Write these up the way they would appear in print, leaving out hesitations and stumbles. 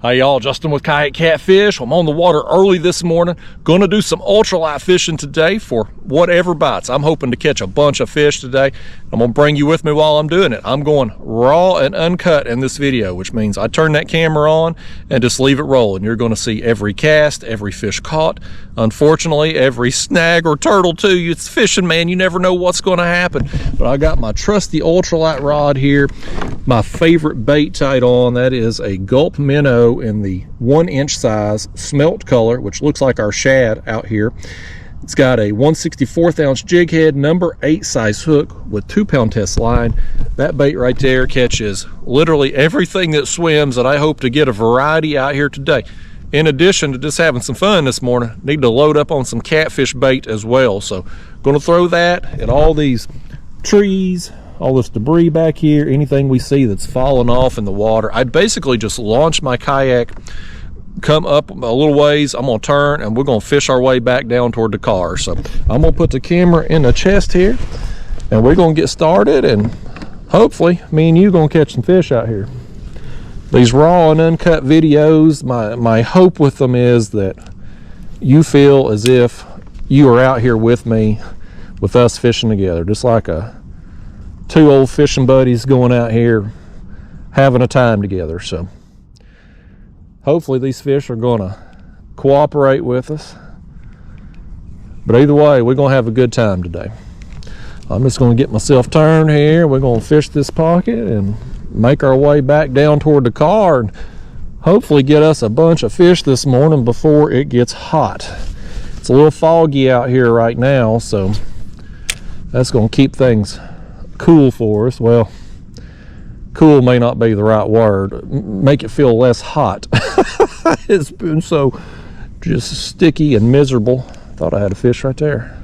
Hey y'all, Justin with Kayak Catfish. I'm on the water early this morning. Gonna do some ultralight fishing today for whatever bites. I'm hoping to catch a bunch of fish today. I'm gonna bring you with me while I'm doing it. I'm going raw and uncut in this video, which means I turn that camera on and just leave it rolling. You're gonna see every cast, every fish caught. Unfortunately, every snag or turtle too. It's fishing, man. You never know what's gonna happen. But I got my trusty ultralight rod here. My favorite bait tied on, that is a Gulp minnow in the 1-inch size, smelt color, which looks like our shad out here. It's got a 1/64 ounce jig head, number 8 size hook with 2-pound test line. That bait right there catches literally everything that swims, and I hope to get a variety out here today. In addition to just having some fun this morning, need to load up on some catfish bait as well. So gonna throw that at all these trees, all this debris back here, anything we see that's falling off in the water. I'd basically just launch my kayak, come up a little ways, I'm gonna turn, and we're gonna fish our way back down toward the car. So I'm gonna put the camera in the chest here, and we're gonna get started, and hopefully me and you gonna catch some fish out here. These raw and uncut videos, my hope with them is that you feel as if you are out here with me, with us fishing together, just like two old fishing buddies going out here having a time together. So hopefully these fish are gonna cooperate with us, but either way we're gonna have a good time today. I'm just gonna get myself turned here. We're gonna fish this pocket and make our way back down toward the car and hopefully get us a bunch of fish this morning before it gets hot. It's a little foggy out here right now, so that's gonna keep things cool for us. Well, cool may not be the right word. Make it feel less hot. It's been so just sticky and miserable. Thought I had a fish right there.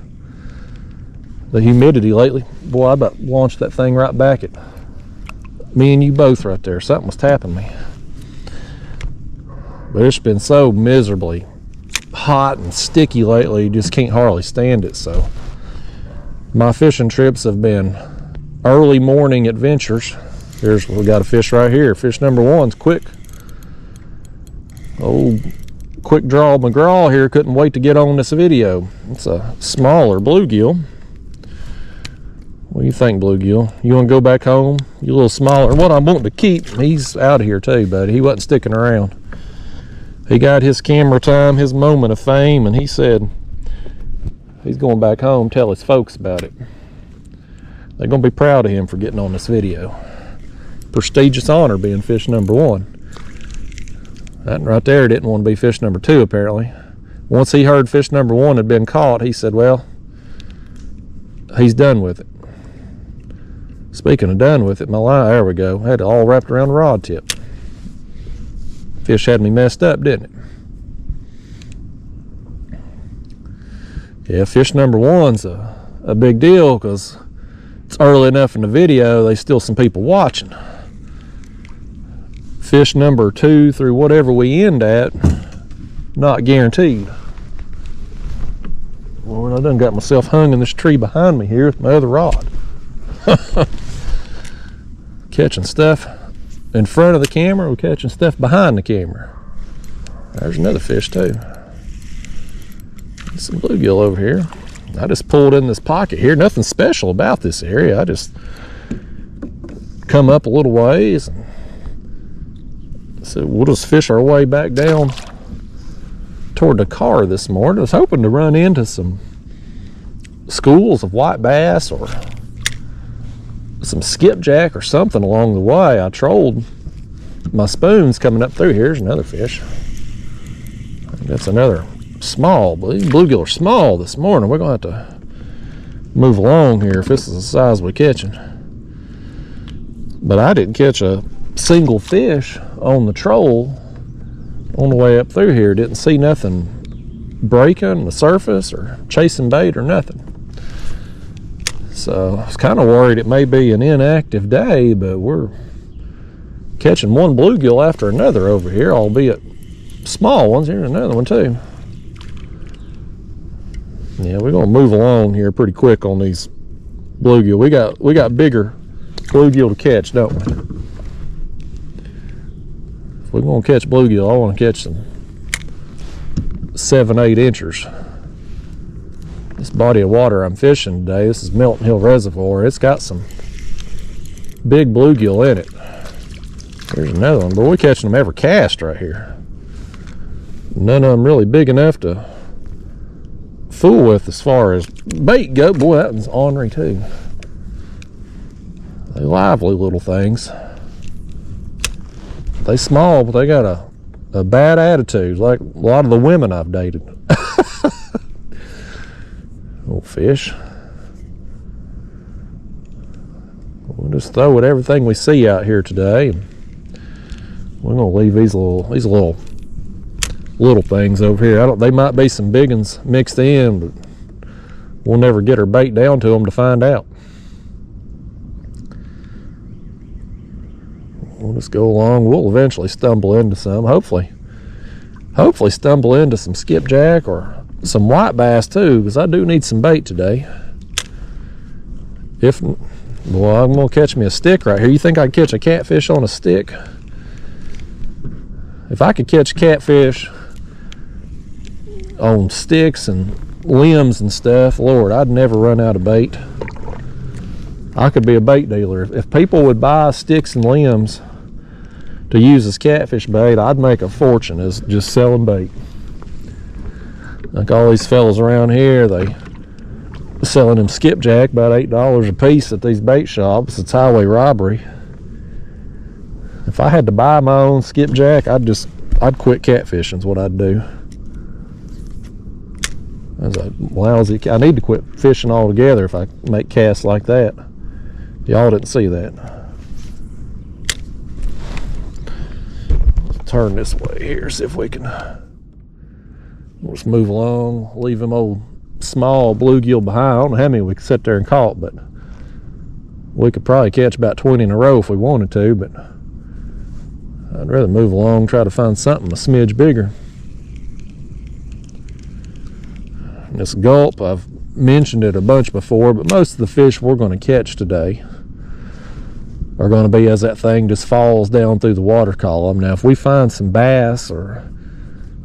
The humidity lately, boy, I about launched that thing right back at me and you both right there. Something was tapping me. But it's been so miserably hot and sticky lately, you just can't hardly stand it. So my fishing trips have been early morning adventures. We got a fish right here. Fish number 1's quick. Old quick draw McGraw here couldn't wait to get on this video. It's a smaller bluegill. What do you think, bluegill? You want to go back home? You a little smaller. What I'm wanting to keep, he's out of here too, buddy. He wasn't sticking around. He got his camera time, his moment of fame, and he said he's going back home, tell his folks about it. They're gonna be proud of him for getting on this video. Prestigious honor being fish number 1. That right there didn't want to be fish number 2 apparently. Once he heard fish number 1 had been caught, he said, well, he's done with it. Speaking of done with it, my line, there we go. I had it all wrapped around the rod tip. Fish had me messed up, didn't it? Yeah, fish number 1's a big deal because it's early enough in the video, there's still some people watching. Fish number 2 through whatever we end at, not guaranteed. Lord, I done got myself hung in this tree behind me here with my other rod. Catching stuff in front of the camera, we're catching stuff behind the camera. There's another fish too. There's some bluegill over here. I just pulled in this pocket here. Nothing special about this area. I just come up a little ways and so we'll just fish our way back down toward the car this morning. I was hoping to run into some schools of white bass or some skipjack or something along the way. I trolled my spoons coming up through. Here's another fish. That's another small, but these bluegill are small this morning. We're gonna have to move along here if this is the size we're catching. But I didn't catch a single fish on the troll on the way up through here. Didn't see nothing breaking the surface or chasing bait or nothing. So I was kind of worried it may be an inactive day, but we're catching one bluegill after another over here, albeit small ones. Here's another one too. Yeah, we're gonna move along here pretty quick on these bluegill. We got bigger bluegill to catch, don't we? we're gonna catch bluegill, I want to catch some 7-8 inchers. This body of water I'm fishing today, this is Melton Hill Reservoir. It's got some big bluegill in it. There's another one, but we're catching them every cast right here. None of them really big enough to fool with as far as bait go. Boy, that one's ornery too. They lively little things. They small, but they got a bad attitude, like a lot of the women I've dated. Little fish. We'll just throw at everything we see out here today. We're gonna leave these little things over here. They might be some big ones mixed in, but we'll never get our bait down to them to find out. We'll just go along. We'll eventually stumble into some. Hopefully stumble into some skipjack or some white bass too, because I do need some bait today. Well, I'm gonna catch me a stick right here. You think I could catch a catfish on a stick? If I could catch catfish on sticks and limbs and stuff, Lord, I'd never run out of bait. I could be a bait dealer. If people would buy sticks and limbs to use as catfish bait, I'd make a fortune as just selling bait. Like all these fellas around here, they selling them skipjack about $8 a piece at these bait shops. It's highway robbery. If I had to buy my own skipjack, I'd quit catfishing is what I'd do. As a lousy, I need to quit fishing altogether if I make casts like that. Y'all didn't see that. Let's turn this way here, see if we can just move along, leave them old small bluegill behind. I don't know how many we could sit there and caught, but we could probably catch about 20 in a row if we wanted to, but I'd rather move along, try to find something a smidge bigger. This Gulp, I've mentioned it a bunch before, but most of the fish we're going to catch today are going to be as that thing just falls down through the water column. Now, if we find some bass or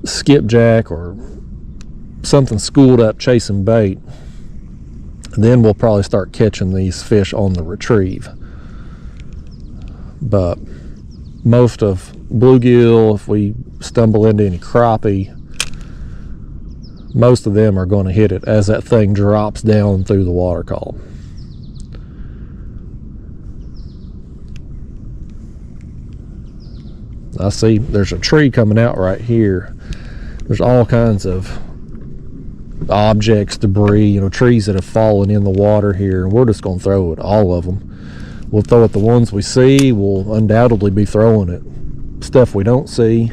skipjack or something schooled up chasing bait, then we'll probably start catching these fish on the retrieve. But most of bluegill, if we stumble into any crappie, most of them are going to hit it as that thing drops down through the water column. I see there's a tree coming out right here. There's all kinds of objects, debris, trees that have fallen in the water here, and we're just going to throw at all of them. We'll throw at the ones we see. We'll undoubtedly be throwing at stuff we don't see.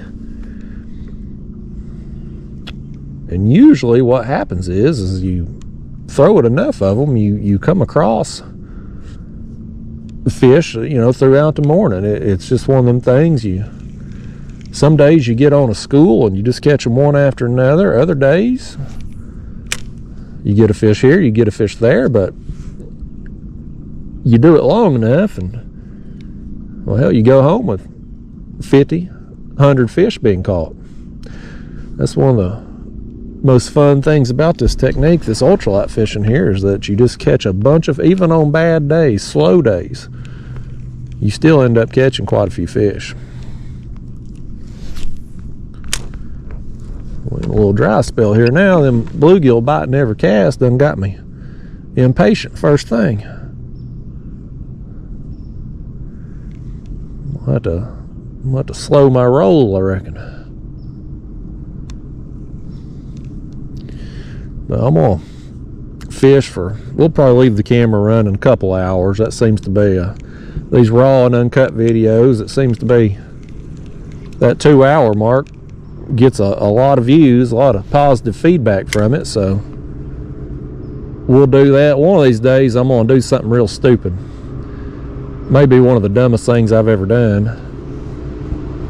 And usually what happens is you throw at enough of them, you come across fish, throughout the morning. It's just one of them things. Some days you get on a school and you just catch them one after another. Other days you get a fish here, you get a fish there, but you do it long enough and, well, hell, you go home with 50, 100 fish being caught. That's one of the most fun things about this technique, this ultralight fishing here, is that you just catch a bunch of, even on bad days, slow days, you still end up catching quite a few fish. We're in a little dry spell here now. Them bluegill biting every cast done got me impatient first thing. I'll have to slow my roll, I reckon. But I'm gonna fish we'll probably leave the camera running a couple hours. That seems to be these raw and uncut videos, it seems to be that 2-hour mark gets a lot of views, a lot of positive feedback from it. So we'll do that. One of these days I'm gonna do something real stupid, maybe one of the dumbest things I've ever done.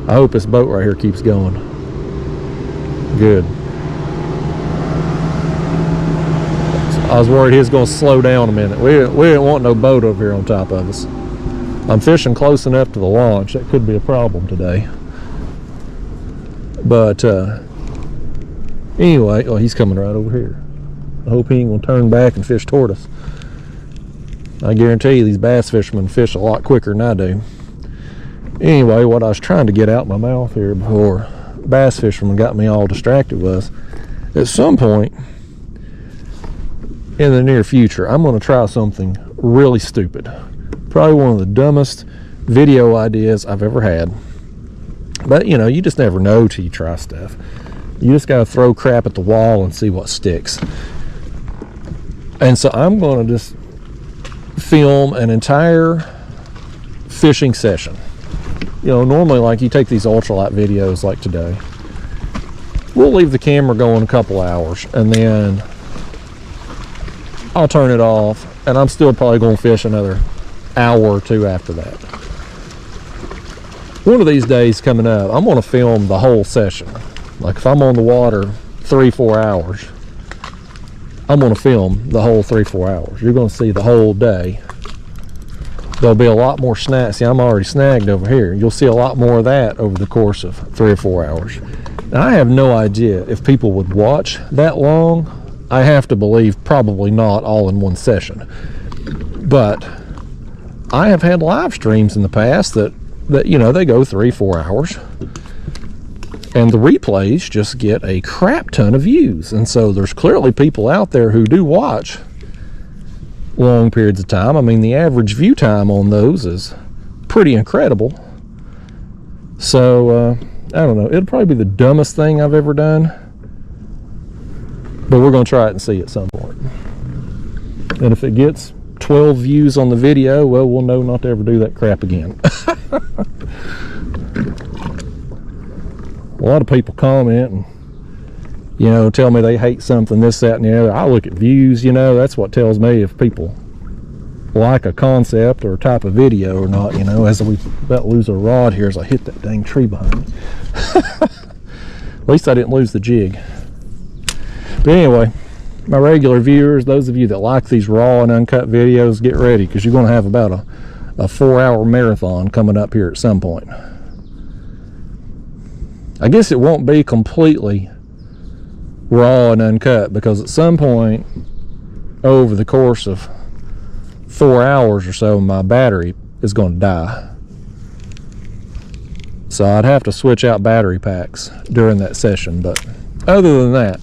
I hope this boat right here keeps going. Good. I was worried he was going to slow down a minute. We didn't want no boat over here on top of us. I'm fishing close enough to the launch. That could be a problem today. But anyway, oh, he's coming right over here. I hope he ain't gonna turn back and fish toward us. I guarantee you these bass fishermen fish a lot quicker than I do. Anyway, what I was trying to get out my mouth here before bass fishermen got me all distracted was, at some point in the near future, I'm going to try something really stupid. Probably one of the dumbest video ideas I've ever had. But, you know, you just never know till you try stuff. You just got to throw crap at the wall and see what sticks. And so I'm going to just film an entire fishing session. You know, normally, like, you take these ultralight videos like today, we'll leave the camera going a couple hours, and then I'll turn it off, and I'm still probably going to fish another hour or two after that. One of these days coming up, I'm going to film the whole session. Like, if I'm on the water 3-4 hours, I'm going to film the whole 3-4 hours. You're going to see the whole day. There'll be a lot more snags. See, I'm already snagged over here. You'll see a lot more of that over the course of 3 or 4 hours. Now, I have no idea if people would watch that long. I have to believe probably not all in one session. But I have had live streams in the past that you know, they go 3-4 hours. And the replays just get a crap ton of views. And so there's clearly people out there who do watch long periods of time. I mean, the average view time on those is pretty incredible. So, I don't know. It'll probably be the dumbest thing I've ever done. But we're going to try it and see at some point. And if it gets 12 views on the video, well, we'll know not to ever do that crap again. A lot of people comment and, you know, tell me they hate something, this, that, and the other. I look at views, you know, that's what tells me if people like a concept or a type of video or not, you know, as we about to lose a rod here as I hit that dang tree behind me. At least I didn't lose the jig. But anyway, my regular viewers, those of you that like these raw and uncut videos, get ready, because you're going to have about a 4-hour marathon coming up here at some point. I guess it won't be completely raw and uncut, because at some point over the course of 4 hours or so, my battery is going to die. So I'd have to switch out battery packs during that session. But other than that,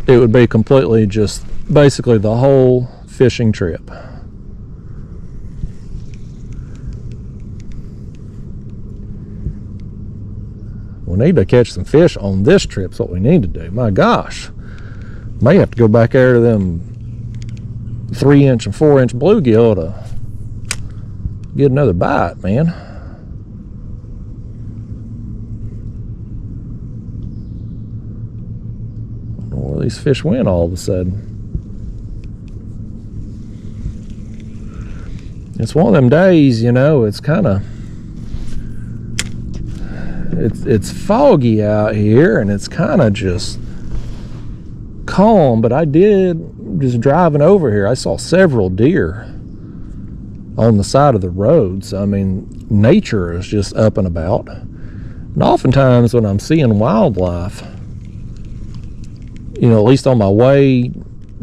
it would be completely just basically the whole fishing trip. We need to catch some fish on this trip. Is what we need to do. My gosh, may have to go back there to them 3-inch and 4-inch bluegill to get another bite, man. I don't know where these fish went all of a sudden. It's one of them days, you know, it's kind of, it's foggy out here, and it's kind of just calm. But I did, just driving over here, I saw several deer on the side of the road. So I mean, nature is just up and about. And oftentimes when I'm seeing wildlife, you know, at least on my way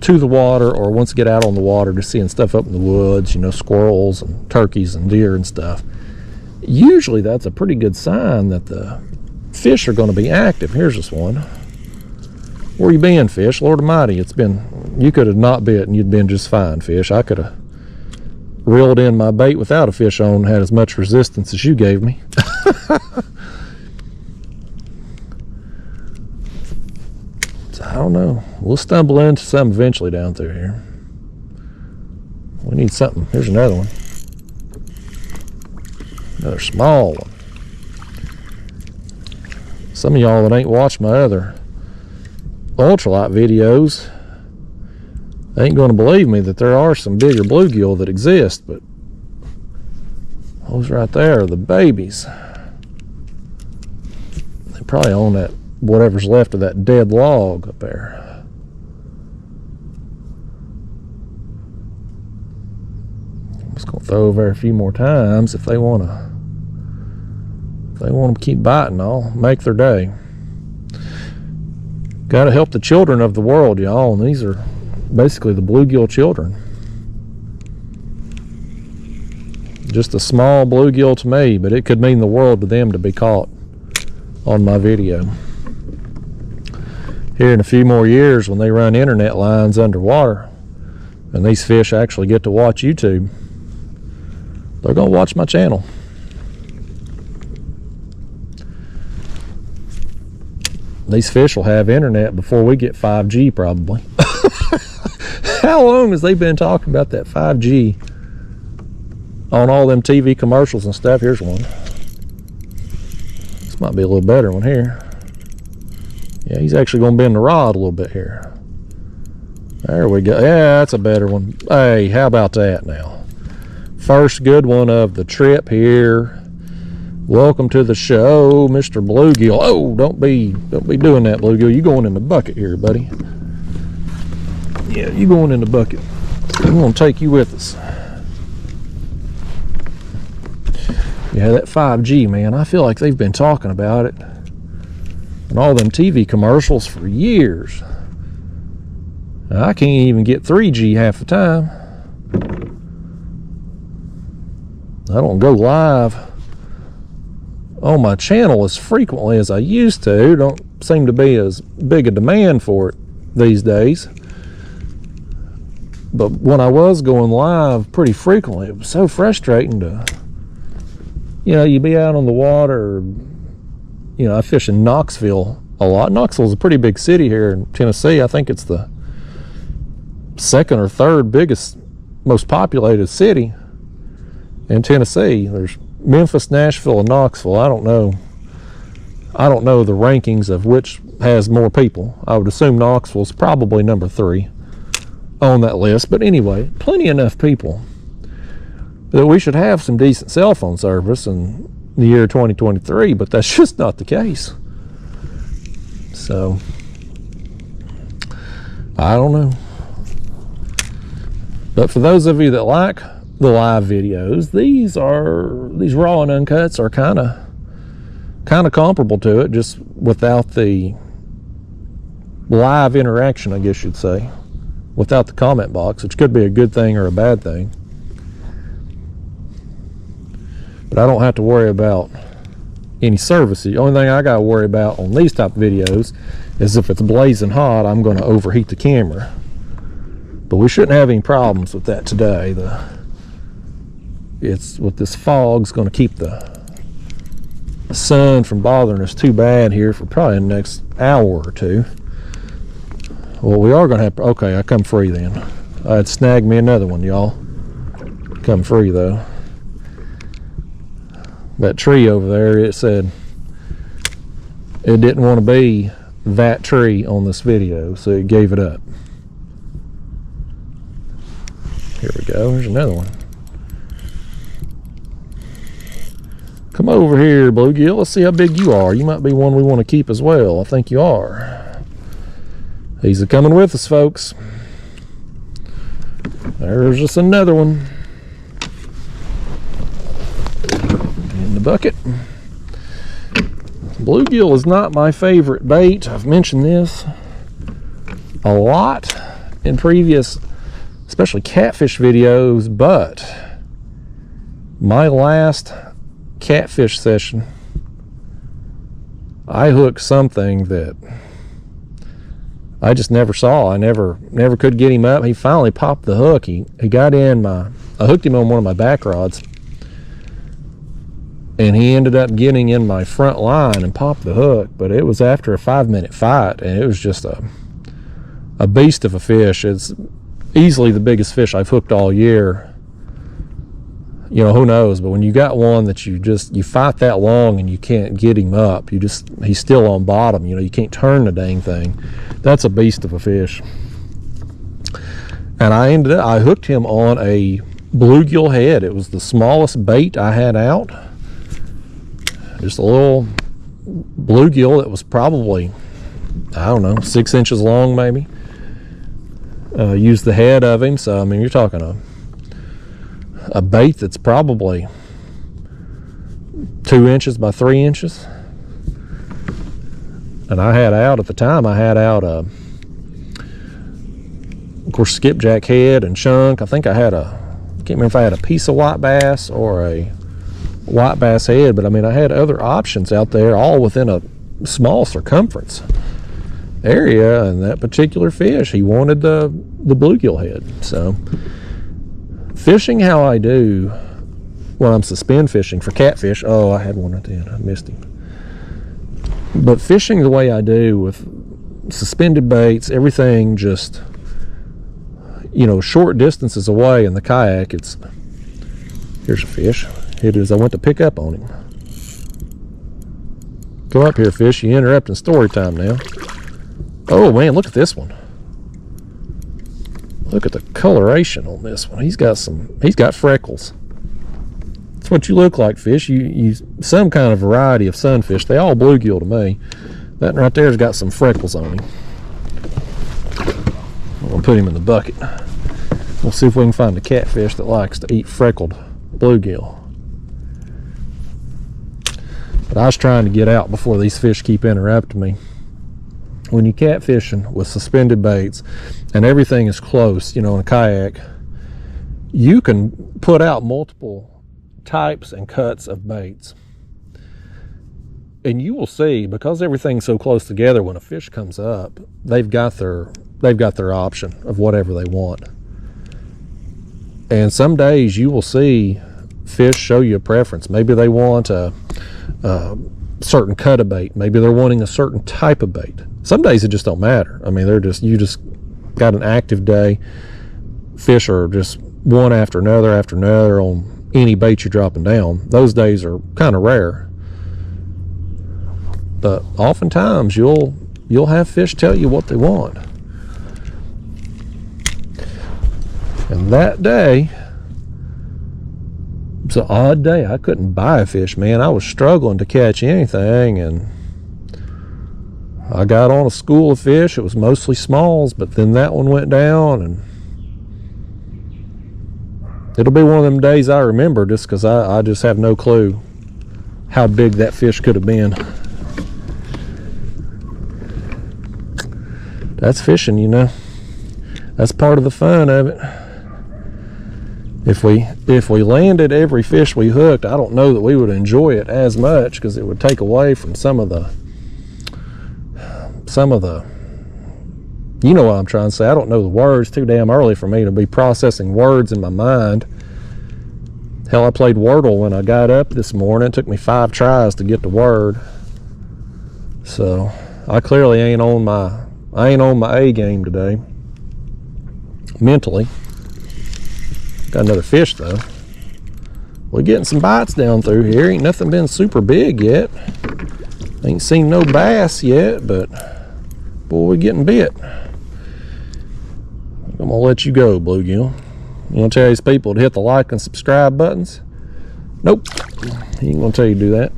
to the water, or once I get out on the water, just seeing stuff up in the woods, you know, squirrels and turkeys and deer and stuff, usually that's a pretty good sign that the fish are going to be active. Here's this one. Where you been, fish? Lord Almighty, it's been, you could have not bit and you'd been just fine, fish. I could have reeled in my bait without a fish on, had as much resistance as you gave me. So I don't know. We'll stumble into something eventually down through here. We need something. Here's another one. Another small one. Some of y'all that ain't watched my other ultralight videos ain't going to believe me that there are some bigger bluegill that exist, but those right there are the babies. They probably own that, whatever's left of that dead log up there. I'm just going to throw over there a few more times if they want to They want to keep biting. I'll make their day. Got to help the children of the world, y'all, and these are basically the bluegill children. Just a small bluegill to me, but it could mean the world to them to be caught on my video. Here in a few more years, when they run internet lines underwater and these fish actually get to watch YouTube, they're going to watch my channel. These fish will have internet before we get 5G probably. How long has they been talking about that 5G on all them TV commercials and stuff? Here's one. This might be a little better one here. Yeah, he's actually going to bend the rod a little bit here. There we go. Yeah, that's a better one. Hey, how about that now? First good one of the trip here. Welcome to the show, Mr. Bluegill. Oh, don't be doing that, Bluegill. You going in the bucket here, buddy. Yeah, you going in the bucket. I'm going to take you with us. Yeah, that 5G, man, I feel like they've been talking about it and all them TV commercials for years. I can't even get 3G half the time. I don't go live on my channel as frequently as I used to. Don't seem to be as big a demand for it these days. But when I was going live pretty frequently, it was so frustrating to, you know, you'd be out on the water. You know, I fish in Knoxville a lot. Knoxville's a pretty big city here in Tennessee. I think it's the second or third biggest, most populated city in Tennessee. There's Memphis, Nashville, and Knoxville. I don't know the rankings of which has more people. I would assume Knoxville's probably number 3 on that list. But anyway, plenty enough people that we should have some decent cell phone service in the year 2023, but that's just not the case. So I don't know. But for those of you that like the live videos, these raw and uncuts are kind of comparable to it, just without the live interaction, I guess you'd say, without the comment box, which could be a good thing or a bad thing. But I don't have to worry about any service. The only thing I got to worry about on these type of videos is if it's blazing hot, I'm going to overheat the camera. But we shouldn't have any problems with that today. It's with this fog's going to keep the sun from bothering us too bad here for probably the next hour or two. Well, we are going to have to, okay, I come free then. I had snagged me another one, y'all. Come free though. That tree over there, it said it didn't want to be that tree on this video, so it gave it up. Here we go, here's another one. Come over here, bluegill. Let's see how big you are. You might be one we want to keep as well. I think you are. He's coming with us, folks. There's just another one. In the bucket. Bluegill is not my favorite bait. I've mentioned this a lot in previous, especially catfish videos, but my last catfish session, I hooked something that I just never saw. I never could get him up. He finally popped the hook. He got in I hooked him on one of my back rods, and he ended up getting in my front line and popped the hook. But it was after a 5-minute fight, and it was just a beast of a fish. It's easily the biggest fish I've hooked all year. You know, who knows, but when you got one that you fight that long and you can't get him up, he's still on bottom, you know, you can't turn the dang thing. That's a beast of a fish. And I hooked him on a bluegill head. It was the smallest bait I had out. Just a little bluegill that was probably, I don't know, 6 inches long maybe. Used the head of him, so I mean, you're talking a bait that's probably 2 inches by 3 inches. And I had out, at the time, I had out of course, skipjack head and chunk. I think I had I can't remember if I had a piece of white bass or a white bass head, but I mean, I had other options out there, all within a small circumference area. And that particular fish, he wanted the bluegill head. So fishing how I do when I'm suspend fishing for catfish, oh, I had one at the end, I missed him. But fishing the way I do with suspended baits, everything just, you know, short distances away in the kayak, it's, here's a fish. It is, I went to pick up on him. Come up here, fish, you interrupting story time now. Oh man, look at this one. Look at the coloration on this one. He's got freckles. That's what you look like, fish. You some kind of variety of sunfish. They all bluegill to me. That right there's got some freckles on him. I'm gonna put him in the bucket. We'll see if we can find a catfish that likes to eat freckled bluegill. But I was trying to get out before these fish keep interrupting me. When you catfishing with suspended baits and everything is close, you know, in a kayak, you can put out multiple types and cuts of baits. And you will see, because everything's so close together, when a fish comes up, they've got their option of whatever they want. And some days you will see fish show you a preference. Maybe they want a certain cut of bait. Maybe they're wanting a certain type of bait. Some days it just don't matter. I mean, you just got an active day. Fish are just one after another on any bait you're dropping down. Those days are kind of rare. But oftentimes you'll have fish tell you what they want. And that day, it's an odd day. I couldn't buy a fish, man. I was struggling to catch anything, and I got on a school of fish. It was mostly smalls, but then that one went down, and it'll be one of them days I remember, just because I just have no clue how big that fish could have been. That's fishing, you know. That's part of the fun of it. If we landed every fish we hooked, I don't know that we would enjoy it as much, because it would take away from some of the, you know what I'm trying to say. I don't know the words. Too damn early for me to be processing words in my mind. Hell, I played Wordle when I got up this morning. It took me 5 tries to get the word. So I clearly ain't on my A game today, mentally. Got another fish though. We're getting some bites down through here. Ain't nothing been super big yet. Ain't seen no bass yet, but boy, we're getting bit. I'm gonna let you go, bluegill. You gonna tell these people to hit the like and subscribe buttons? Nope. He ain't gonna tell you to do that.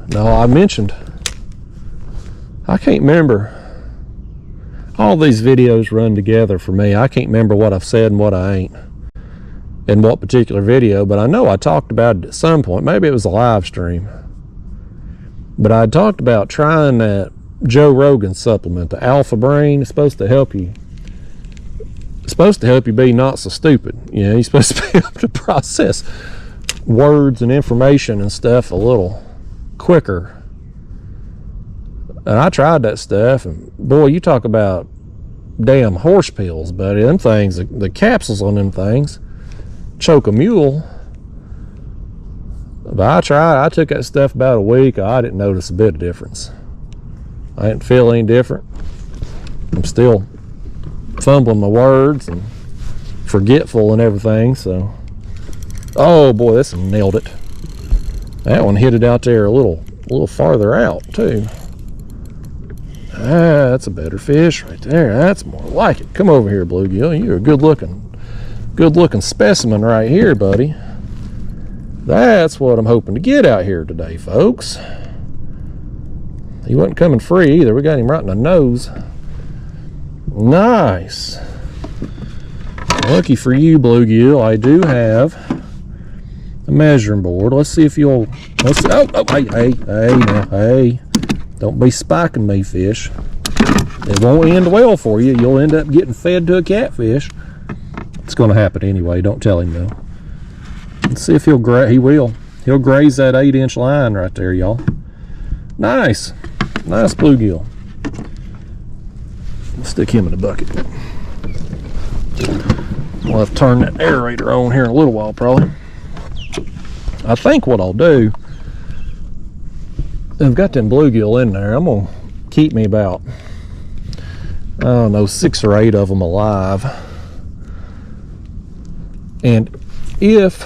No, I mentioned, I can't remember. All these videos run together for me. I can't remember what I've said and what I ain't in what particular video, but I know I talked about it at some point. Maybe it was a live stream. But I talked about trying that Joe Rogan supplement, the Alpha Brain. It's supposed to help you. It's supposed to help you be not so stupid. You know, you're supposed to be able to process words and information and stuff a little quicker. And I tried that stuff, and boy, you talk about damn horse pills, buddy. Them things, the capsules on them things, choke a mule. But I took that stuff about a week. I didn't notice a bit of difference. I didn't feel any different. I'm still fumbling my words and forgetful and everything, so. Oh boy, this one nailed it. That one hit it out there a little farther out too. Ah, that's a better fish right there. That's more like it. Come over here, bluegill. You're a good looking specimen right here, buddy. That's what I'm hoping to get out here today, folks. He wasn't coming free either. We got him right in the nose. Nice. Lucky for you, bluegill, I do have a measuring board. Let's see if you'll. Let's. Oh, hey, now, hey! Don't be spiking me, fish. It won't end well for you. You'll end up getting fed to a catfish. It's going to happen anyway. Don't tell him though. Let's see if he'll graze. He will. He'll graze that 8-inch line right there, y'all. Nice, nice bluegill. Let's stick him in the bucket. We'll have to turn that aerator on here in a little while, probably. I think what I'll do, I've got them bluegill in there. I'm gonna keep me about, I don't know, 6 or 8 of them alive. And if,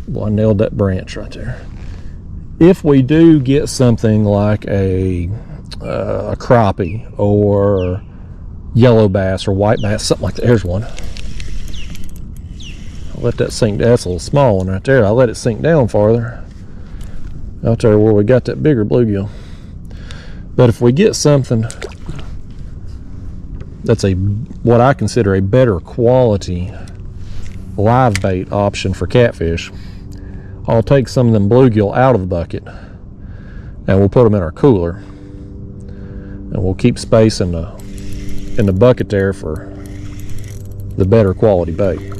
well, I nailed that branch right there. If we do get something like a crappie or yellow bass or white bass, something like that, there's one. I'll let that sink. That's a little small one right there. I'll let it sink down farther out there where we got that bigger bluegill. But if we get something that's what I consider a better quality live bait option for catfish, I'll take some of them bluegill out of the bucket and we'll put them in our cooler, and we'll keep space in the bucket there for the better quality bait.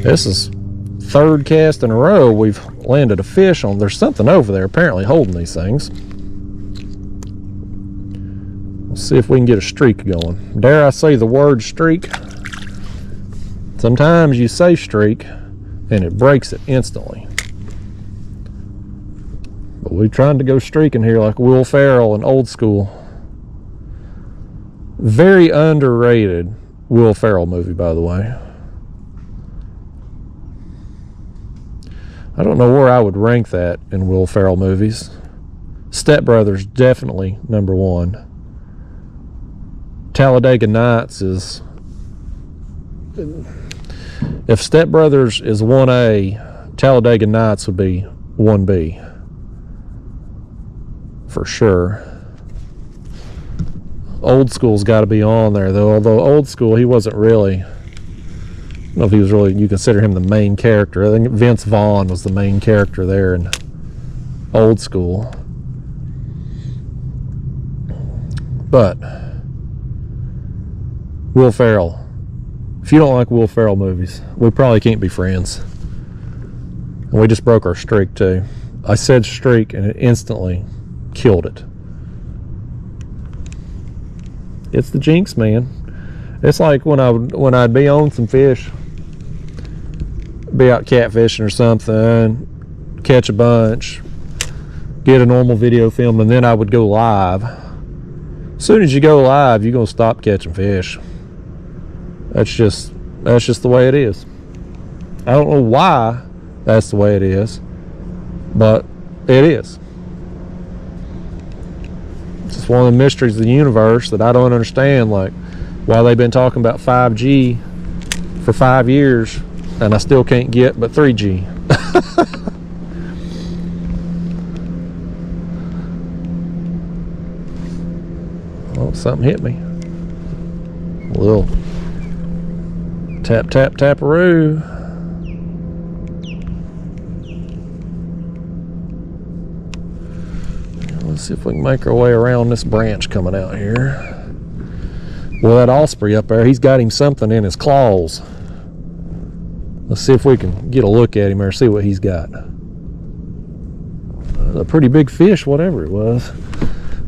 This is 3rd cast in a row we've landed a fish on. There's something over there apparently holding these things. Let's see if we can get a streak going. Dare I say the word streak? Sometimes you say streak and it breaks it instantly. But we're trying to go streaking here like Will Ferrell and Old School. Very underrated Will Ferrell movie, by the way. I don't know where I would rank that in Will Ferrell movies. Step Brothers, definitely number 1. Talladega Nights is... If Step Brothers is 1A, Talladega Nights would be 1B. For sure. Old School's got to be on there, though. Although Old School, he wasn't really... I don't know if he was really... You consider him the main character. I think Vince Vaughn was the main character there in Old School. But... Will Ferrell. If you don't like Will Ferrell movies, we probably can't be friends. And we just broke our streak too. I said streak and it instantly killed it. It's the jinx, man. It's like when I'd be on some fish, be out catfishing or something, catch a bunch, get a normal video film, and then I would go live. As soon as you go live, you're gonna stop catching fish. That's just the way it is. I don't know why that's the way it is, but it is. It's just one of the mysteries of the universe that I don't understand. Like, why they've been talking about 5G for 5 years and I still can't get but 3G. Oh, something hit me. A little tap, tap, taparoo. Let's see if we can make our way around this branch coming out here. Well, that osprey up there, he's got him something in his claws. Let's see if we can get a look at him or see what he's got. A pretty big fish, whatever it was.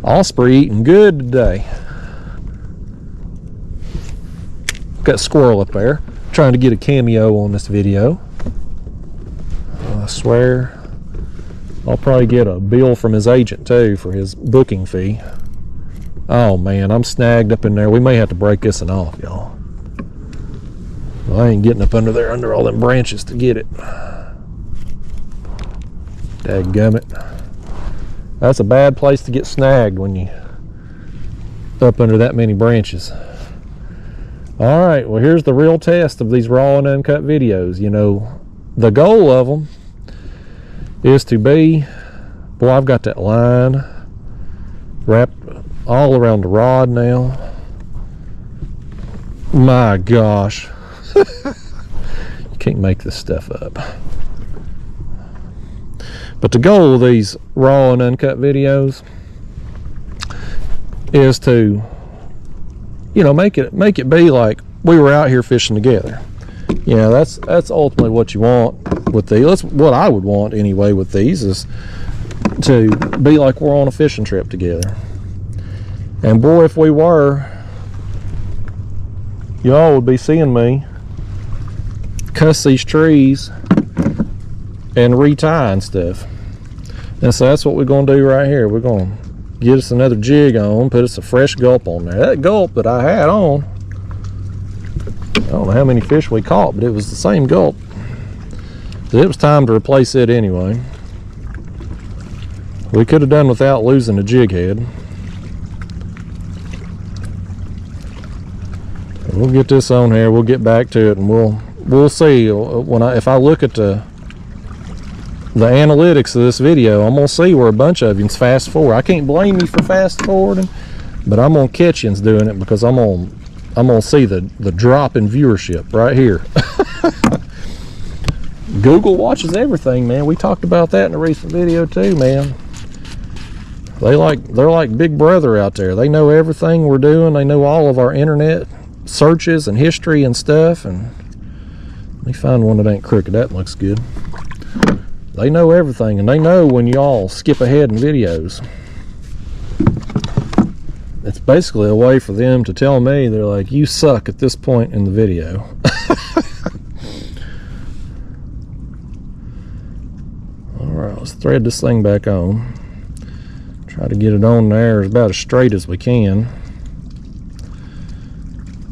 Osprey eating good today. Got a squirrel up there. Trying to get a cameo on this video. I swear I'll probably get a bill from his agent too for his booking fee. Oh man, I'm snagged up in there. We may have to break this one off, y'all. Well, I ain't getting up under there under all them branches to get it. Dadgummit. That's a bad place to get snagged when you up under that many branches. All right, well, here's the real test of these raw and uncut videos. You know, the goal of them is to be, boy, I've got that line wrapped all around the rod now. My gosh. You can't make this stuff up. But the goal of these raw and uncut videos is to, you know, make it be like we were out here fishing together. You know, that's ultimately what you want with these. That's what I would want anyway with these, is to be like we're on a fishing trip together. And boy, if we were, y'all would be seeing me cuss these trees and retie and stuff. And so that's what we're going to do right here. We're going to get us another jig on, put us a fresh gulp on there. That gulp that I had on, I don't know how many fish we caught, but it was the same gulp. So it was time to replace it anyway. We could have done without losing the jig head. We'll get this on here, we'll get back to it, and we'll see. If I look at the analytics of this video, I'm gonna see where a bunch of yous fast forward. I can't blame you for fast forwarding, but I'm gonna catch yous doing it, because I'm gonna see the drop in viewership right here. Google watches everything, man. We talked about that in a recent video too, man. They're like Big Brother out there. They know everything we're doing. They know all of our internet searches and history and stuff. And let me find one that ain't crooked. That looks good. They know everything, and they know when y'all skip ahead in videos. It's basically a way for them to tell me, they're like, you suck at this point in the video. Alright, let's thread this thing back on. Try to get it on there about as straight as we can.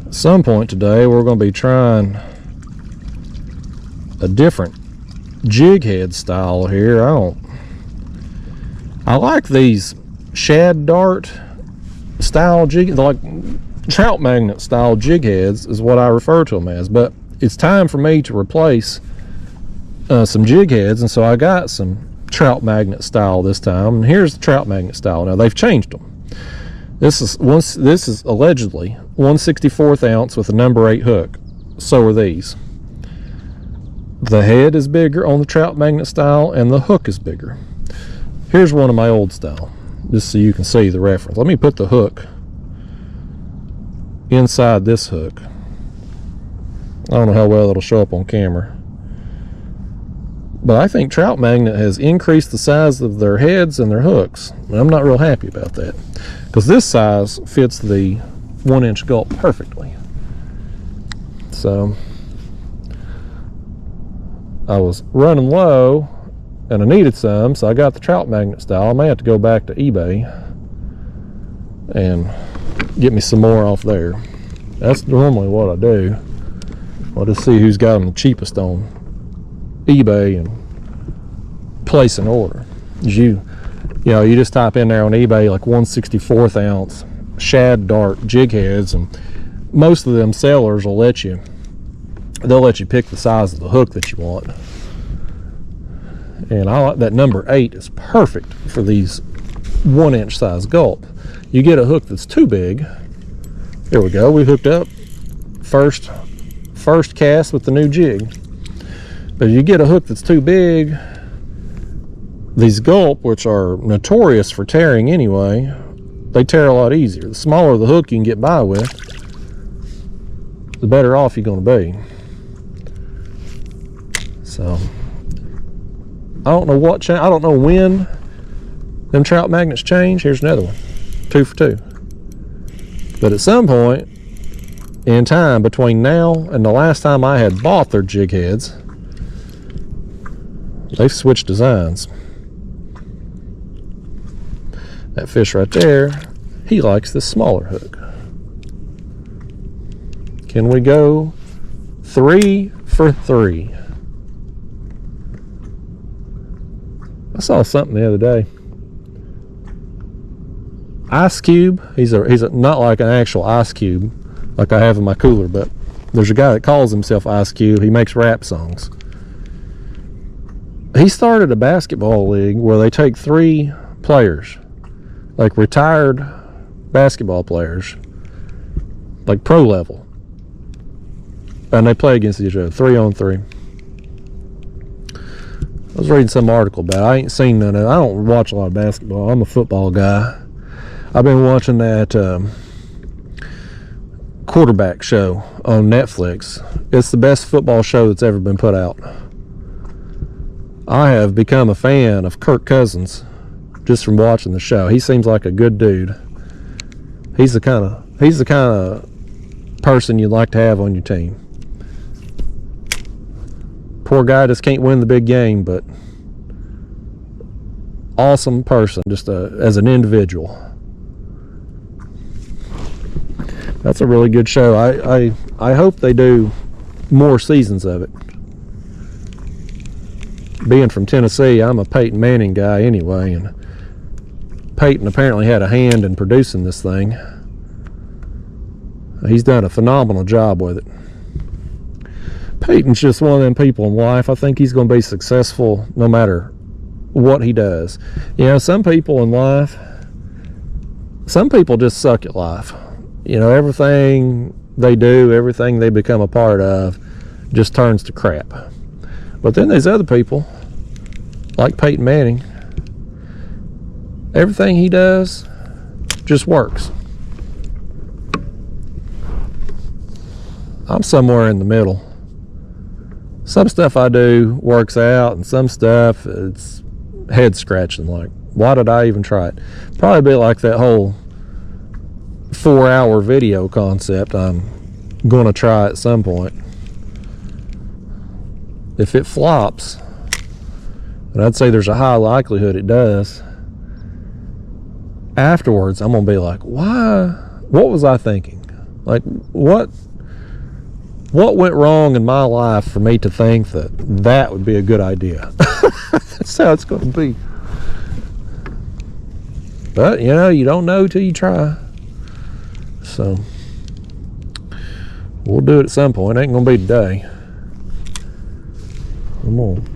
At some point today, we're going to be trying a different jig head style here. I like these shad dart style jig, like trout magnet style jig heads is what I refer to them as, but it's time for me to replace some jig heads, and so I got some trout magnet style this time. And here's the trout magnet style. Now they've changed them. This is allegedly 1/64 ounce with a number 8 hook. So are these. The head is bigger on the trout magnet style, and the hook is bigger. Here's one of my old style, just so you can see the reference. Let me put the hook inside this hook. I don't know how well it'll show up on camera, but I think trout magnet has increased the size of their heads and their hooks, and I'm not real happy about that, because this size fits the 1-inch gulp perfectly. So I was running low and I needed some, so I got the trout magnet style. I may have to go back to eBay and get me some more off there. That's normally what I do. I'll just see who's got them the cheapest on eBay and place an order. You just type in there on eBay like 1/64 ounce shad dart jig heads, and most of them sellers will let you pick the size of the hook that you want. And I like that number 8 is perfect for these 1-inch size gulp. You get a hook that's too big. Here we go, we hooked up first cast with the new jig. But if you get a hook that's too big, these gulp, which are notorious for tearing anyway, they tear a lot easier. The smaller the hook you can get by with, the better off you're going to be. So I don't know when them trout magnets change. Here's another one, 2 for 2. But at some point in time between now and the last time I had bought their jig heads, they've switched designs. That fish right there, he likes this smaller hook. Can we go 3 for 3? I saw something the other day. Ice Cube, he's not like an actual ice cube like I have in my cooler, but there's a guy that calls himself Ice Cube. He makes rap songs. He started a basketball league where they take 3 players, like retired basketball players, like pro level, and they play against each other 3-on-3. I was reading some article about it. I ain't seen none of it. I don't watch a lot of basketball. I'm a football guy. I've been watching that quarterback show on Netflix. It's the best football show that's ever been put out. I have become a fan of Kirk Cousins just from watching the show. He seems like a good dude. He's the kind of person you'd like to have on your team. Poor guy just can't win the big game, but awesome person just as an individual. That's a really good show. I hope they do more seasons of it. Being from Tennessee, I'm a Peyton Manning guy anyway, and Peyton apparently had a hand in producing this thing. He's done a phenomenal job with it. Peyton's just one of them people in life. I think he's going to be successful no matter what he does. You know, some people in life, some people just suck at life. You know, everything they do, everything they become a part of just turns to crap. But then there's other people, like Peyton Manning. Everything he does just works. I'm somewhere in the middle. Some stuff I do works out, and some stuff it's head scratching. Like, why did I even try it? Probably be like that whole 4-hour video concept I'm going to try at some point. If it flops, and I'd say there's a high likelihood it does, afterwards I'm going to be like, why? What was I thinking? Like, what went wrong in my life for me to think that would be a good idea? That's how it's going to be. But, you know, you don't know till you try. So, we'll do it at some point. It ain't going to be today. I'm going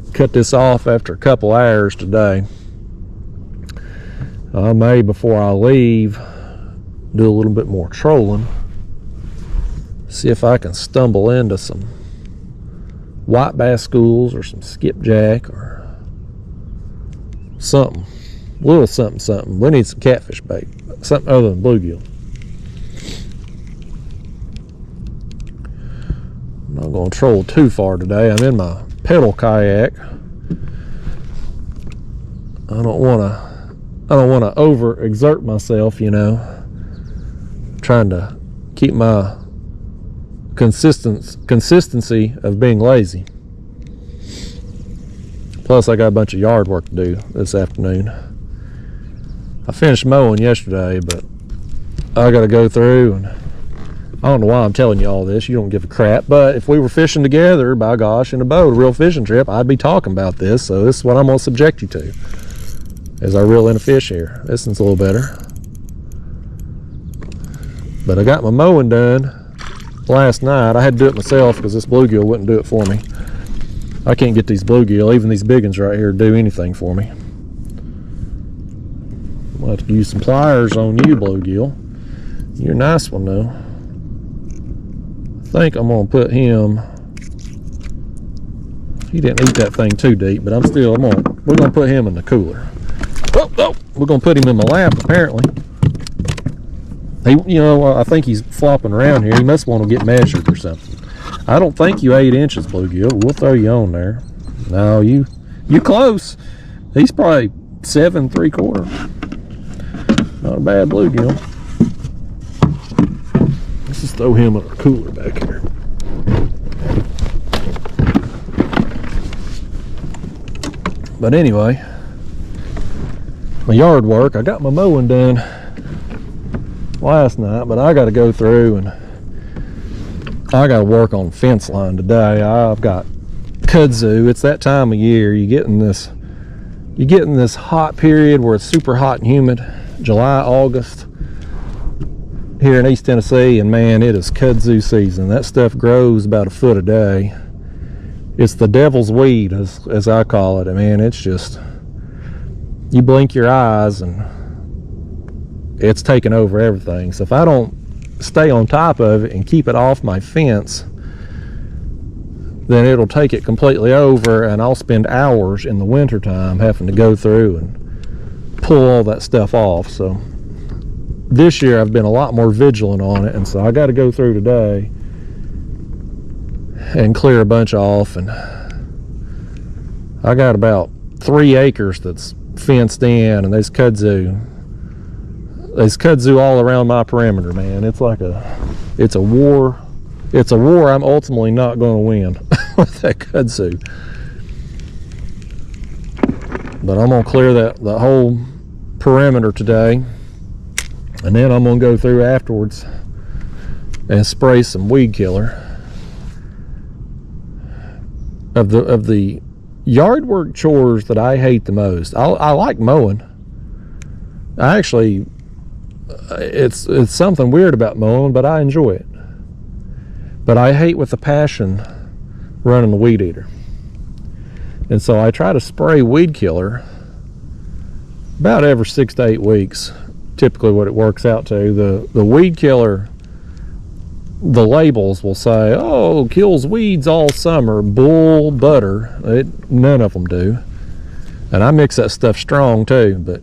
to cut this off after a couple hours today. I may, before I leave, do a little bit more trolling. See if I can stumble into some white bass schools or some skipjack or something. A little something. We need some catfish bait. Something other than bluegill. I'm not going to troll too far today. I'm in my pedal kayak. I don't want to overexert myself, you know. I'm trying to keep my consistency of being lazy. Plus, I got a bunch of yard work to do this afternoon. I finished mowing yesterday, but I got to go through, and I don't know why I'm telling you all this. You don't give a crap. But if we were fishing together, by gosh, in a boat, a real fishing trip, I'd be talking about this. So this is what I'm going to subject you to as I reel in a fish here. This one's a little better. But I got my mowing done last night. I had to do it myself because this bluegill wouldn't do it for me. I can't get these bluegill, even these big ones right here, to do anything for me. I'll have to use some pliers on you, bluegill. You're a nice one, though. I think I'm going to put him... He didn't eat that thing too deep, but we're going to put him in the cooler. Oh, we're going to put him in my lap, apparently. I think he's flopping around here. He must want to get measured or something. I don't think you 8 inches, bluegill. We'll throw you on there. No, you close. He's probably 7 3/4. Not a bad bluegill. Let's just throw him in our cooler back here. But anyway, my yard work, I got my mowing done last night, but I got to go through and I got to work on fence line today. I've got kudzu. It's that time of year. You're getting this hot period where it's super hot and humid, July, August, here in East Tennessee, and man, it is kudzu season. That stuff grows about 1 foot a day. It's the devil's weed, as I call it. Man, it's just, you blink your eyes and it's taking over everything. So if I don't stay on top of it and keep it off my fence, then it'll take it completely over, and I'll spend hours in the wintertime having to go through and pull all that stuff off. So this year I've been a lot more vigilant on it, and so I got to go through today and clear a bunch off. And I got about 3 acres that's fenced in, and there's kudzu all around my perimeter, man. It's a war I'm ultimately not going to win with that kudzu. But I'm going to clear the whole perimeter today, and then I'm going to go through afterwards and spray some weed killer. Of the yard work chores that I hate the most, I like mowing. I actually, it's something weird about mowing, but I enjoy it. But I hate with a passion running the weed eater. And so I try to spray weed killer about every 6 to 8 weeks, typically what it works out to. The weed killer, the labels will say, oh, kills weeds all summer. Bull butter. None of them do. And I mix that stuff strong too, but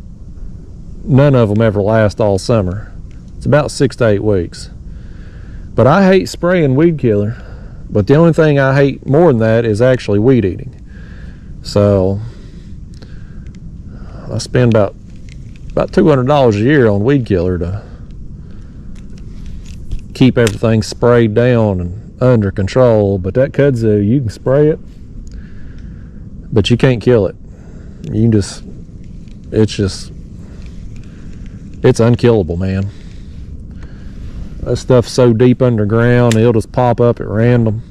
none of them ever last all summer. It's about 6 to 8 weeks. But I hate spraying weed killer. But the only thing I hate more than that is actually weed eating. So I spend about $200 a year on weed killer to keep everything sprayed down and under control. But that kudzu, you can spray it, but you can't kill it. It's unkillable, man. That stuff's so deep underground, it'll just pop up at random.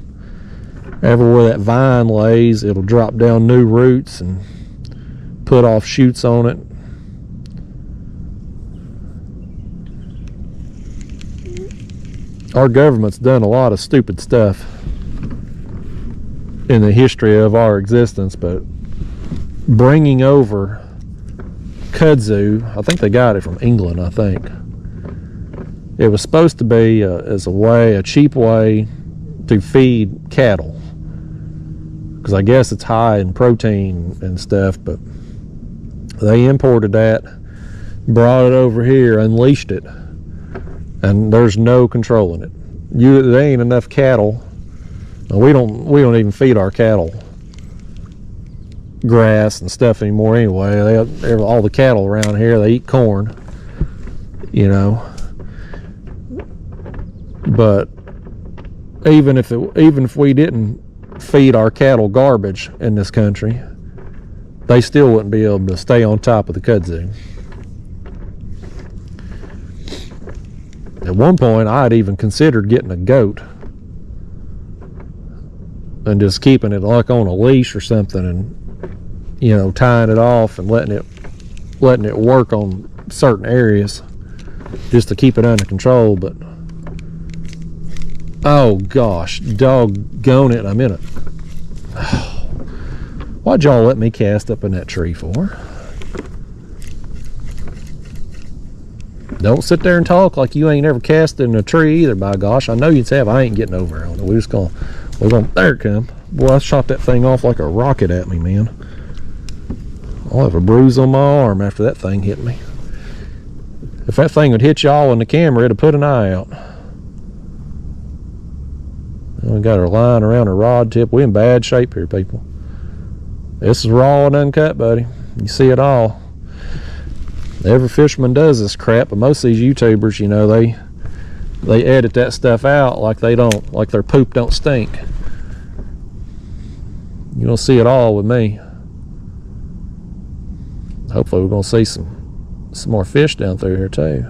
Everywhere that vine lays, it'll drop down new roots and put off shoots on it. Our government's done a lot of stupid stuff in the history of our existence, but bringing over kudzu, I think they got it from England, I think. It was supposed to be as a cheap way to feed cattle, because I guess it's high in protein and stuff. But they imported that, brought it over here, unleashed it, and there's no controlling it. There ain't enough cattle. We don't even feed our cattle grass and stuff anymore anyway. All the cattle around here, they eat corn, you know. But even if we didn't feed our cattle garbage in this country, they still wouldn't be able to stay on top of the kudzu. At one point, I had even considered getting a goat and just keeping it like on a leash or something, and tying it off and letting it work on certain areas just to keep it under control. But oh gosh, doggone it, I'm in it. Why'd y'all let me cast up in that tree for? Don't sit there and talk like you ain't ever cast in a tree either, by gosh. I know you'd say, I ain't getting over on it. We're gonna, there it come. Boy, I shot that thing off like a rocket at me, man. I'll have a bruise on my arm after that thing hit me. If that thing would hit y'all in the camera, it'd put an eye out. We got our line around our rod tip. We in bad shape here, people. This is raw and uncut, buddy. You see it all. Every fisherman does this crap, but most of these YouTubers, they edit that stuff out like their poop don't stink. You don't see it all with me. Hopefully we're gonna see some more fish down through here too.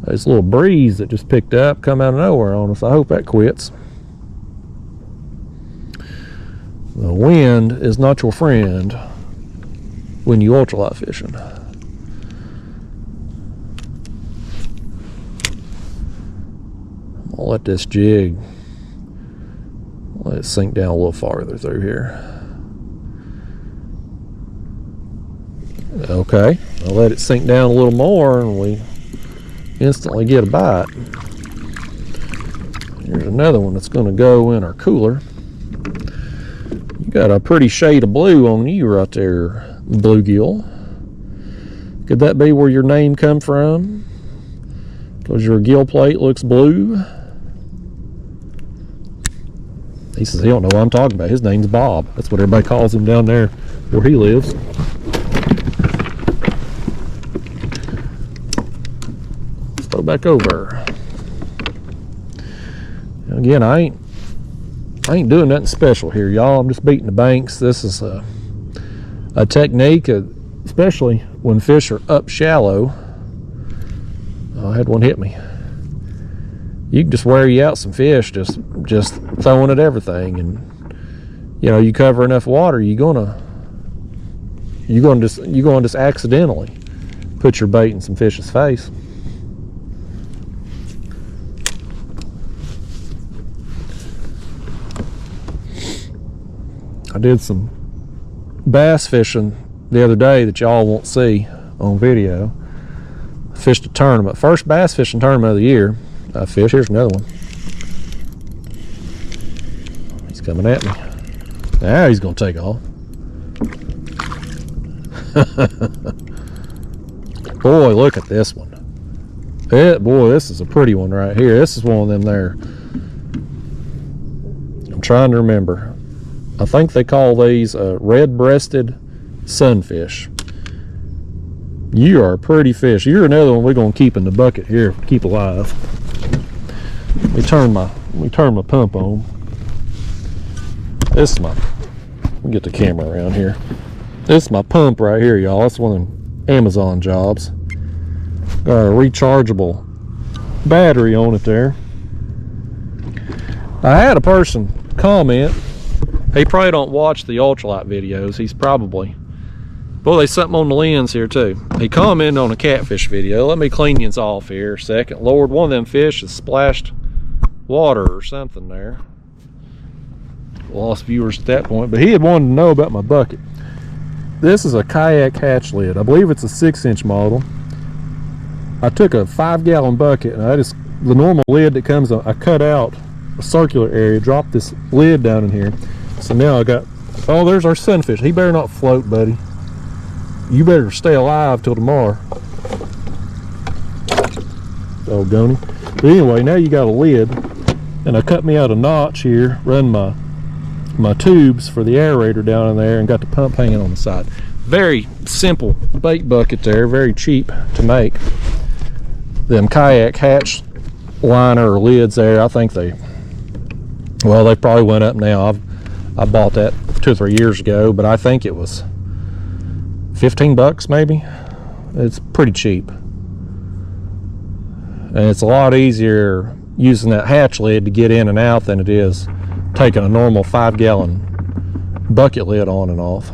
There's a little breeze that just picked up, come out of nowhere on us. I hope that quits. The wind is not your friend when you ultralight fishing. I'll let this jig, let it sink down a little farther through here. Okay, I'll let it sink down a little more, and we instantly get a bite. Here's another one that's going to go in our cooler. You got a pretty shade of blue on you right there, bluegill. Could that be where your name come from? Because your gill plate looks blue. He says he don't know what I'm talking about. His name's Bob. That's what everybody calls him down there where he lives. Let's throw back over. Again, I ain't doing nothing special here, y'all. I'm just beating the banks. This is a technique, especially when fish are up shallow. Oh, I had one hit me. You can just wear you out some fish just throwing at everything, and you know, you cover enough water, you're gonna just accidentally put your bait in some fish's face. I did some bass fishing the other day that y'all won't see on video. I fished a tournament, first bass fishing tournament of the year. I fished. Here's another one. He's coming at me. Now he's gonna take off. Boy, look at this one. Boy, this is a pretty one right here. This is one of them there. I'm trying to remember. I think they call these red-breasted sunfish. You are a pretty fish. You're another one we're gonna keep in the bucket here, keep alive. Let me turn my pump on. This is my, let me get the camera around here. This is my pump right here, y'all. That's one of them Amazon jobs. Got a rechargeable battery on it there. I had a person comment. He probably don't watch the ultralight videos. He's probably, boy, there's something on the lens here too. He commented on a catfish video. Let me clean you off here a second. Lord, one of them fish has splashed water or something there. Lost viewers at that point, but he had wanted to know about my bucket. This is a Kayak hatch lid. I believe it's a 6-inch model. I took a 5-gallon bucket and the normal lid that comes on, I cut out a circular area, dropped this lid down in here. So now I got, oh, there's our sunfish. He better not float, buddy. You better stay alive till tomorrow. Oh, Goney. But anyway, now you got a lid, and I cut me out a notch here, run my tubes for the aerator down in there, and got the pump hanging on the side. Very simple bait bucket there, very cheap to make. Them Kayak hatch liner or lids there, I think they probably went up now. I bought that 2 or 3 years ago, but I think it was 15 bucks maybe. It's pretty cheap. And it's a lot easier using that hatch lid to get in and out than it is taking a normal 5-gallon bucket lid on and off.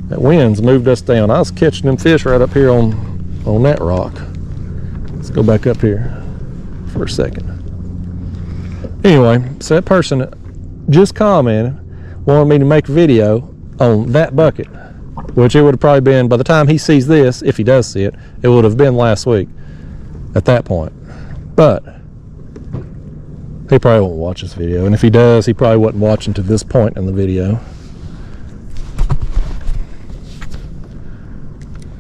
That wind's moved us down. I was catching them fish right up here on that rock. Let's go back up here for a second. Anyway, so that person just commented, wanted me to make a video on that bucket, which it would have probably been, by the time he sees this, if he does see it, it would have been last week at that point. But he probably won't watch this video, and if he does, he probably wasn't watching to this point in the video.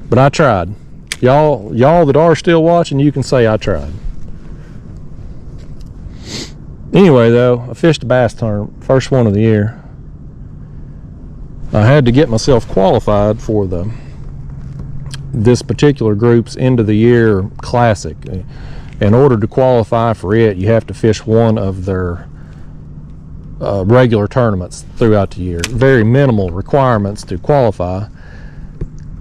But I tried. Y'all that are still watching, you can say I tried. Anyway, though, I fished a bass tournament, first one of the year. I had to get myself qualified for this particular group's end of the year classic. In order to qualify for it, you have to fish one of their regular tournaments throughout the year. Very minimal requirements to qualify.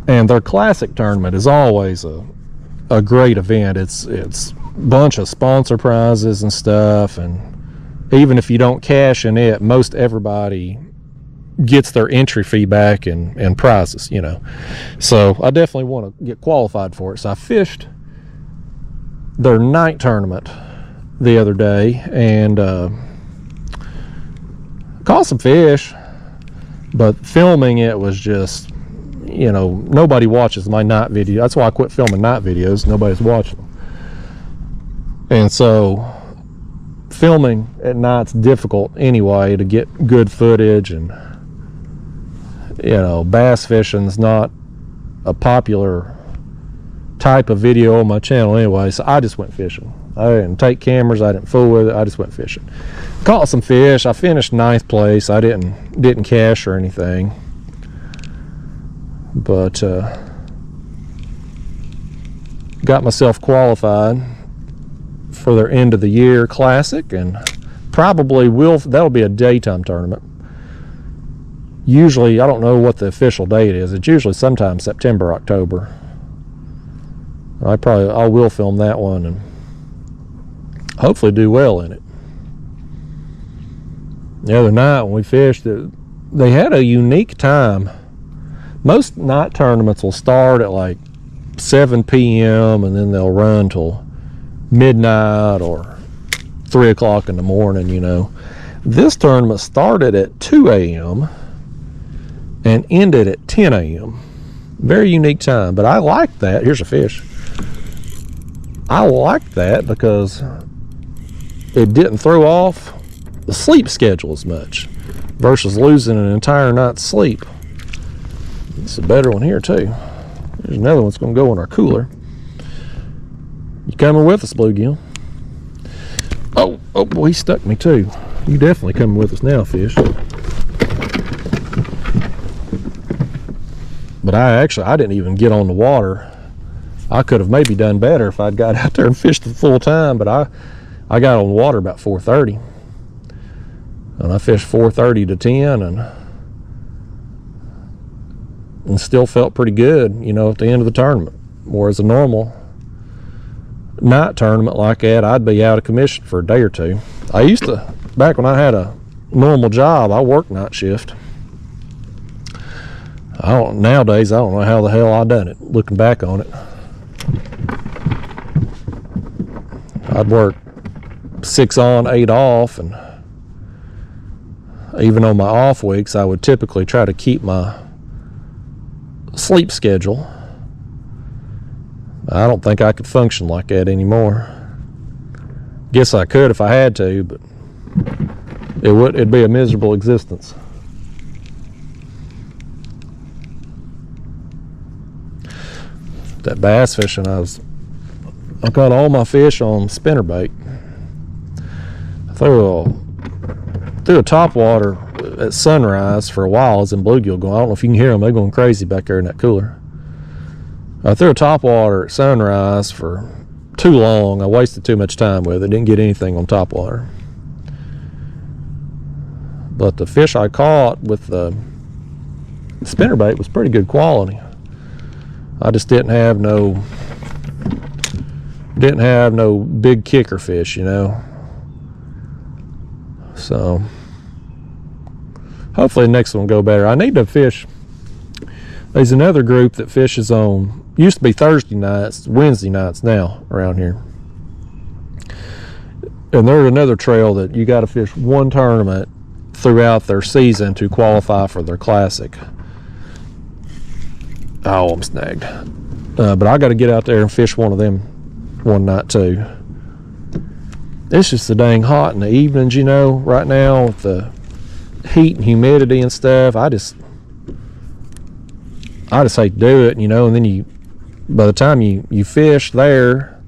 And their classic tournament is always a great event. It's a bunch of sponsor prizes and stuff, and even if you don't cash in it, most everybody gets their entry fee back and prizes, you know. So I definitely want to get qualified for it. So I fished their night tournament the other day and caught some fish, but filming it was just, you know, nobody watches my night video. That's why I quit filming night videos. Nobody's watching them. And so filming at night's difficult anyway to get good footage, and you know, bass fishing's not a popular type of video on my channel anyway, so I just went fishing. I didn't take cameras, I didn't fool with it, I just went fishing. Caught some fish. I finished 9th place. I didn't cash or anything, but got myself qualified for their end of the year classic, and probably that'll be a daytime tournament. Usually, I don't know what the official date is. It's usually sometime September, October. I will film that one and hopefully do well in it. The other night when we fished, they had a unique time. Most night tournaments will start at like 7 p.m. and then they'll run till midnight or 3 o'clock in the morning, you know. This tournament started at 2 a.m. and ended at 10 a.m. Very unique time, but I like that. Here's a fish. I liked that because it didn't throw off the sleep schedule as much versus losing an entire night's sleep. It's a better one here too. There's another one's going to go in our cooler. You coming with us, bluegill? Oh boy, he stuck me too. You definitely coming with us now, fish. But I didn't even get on the water. I could have maybe done better if I'd got out there and fished the full time, but I got on the water about 4:30. And I fished 4:30 to 10 and still felt pretty good, you know, at the end of the tournament. Whereas a normal night tournament like that, I'd be out of commission for a day or two. I used to, back when I had a normal job, I worked night shift. Nowadays, I don't know how the hell I done it, looking back on it. I'd work 6 on, 8 off, and even on my off weeks, I would typically try to keep my sleep schedule. I don't think I could function like that anymore. Guess I could if I had to, but it'd be a miserable existence. That bass fishing, I caught all my fish on spinnerbait. I threw a top water at sunrise for a while. I was in bluegill going. I don't know if you can hear them. They're going crazy back there in that cooler. I threw a top water at sunrise for too long. I wasted too much time with it. Didn't get anything on top water. But the fish I caught with the spinnerbait was pretty good quality. I just didn't have no big kicker fish, you know. So hopefully the next one will go better. I need to fish. There's another group that fishes on, used to be Thursday nights, Wednesday nights now around here. And there's another trail that you got to fish one tournament throughout their season to qualify for their classic. Oh, I'm snagged. But I got to get out there and fish one of them one night too. It's just so dang hot in the evenings, you know, right now with the heat and humidity and stuff. I just hate to do it, you know. And then by the time you fish there,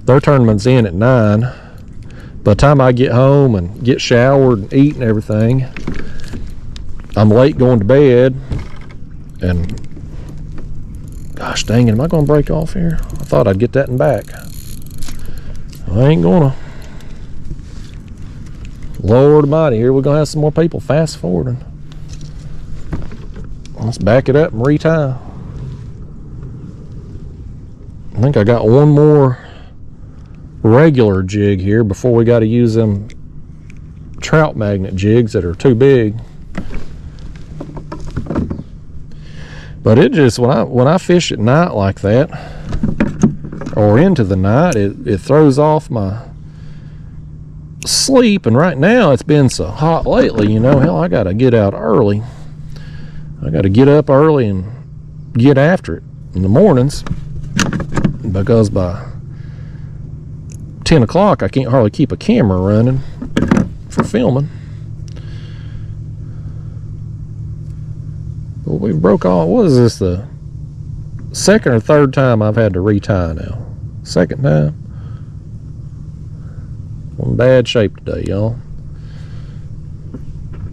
their tournament's in at 9. By the time I get home and get showered and eat and everything, I'm late going to bed. And gosh dang it, am I going to break off here? I thought I'd get that in back. I ain't gonna. Lord almighty, here we're going to have some more people fast forwarding. Let's back it up and retie. I think I got one more regular jig here before we got to use them trout magnet jigs that are too big. But it just, when I fish at night like that, or into the night, it throws off my sleep. And right now it's been so hot lately, you know, hell, I got to get out early. I got to get up early and get after it in the mornings, because by 10 o'clock, I can't hardly keep a camera running for filming. Well, we broke off. What is this, the second or third time I've had to retie now? Second time. I'm in bad shape today, y'all.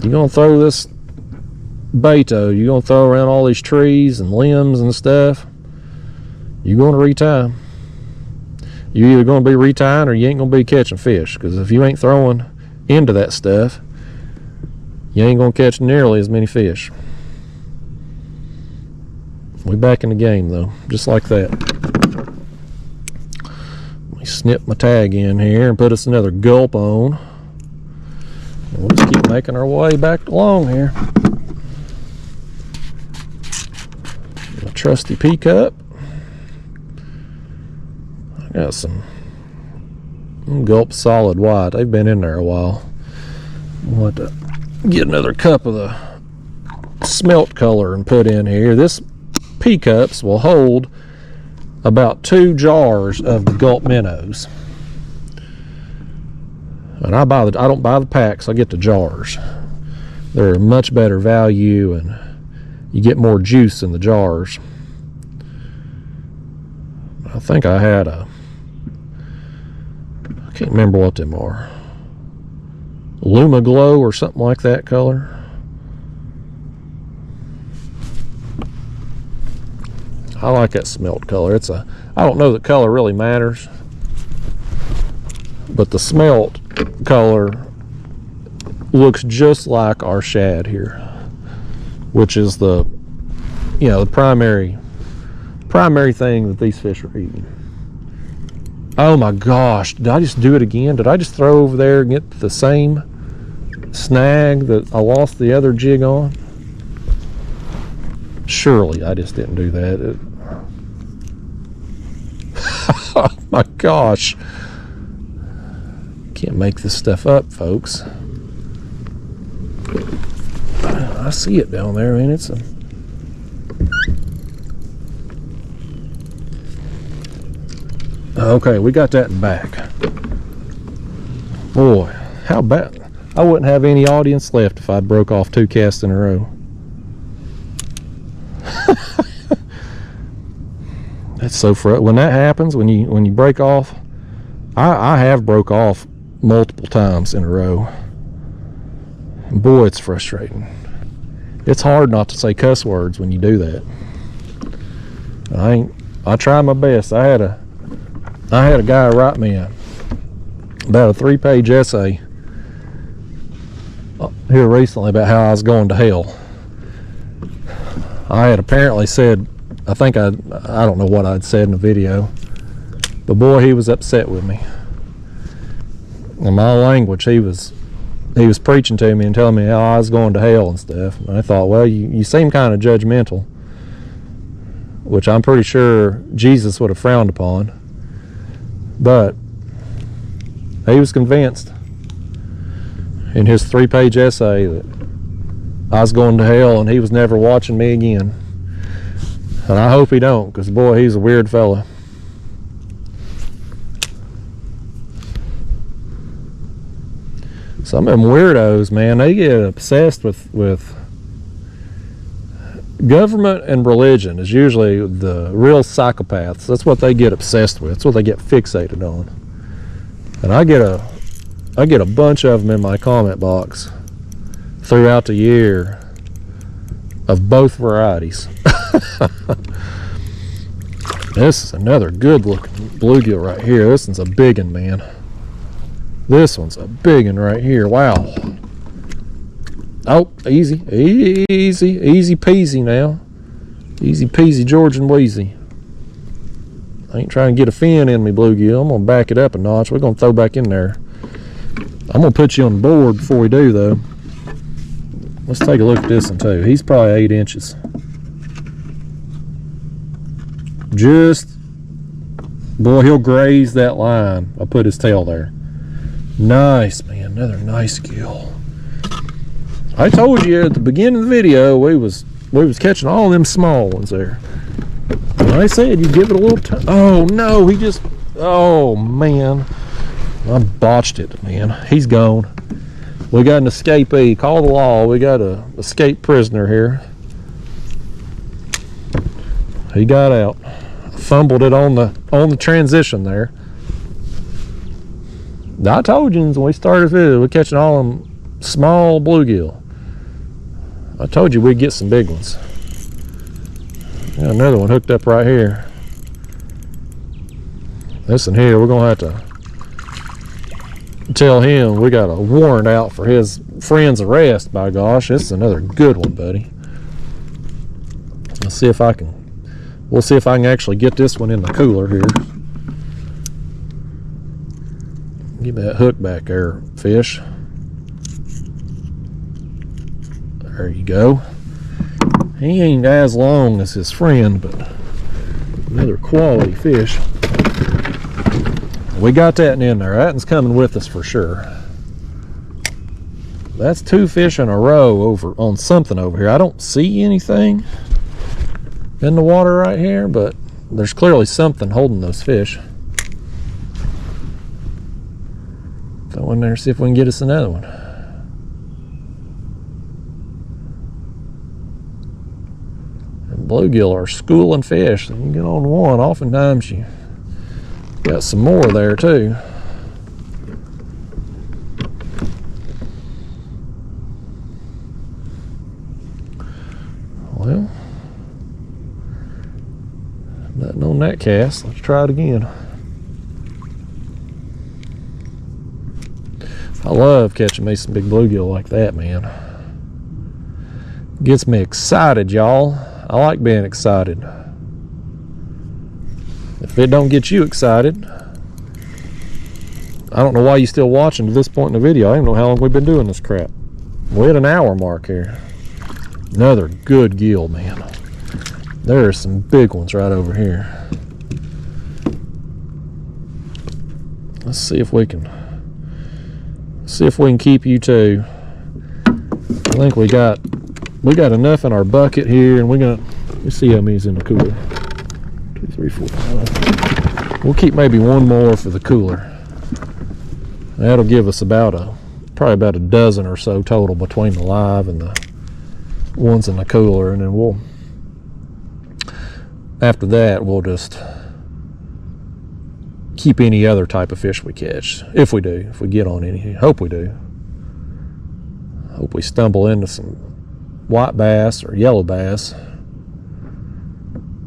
You're gonna throw this Beto, you're gonna throw around all these trees and limbs and stuff, you're gonna retie. You're either gonna be retying or you ain't gonna be catching fish, because if you ain't throwing into that stuff, you ain't gonna catch nearly as many fish. We back in the game though, just like that. Let me snip my tag in here and put us another gulp on. We'll just keep making our way back along here. My trusty pea cup. I got some Gulp Solid White. They've been in there a while. We'll have to get another cup of the smelt color and put in here. This pea cups will hold about 2 jars of the Gulp Minnows. And I don't buy the packs, I get the jars. They're a much better value and you get more juice in the jars. I think I had I can't remember what them are. Luma Glow or something like that color. I like that smelt color. I don't know that color really matters, but the smelt color looks just like our shad here, which is the primary thing that these fish are eating. Oh my gosh, did I just do it again? Did I just throw over there and get the same snag that I lost the other jig on? Surely I just didn't do that. Oh my gosh. Can't make this stuff up, folks. I see it down there, man. It's a... Okay, we got that in back. Boy, how bad. I wouldn't have any audience left if I broke off 2 casts in a row. That's so frustrating. When that happens, when you break off, I have broke off multiple times in a row. And boy, it's frustrating. It's hard not to say cuss words when you do that. I try my best. I had a guy write me about a 3-page essay here recently about how I was going to hell. I had apparently said, I don't know what I'd said in the video, but boy, he was upset with me. In my language, he was preaching to me and telling me how I was going to hell and stuff. And I thought, well, you seem kind of judgmental, which I'm pretty sure Jesus would have frowned upon. But he was convinced in his 3-page essay that I was going to hell and he was never watching me again. And I hope he don't, because boy, he's a weird fella. Some of them weirdos, man, they get obsessed with government and religion is usually the real psychopaths. That's what they get obsessed with. That's what they get fixated on. And I get a bunch of them in my comment box throughout the year of both varieties. This is another good looking bluegill right here. This one's a big one, man. This one's a big one right here. Wow. Oh, easy peasy now. Easy peasy Georgian Wheezy. I ain't trying to get a fin in me, bluegill. I'm gonna back it up a notch. We're gonna throw back in there. I'm gonna put you on the board before we do, though. Let's take a look at this one too. He's probably 8 inches. Boy, he'll graze that line. I put his tail there. Nice, man. Another nice gill. I told you at the beginning of the video we was catching all them small ones there. And I said you give it a little time. Oh no, oh man. I botched it, man. He's gone. We got an escapee. Call the law. We got a escaped prisoner here. He got out. Fumbled it on the transition there. I told you when we started this video, we're catching all them small bluegill. I told you we'd get some big ones. Got another one hooked up right here. This one here, we're gonna have to tell him we got a warrant out for his friend's arrest. By gosh, this is another good one, buddy. Let's see if I can. We'll see if I can actually get this one in the cooler here. Give me that hook back there, fish. There you go. He ain't as long as his friend, but another quality fish. We got that in there. That one's coming with us for sure. That's 2 fish in a row over on something over here. I don't see anything in the water right here, but there's clearly something holding those fish. Go in there and see if we can get us another one. And bluegill are schooling fish. You get on one, oftentimes you got some more there too. Well, nothing on that cast. Let's try it again. I love catching me some big bluegill like that, man. Gets me excited, y'all. I like being excited. If it don't get you excited, I don't know why you're still watching to this point in the video. I don't know how long we've been doing this crap. We're at an hour mark here. Another good gill, man. There are some big ones right over here. Let's see if we can keep you two. I think we got enough in our bucket here, and let's see how many's in the cooler. 2, 3, 4, 5. We'll keep maybe one more for the cooler. That'll give us probably about a dozen or so total between the live and the ones in the cooler, and then after that we'll just keep any other type of fish we catch, if we get on any. Hope we do. Hope we stumble into some white bass or yellow bass.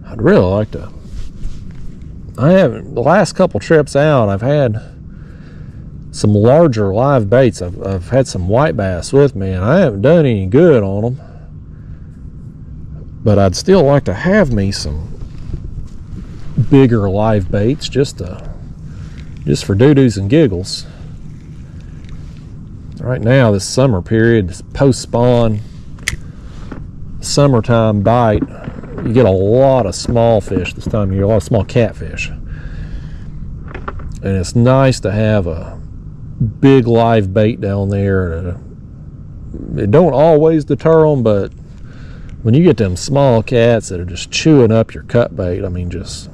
I'd really like to. The last couple trips out, I've had some larger live baits. I've had some white bass with me, and I haven't done any good on them. But I'd still like to have me some bigger live baits, just for doo-doos and giggles. Right now, this summer period, this post-spawn summertime bite, you get a lot of small fish this time of year, a lot of small catfish. And it's nice to have a big live bait down there. It don't always deter them, but when you get them small cats that are just chewing up your cut bait, I mean, just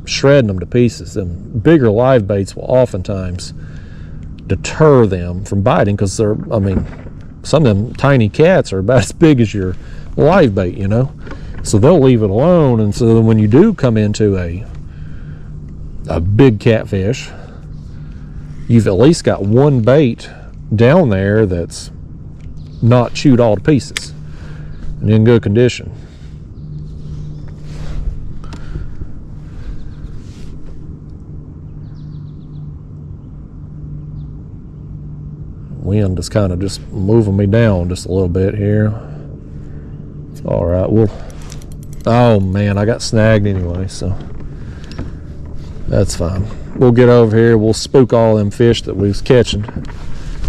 shredding them to pieces, them bigger live baits will oftentimes deter them from biting, because some of them tiny cats are about as big as your live bait, you know, so they'll leave it alone. And so when you do come into a big catfish, you've at least got one bait down there that's not chewed all to pieces and in good condition. Wind is kind of just moving me down just a little bit here. It's all right. Oh man, I got snagged anyway, so that's fine. We'll get over here, we'll spook all them fish that we was catching,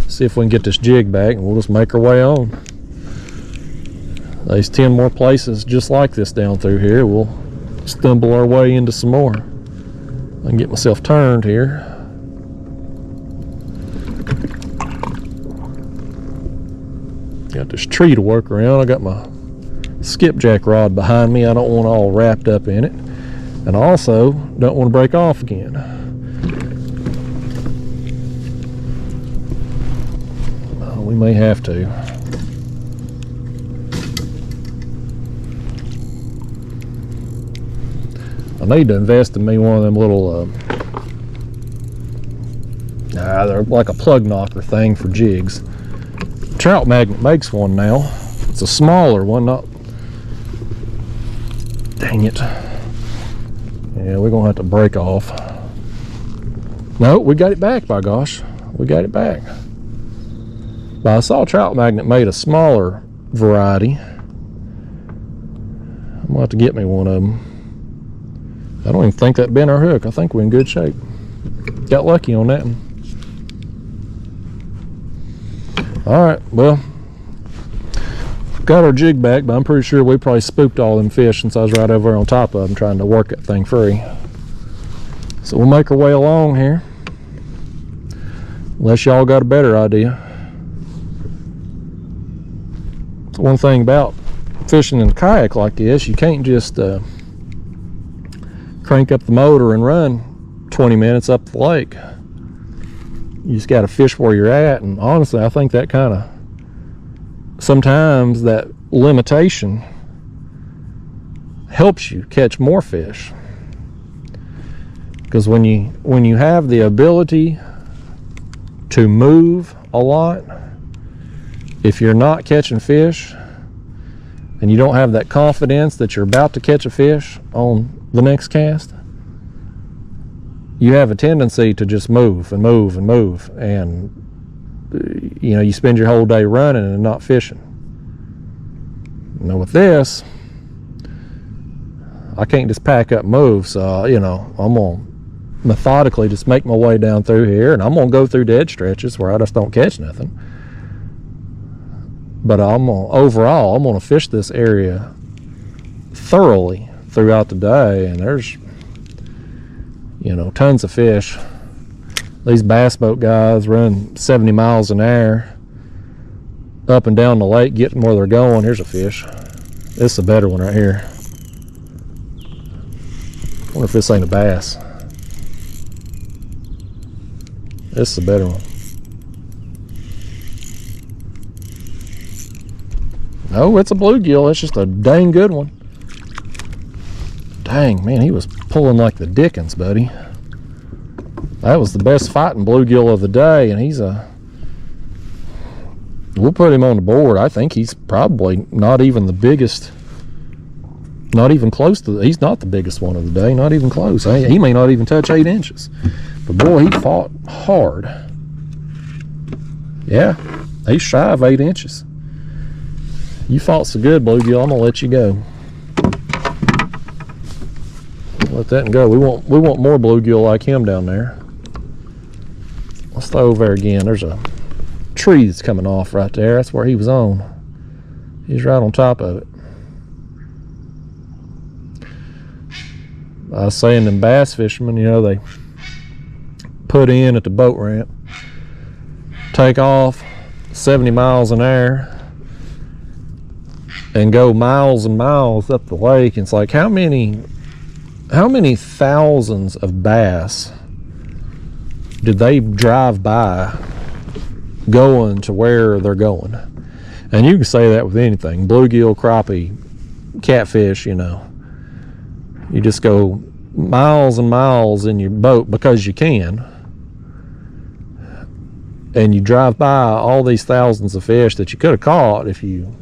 see if we can get this jig back, and we'll just make our way on. There's 10 more places just like this down through here. We'll stumble our way into some more. I can get myself turned here. Got this tree to work around. I got my skipjack rod behind me. I don't want it all wrapped up in it, and I also don't want to break off again. we may have to. I need to invest in me one of them little, they're like a plug knocker thing for jigs. Trout Magnet makes one now. It's a smaller one, not, dang it. Yeah, we're gonna have to break off. No, we got it back, by gosh. We got it back. But I saw Trout Magnet made a smaller variety. I'm gonna have to get me one of them. I don't even think that bent our hook. I think we're in good shape. Got lucky on that one. Alright, well, got our jig back, but I'm pretty sure we probably spooked all them fish since I was right over on top of them trying to work that thing free. So we'll make our way along here. Unless y'all got a better idea. One thing about fishing in a kayak like this, you can't just crank up the motor and run 20 minutes up the lake. You just got to fish where you're at, and honestly I think that kind of, sometimes that limitation helps you catch more fish, because when you have the ability to move a lot, if you're not catching fish and you don't have that confidence that you're about to catch a fish on the next cast, you have a tendency to just move and move and move, and you know, you spend your whole day running and not fishing. Now with this, I can't just pack up and move, so you know, I'm gonna methodically just make my way down through here, and I'm gonna go through dead stretches where I just don't catch nothing. But overall, I'm gonna fish this area thoroughly throughout the day, and there's, you know, tons of fish. These bass boat guys run 70 miles an hour up and down the lake getting where they're going. Here's a fish. This is a better one right here. I wonder if this ain't a bass. This is a better one. No, it's a bluegill. It's just a dang good one. Dang, man, he was pulling like the dickens, buddy. That was the best fighting bluegill of the day, and we'll put him on the board. I think he's probably not even the biggest, not even close to, he's not the biggest one of the day, not even close. He may not even touch 8 inches. But boy, he fought hard. Yeah, he's shy of 8 inches. You fought so good, bluegill, I'm gonna let you go. Let that go. We want more bluegill like him down there. Let's throw over there again. There's a tree that's coming off right there. That's where he was on. He's right on top of it. I was saying them bass fishermen, you know, they put in at the boat ramp, take off 70 miles an hour, and go miles and miles up the lake. And it's like, how many thousands of bass did they drive by going to where they're going? And you can say that with anything, bluegill, crappie, catfish, you know. You just go miles and miles in your boat because you can, and you drive by all these thousands of fish that you could have caught if you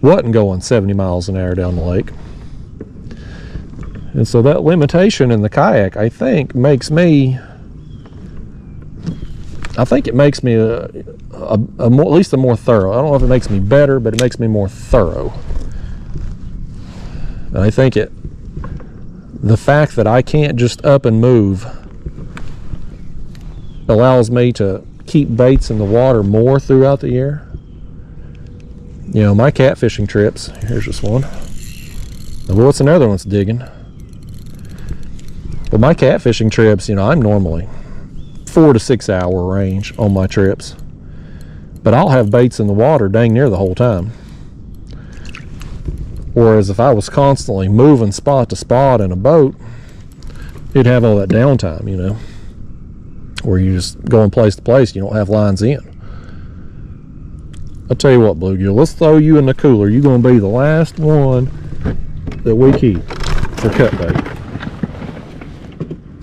wasn't going 70 miles an hour down the lake. And so that limitation in the kayak, I think, makes me at least a more thorough. I don't know if it makes me better, but it makes me more thorough. And I think the fact that I can't just up and move allows me to keep baits in the water more throughout the year. You know, my catfishing trips, here's just one. Well, what's another one's digging? But my catfishing trips, you know, I'm normally 4 to 6 hour range on my trips, but I'll have baits in the water dang near the whole time. Whereas if I was constantly moving spot to spot in a boat, you'd have all that downtime, you know, where you just going place to place, you don't have lines in. I'll tell you what, bluegill, let's throw you in the cooler. You're going to be the last one that we keep for cut bait.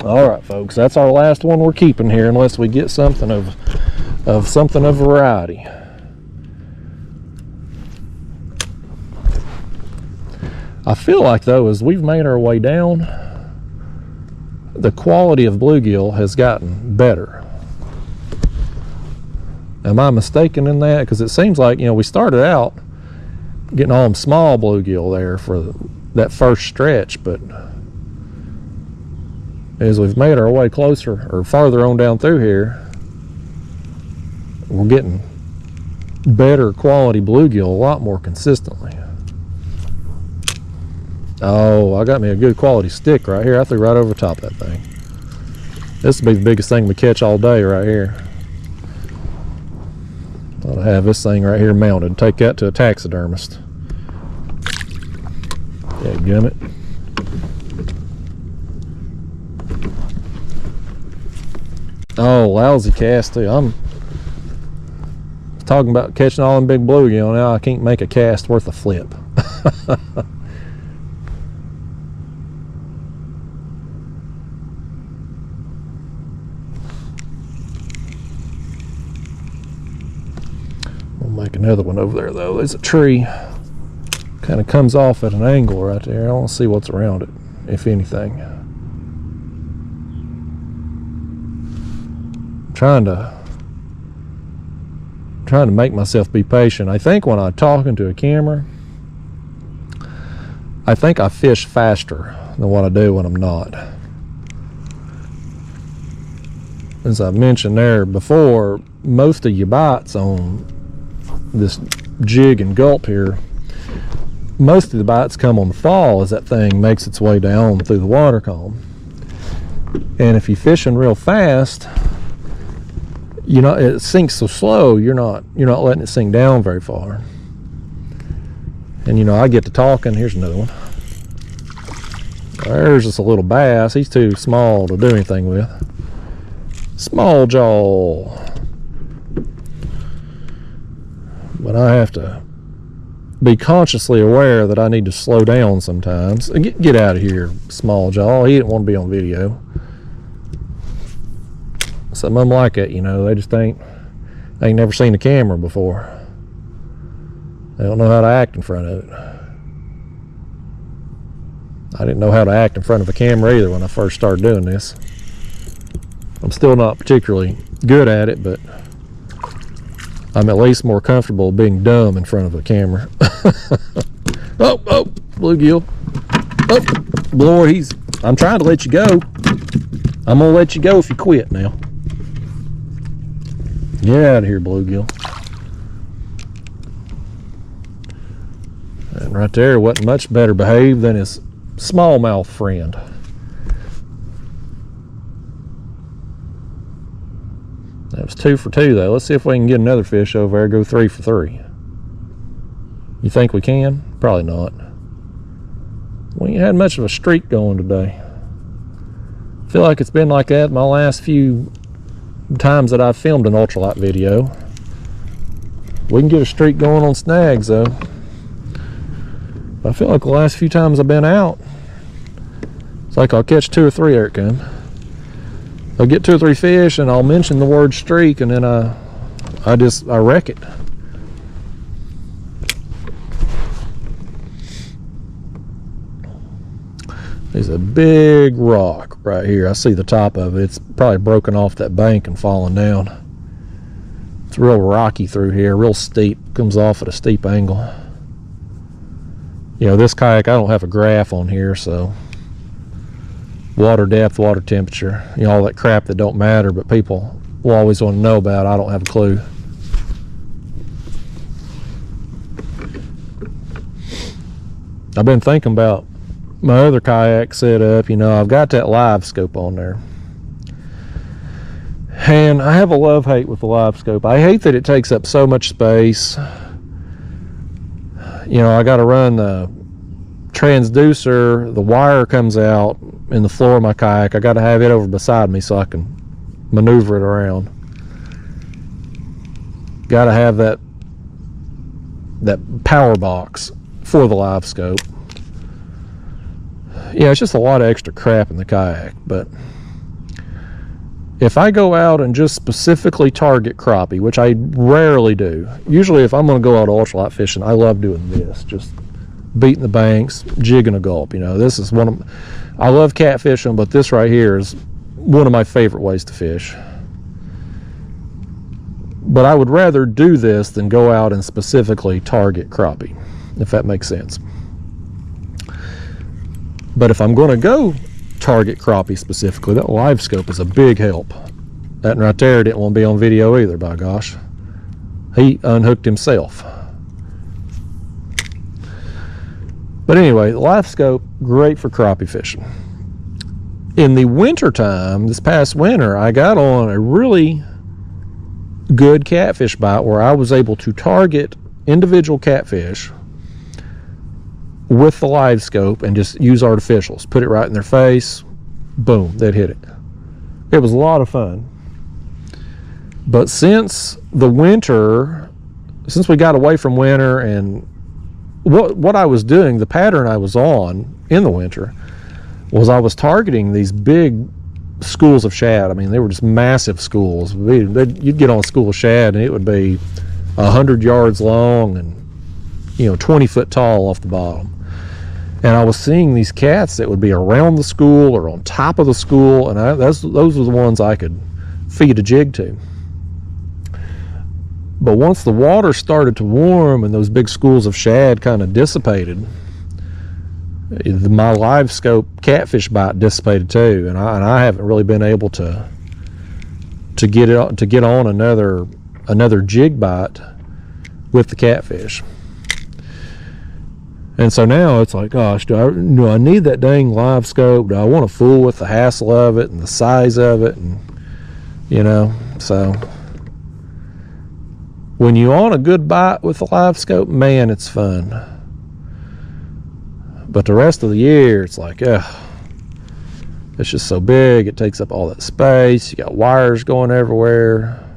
All right, folks, that's our last one we're keeping here, unless we get something of something of variety. I feel like, though, as we've made our way down, the quality of bluegill has gotten better. Am I mistaken in that? Because it seems like, we started out getting all them small bluegill there for that first stretch, but as we've made our way closer or farther on down through here, we're getting better quality bluegill a lot more consistently. Oh, I got me a good quality stick right here. I threw right over the top of that thing. This will be the biggest thing we catch all day right here. I'll have this thing right here mounted. Take that to a taxidermist. Yeah, gummit. Oh, lousy cast too. I'm talking about catching all them big bluegill. Now I can't make a cast worth a flip. We'll make another one over there though. There's a tree. Kind of comes off at an angle right there. I want to see what's around it, if anything. Trying to make myself be patient. I think when I'm talking to a camera, I think I fish faster than what I do when I'm not. As I mentioned there before, most of your bites on this jig and gulp here, most of the bites come on the fall as that thing makes its way down through the water column. And if you're fishing real fast, it sinks so slow, you're not letting it sink down very far. And I get to talking. Here's another one. There's just a little bass. He's too small to do anything with. Small jaw. But I have to be consciously aware that I need to slow down sometimes. Get out of here, small jaw. He didn't want to be on video. Some of them like it, they just ain't never seen a camera before. They don't know how to act in front of it. I didn't know how to act in front of a camera either when I first started doing this. I'm still not particularly good at it, but I'm at least more comfortable being dumb in front of a camera. Oh, bluegill. Oh, boy, I'm trying to let you go. I'm gonna let you go if you quit now. Get out of here, bluegill. And right there, wasn't much better behaved than his smallmouth friend. That was 2 for 2 though. Let's see if we can get another fish over there, go 3 for 3. You think we can? Probably not. We ain't had much of a streak going today. I feel like it's been like that my last few times that I've filmed an ultralight video. We can get a streak going on snags though. But I feel like the last few times I've been out, it's like I'll catch 2 or 3. There it comes. I'll get 2 or 3 fish and I'll mention the word streak, and then I wreck it. There's a big rock right here. I see the top of it. It's probably broken off that bank and fallen down. It's real rocky through here, real steep. Comes off at a steep angle. This kayak, I don't have a graph on here, so water depth, water temperature, all that crap that don't matter, but people will always want to know about. I don't have a clue. I've been thinking about my other kayak setup. I've got that live scope on there, and I have a love-hate with the live scope. I hate that it takes up so much space. I got to run the transducer. The wire comes out in the floor of my kayak. I got to have it over beside me so I can maneuver it around. Got to have that power box for the live scope. Yeah, it's just a lot of extra crap in the kayak, but if I go out and just specifically target crappie, which I rarely do, usually if I'm going to go out ultralight fishing, I love doing this, just beating the banks, jigging a gulp. You know, this is I love catfishing, but this right here is one of my favorite ways to fish. But I would rather do this than go out and specifically target crappie, if that makes sense. But if I'm going to go target crappie specifically, that live scope is a big help. That right there didn't want to be on video either, by gosh. He unhooked himself. But anyway, the live scope, great for crappie fishing. In the winter time, this past winter, I got on a really good catfish bite where I was able to target individual catfish with the live scope and just use artificials. Put it right in their face, boom, they'd hit it. It was a lot of fun. But since the winter, since we got away from winter, and what I was doing, the pattern I was on in the winter, was I was targeting these big schools of shad. I mean, they were just massive schools. You'd get on a school of shad and it would be 100 yards long and 20 foot tall off the bottom. And I was seeing these cats that would be around the school or on top of the school, and those were the ones I could feed a jig to. But once the water started to warm and those big schools of shad kind of dissipated, my live scope catfish bite dissipated too, and I haven't really been able to get on another jig bite with the catfish. And so now it's like, gosh, do I need that dang live scope? Do I want to fool with the hassle of it and the size of it? And so when you on a good bite with the live scope, man, it's fun. But the rest of the year, it's like, it's just so big. It takes up all that space. You got wires going everywhere.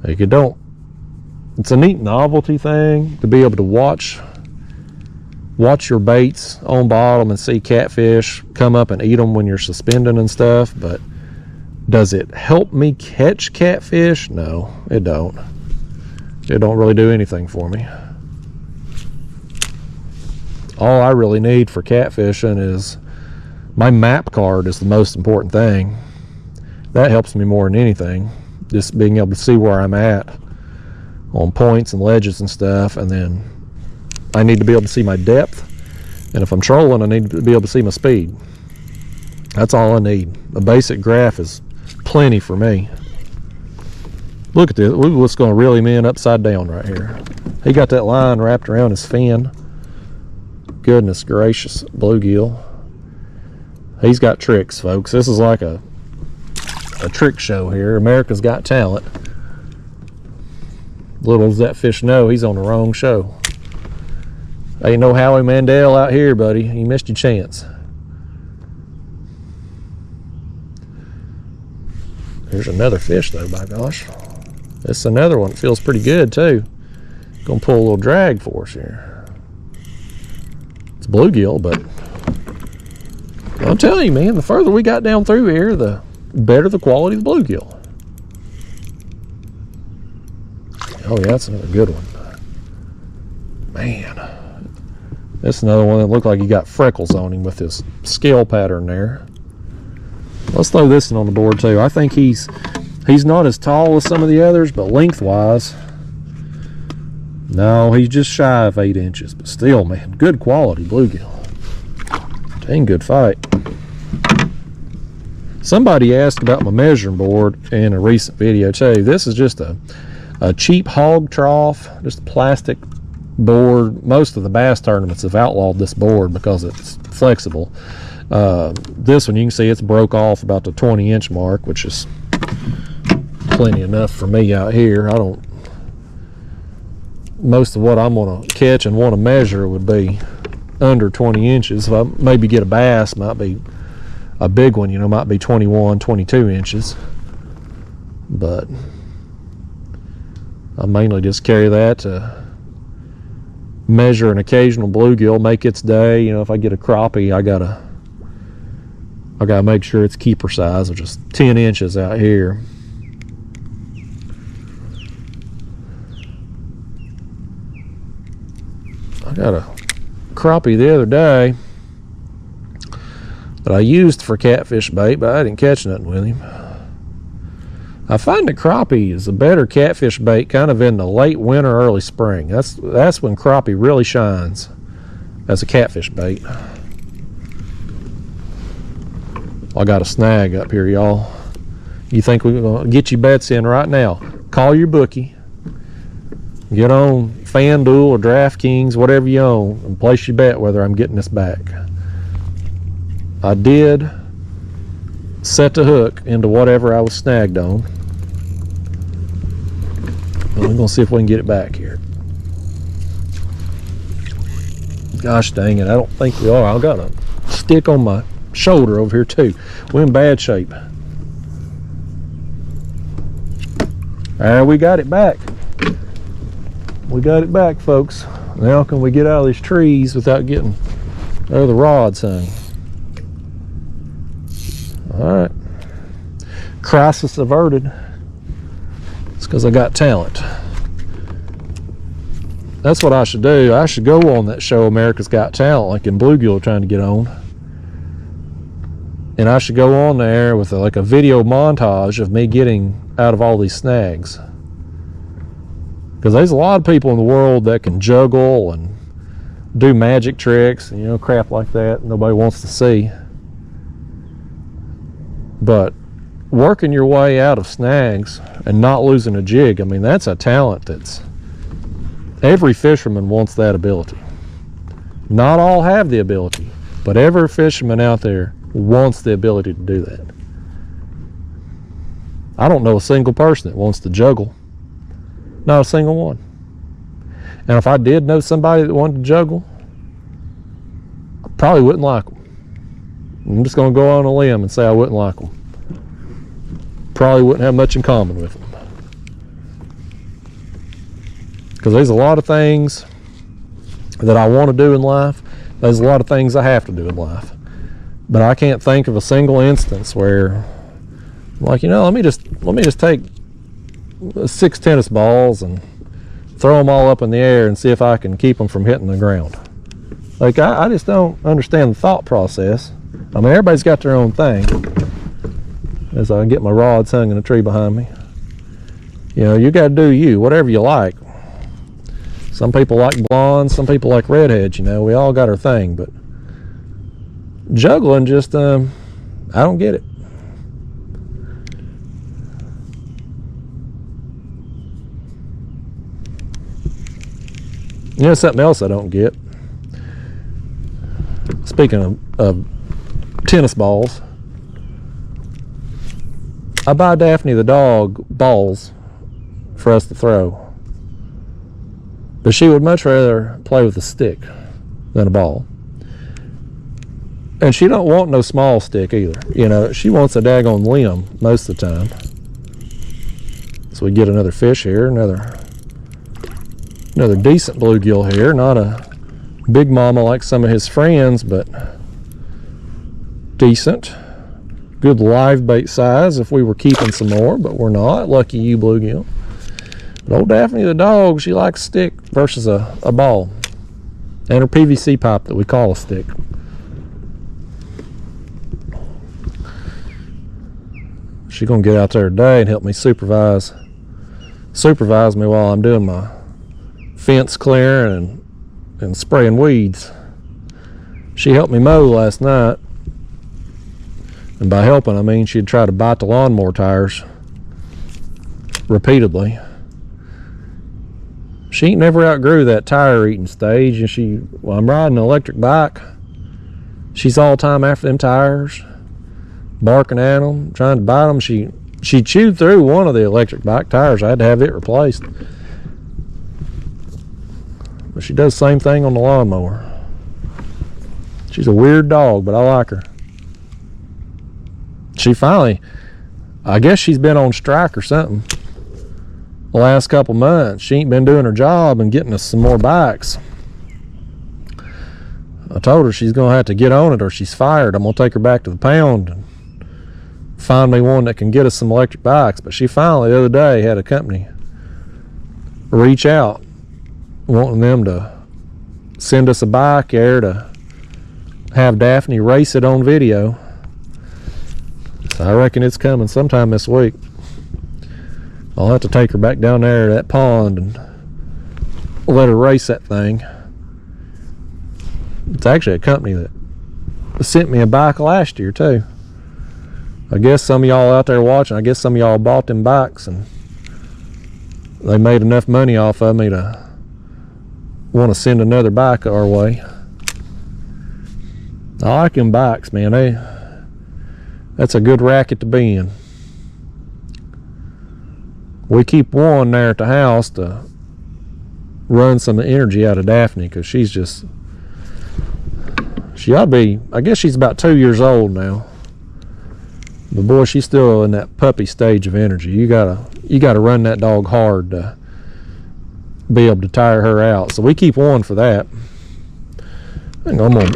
It's a neat novelty thing to be able to watch your baits on bottom and see catfish come up and eat them when you're suspending and stuff. But does it help me catch catfish? No, it don't. It don't really do anything for me. All I really need for catfishing is my map card is the most important thing. That helps me more than anything. Just being able to see where I'm at on points and ledges and stuff, and then I need to be able to see my depth, and if I'm trolling, I need to be able to see my speed. That's all I need. A basic graph is plenty for me. Look at this. Look what's going to reel him in upside down right here. He got that line wrapped around his fin. Goodness gracious, bluegill. He's got tricks, folks. This is like a trick show here. America's Got Talent. Little does that fish know, he's on the wrong show. Ain't no Howie Mandel out here, buddy. You missed your chance. There's another fish, though, by gosh. This is another one that feels pretty good, too. Gonna pull a little drag for us here. It's bluegill, but I'm telling you, man, the further we got down through here, the better the quality of the bluegill. Oh, yeah, that's another good one. Man. That's another one that looked like he got freckles on him with his scale pattern there. Let's throw this one on the board too. I think he's not as tall as some of the others, but lengthwise, no, he's just shy of 8 inches. But still, man, good quality bluegill. Dang good fight. Somebody asked about my measuring board in a recent video too. This is just a cheap hog trough, just a plastic board. Most of the bass tournaments have outlawed this board because it's flexible. This one, you can see it's broke off about the 20-inch mark, which is plenty enough for me out here. Most of what I'm going to catch and want to measure would be under 20 inches. If I maybe get a bass, might be a big one, might be 21, 22 inches. But I mainly just carry that to measure an occasional bluegill, make its day. You know, if I get a crappie, I gotta make sure it's keeper size, which is 10 inches out here. I got a crappie the other day that I used for catfish bait, but I didn't catch nothing with him. I find that crappie is a better catfish bait kind of in the late winter, early spring. That's when crappie really shines as a catfish bait. I got a snag up here, y'all. You think we're gonna get your bets in right now? Call your bookie. Get on FanDuel or DraftKings, whatever you own, and place your bet whether I'm getting this back. I did set the hook into whatever I was snagged on. We're gonna see if we can get it back here. Gosh dang it, I don't think we are. I've got a stick on my shoulder over here too. We're in bad shape. We got it back. We got it back, folks. Now can we get out of these trees without getting the rods hung? Alright. Crisis averted. It's because I got talent. That's what I should do. I should go on that show, America's Got Talent, like in bluegill trying to get on. And I should go on there with like a video montage of me getting out of all these snags. Because there's a lot of people in the world that can juggle and do magic tricks and, you know, crap like that nobody wants to see. But working your way out of snags and not losing a jig, I mean, that's a talent that's, every fisherman wants that ability. Not all have the ability, but every fisherman out there wants the ability to do that. I don't know a single person that wants to juggle. Not a single one. And if I did know somebody that wanted to juggle, I probably wouldn't like them. I'm just going to go on a limb and say I wouldn't like them. Probably wouldn't have much in common with them. Because there's a lot of things that I want to do in life. There's a lot of things I have to do in life. But I can't think of a single instance where, like, you know, let me just take 6 tennis balls and throw them all up in the air and see if I can keep them from hitting the ground. Like, I just don't understand the thought process. I mean, everybody's got their own thing. As I get my rods hung in a tree behind me. You know, you got to do you, whatever you like. Some people like blondes, some people like redheads, you know. We all got our thing, but juggling just, I don't get it. You know, something else I don't get. Speaking of tennis balls, I buy Daphne the dog balls for us to throw. But she would much rather play with a stick than a ball. And she don't want no small stick either. You know, she wants a daggone limb most of the time. So we get another fish here, another decent bluegill here. Not a big mama like some of his friends, but decent. Good live bait size if we were keeping some more, but we're not. Lucky you, bluegill. But old Daphne the dog, she likes a stick versus a ball. And her PVC pipe that we call a stick. She's gonna get out there today and help me supervise me while I'm doing my fence clearing and spraying weeds. She helped me mow last night. And by helping, I mean she'd try to bite the lawnmower tires repeatedly. She ain't never outgrew that tire eating stage, and while I'm riding an electric bike, she's all the time after them tires, barking at them, trying to bite them. She chewed through one of the electric bike tires. I had to have it replaced. But she does the same thing on the lawnmower. She's a weird dog, but I like her. She finally, I guess she's been on strike or something the last couple months. She ain't been doing her job and getting us some more bikes. I told her she's gonna have to get on it or she's fired. I'm gonna take her back to the pound and find me one that can get us some electric bikes. But she finally the other day had a company reach out wanting them to send us a bike there to have Daphne race it on video. So I reckon it's coming sometime this week. I'll have to take her back down there to that pond and let her race that thing. It's actually a company that sent me a bike last year too. I guess some of y'all out there watching, I guess some of y'all bought them bikes and they made enough money off of me to want to send another bike our way. I like them bikes, man. That's a good racket to be in. We keep one there at the house to run some energy out of Daphne because she ought to be, I guess she's about 2 years old now. But boy, she's still in that puppy stage of energy. You gotta run that dog hard to be able to tire her out. So we keep one for that. I think I'm gonna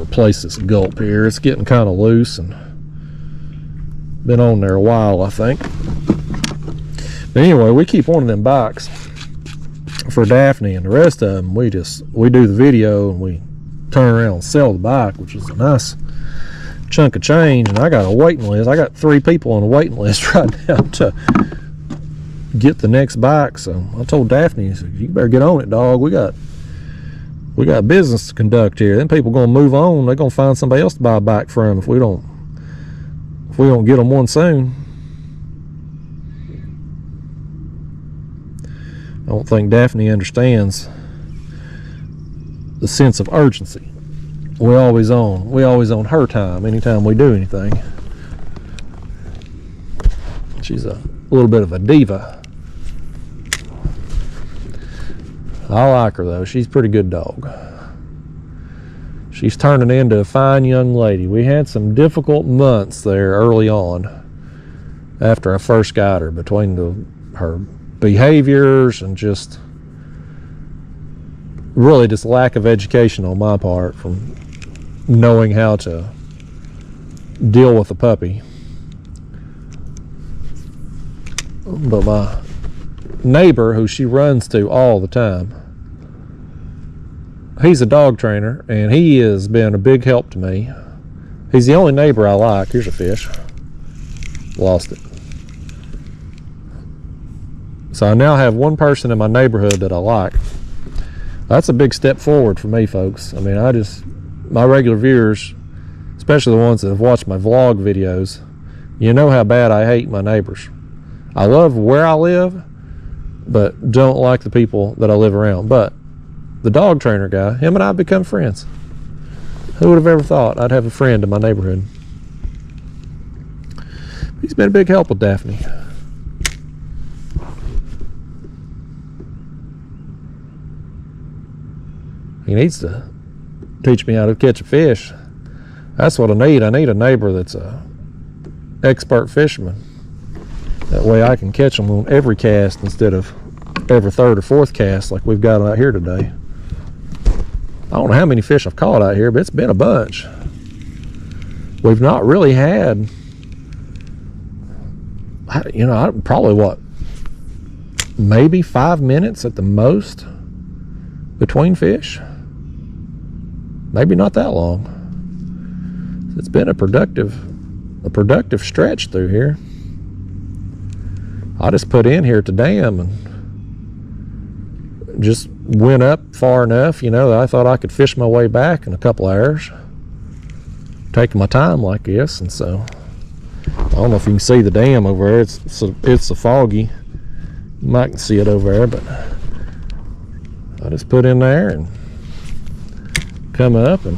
replace this Gulp here. It's getting kind of loose and been on there a while, I think. But anyway, we keep one of them bikes for Daphne, and the rest of them we do the video and we turn around and sell the bike, which is a nice chunk of change. And I got a waiting list. I got 3 people on the waiting list right now to get the next bike. So I told Daphne, I said, you better get on it, dog. We got business to conduct here. Then people gonna move on. They're gonna find somebody else to buy a bike from if we don't get them one soon. I don't think Daphne understands the sense of urgency. We always on her time anytime we do anything. She's a little bit of a diva. I like her though. She's a pretty good dog. She's turning into a fine young lady. We had some difficult months there early on after I first got her, between her behaviors and just really just lack of education on my part from knowing how to deal with a puppy. But my neighbor, who she runs to all the time, he's a dog trainer and he has been a big help to me. He's the only neighbor I like. Here's a fish. Lost it. So I now have one person in my neighborhood that I like. That's a big step forward for me, folks. I mean, my regular viewers, especially the ones that have watched my vlog videos, you know how bad I hate my neighbors. I love where I live, but don't like the people that I live around. But the dog trainer guy, him and I have become friends. Who would have ever thought I'd have a friend in my neighborhood? He's been a big help with Daphne. He needs to teach me how to catch a fish. That's what I need. I need a neighbor that's a expert fisherman. That way I can catch them on every cast instead of every 3rd or 4th cast like we've got out here today. I don't know how many fish I've caught out here, but it's been a bunch. We've not really had, probably maybe 5 minutes at the most between fish. Maybe not that long. It's been a productive stretch through here. I just put in here at the dam and just went up far enough, that I thought I could fish my way back in a couple hours. Taking my time like this, and so I don't know if you can see the dam over there. It's so foggy. You might see it over there, but I just put in there and come up, and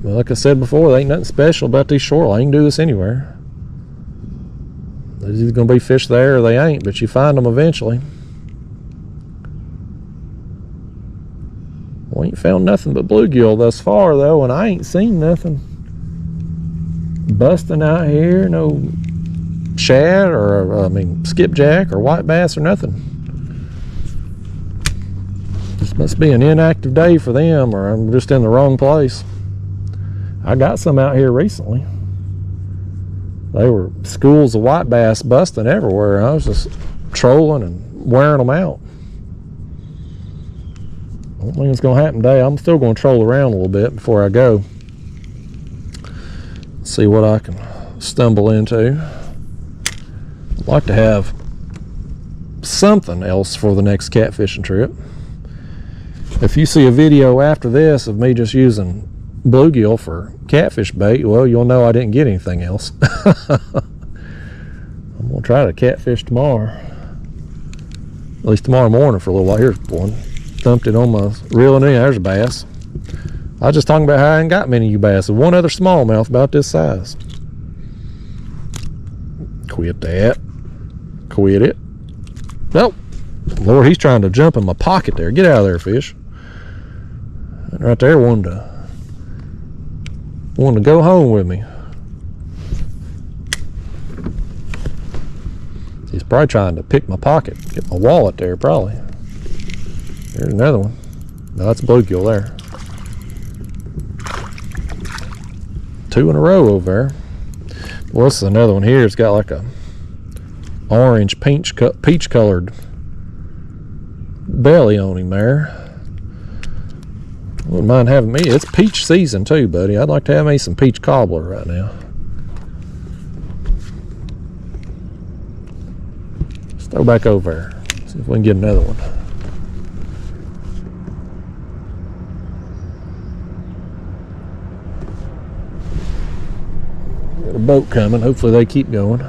well, like I said before, there ain't nothing special about these shorelines. You can do this anywhere. There's either going to be fish there or they ain't, but you find them eventually. We ain't found nothing but bluegill thus far, though, and I ain't seen nothing busting out here. No shad or, skipjack or white bass or nothing. Just Must be an inactive day for them, or I'm just in the wrong place. I got some out here recently. They were schools of white bass busting everywhere. I was just trolling and wearing them out. I don't think it's going to happen today. I'm still going to troll around a little bit before I go. See what I can stumble into. I'd like to have something else for the next catfishing trip. If you see a video after this of me just using bluegill for catfish bait, well, you'll know I didn't get anything else. I'm going to try to catfish tomorrow. At least tomorrow morning for a little while. Here's one. Thumped it on my reel, and there's a bass. I was just talking about how I ain't got many of you bass. One other smallmouth about this size. Quit that. Quit it. Nope. Lord, he's trying to jump in my pocket there. Get out of there, fish. Right there, wanted to go home with me. He's probably trying to pick my pocket. Get my wallet there, probably. There's another one. No, that's bluegill there. 2 in a row over there. Well, this is another one here. It's got like a orange peach colored belly on him there. Wouldn't mind having me. It's peach season too, buddy. I'd like to have me some peach cobbler right now. Let's throw back over there. See if we can get another one. Got a boat coming. Hopefully they keep going.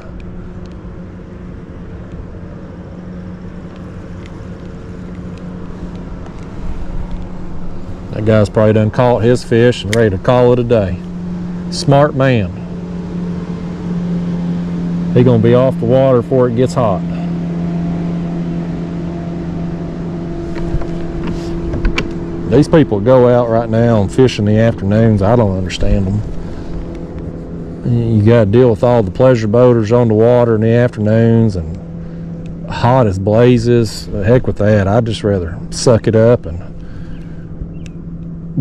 That guy's probably done caught his fish and ready to call it a day. Smart man. He gonna be off the water before it gets hot. These people go out right now and fish in the afternoons. I don't understand them. You got to deal with all the pleasure boaters on the water in the afternoons and hot as blazes. Heck with that. I'd just rather suck it up and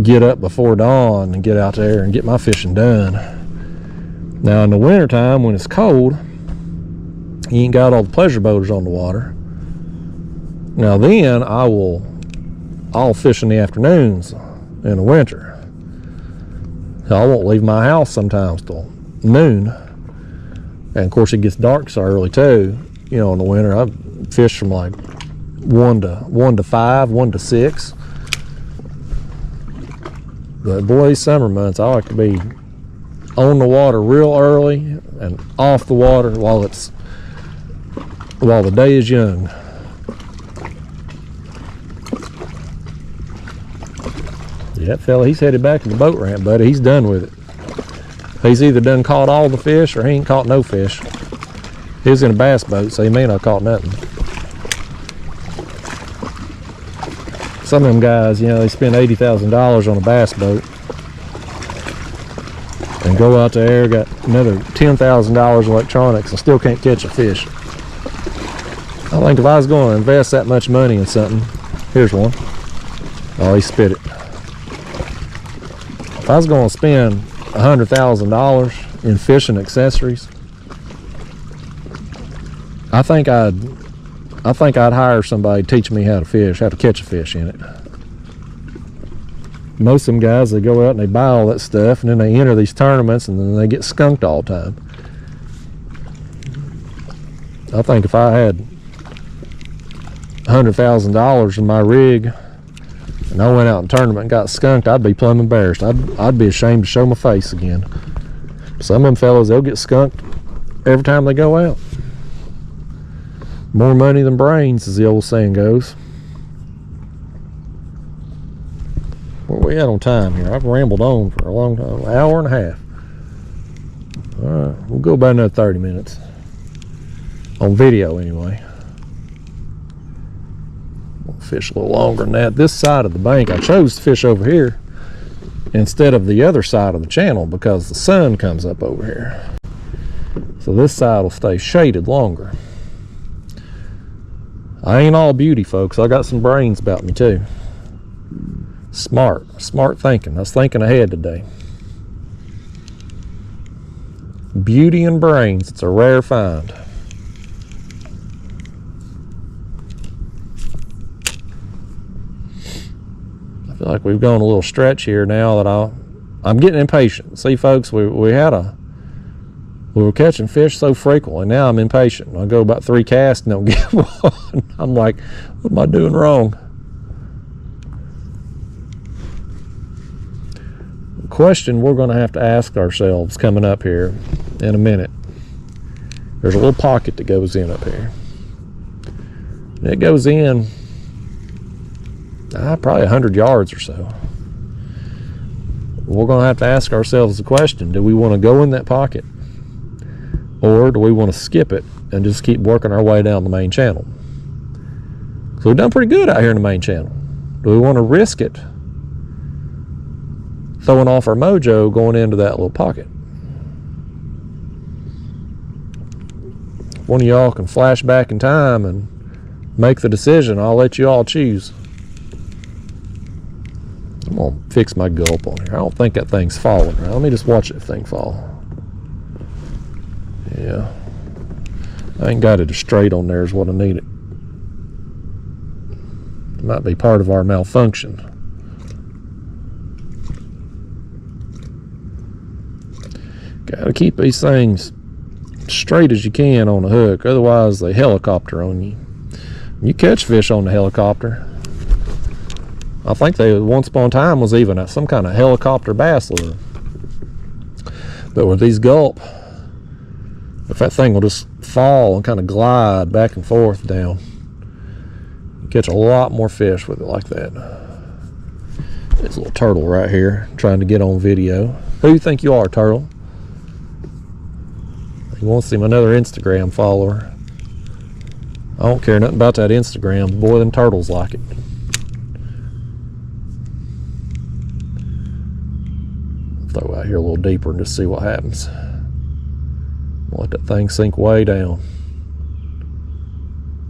get up before dawn and get out there and get my fishing done. Now in the wintertime when it's cold, you ain't got all the pleasure boaters on the water. Now then I'll fish in the afternoons in the winter. I won't leave my house sometimes till noon, and of course it gets dark so early too. You know, in the winter I fish from like 1 to 5, 1 to 6. But boy, these summer months I like to be on the water real early and off the water while the day is young. Yeah, that fella, he's headed back to the boat ramp, buddy. He's done with it. He's either done caught all the fish or he ain't caught no fish. He was in a bass boat, so he may not have caught nothing. Some of them guys, you know, they spend $80,000 on a bass boat and go out there, got another $10,000 in electronics and still can't catch a fish. I think if I was going to invest that much money in something, here's one. Oh, he spit it. If I was going to spend $100,000 in fishing accessories, I think I'd hire somebody to teach me how to fish, how to catch a fish in it. Most of them guys, they go out and they buy all that stuff and then they enter these tournaments and then they get skunked all the time. I think if I had $100,000 in my rig and I went out in a tournament and got skunked, I'd be plumb embarrassed. I'd be ashamed to show my face again. Some of them fellows, they'll get skunked every time they go out. More money than brains, as the old saying goes. Where we at on time here? I've rambled on for a long time, an hour and a half. All right, we'll go about another 30 minutes. On video, anyway. We'll fish a little longer than that. This side of the bank, I chose to fish over here instead of the other side of the channel because the sun comes up over here. So this side will stay shaded longer. I ain't all beauty, folks. I got some brains about me too. Smart thinking. I was thinking ahead today. Beauty and brains. It's a rare find. I feel like we've gone a little stretch here now that I'm getting impatient. See, folks, we were catching fish so frequently. Now I'm impatient. I go about 3 casts and don't get one. I'm like, what am I doing wrong? The question we're going to have to ask ourselves coming up here in a minute. There's a little pocket that goes in up here. And it goes in probably 100 yards or so. We're going to have to ask ourselves the question, do we want to go in that pocket? Or do we want to skip it and just keep working our way down the main channel? So we've done pretty good out here in the main channel. Do we want to risk it throwing off our mojo going into that little pocket? If one of y'all can flash back in time and make the decision, I'll let you all choose. I'm going to fix my gulp on here. I don't think that thing's falling. Right? Let me just watch that thing fall. Yeah. I ain't got it straight on there is what I need it. It might be part of our malfunction. Gotta keep these things straight as you can on the hook, otherwise they helicopter on you. You catch fish on the helicopter. I think they once upon a time was even some kind of helicopter bass lure. But with these gulp, if that thing will just fall and kind of glide back and forth down, you catch a lot more fish with it like that. There's a little turtle right here trying to get on video. Who do you think you are, turtle? He wants him another Instagram follower. I don't care nothing about that Instagram. Boy, them turtles like it. Throw out here a little deeper and just see what happens. Let that thing sink way down.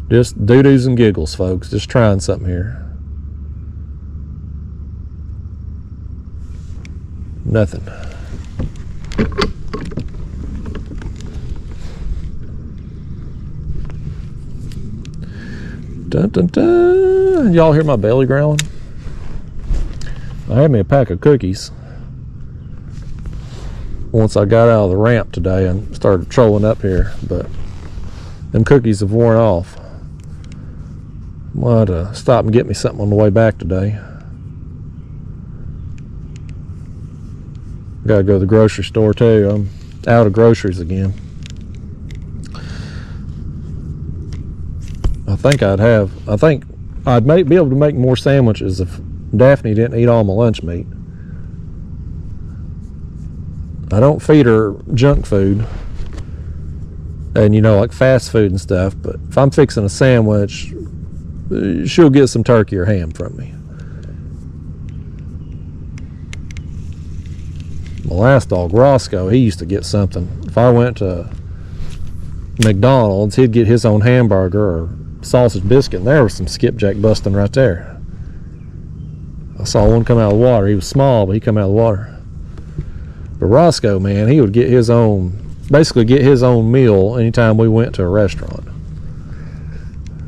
Just doo-doos and giggles, folks. Just trying something here. Nothing. Dun dun dun. Y'all hear my belly growling? I had me a pack of cookies once I got out of the ramp today and started trolling up here, but them cookies have worn off. I'm going to stop and get me something on the way back today. Gotta go to the grocery store too. I'm out of groceries again. I think I'd be able to make more sandwiches if Daphne didn't eat all my lunch meat. I don't feed her junk food and like fast food and stuff, but if I'm fixing a sandwich, she'll get some turkey or ham from me. My last dog, Roscoe, he used to get something. If I went to McDonald's, he'd get his own hamburger or sausage biscuit, and there was some skipjack busting right there. I saw one come out of the water. He was small, but he come out of the water. But Roscoe, man, he would get his own meal anytime we went to a restaurant.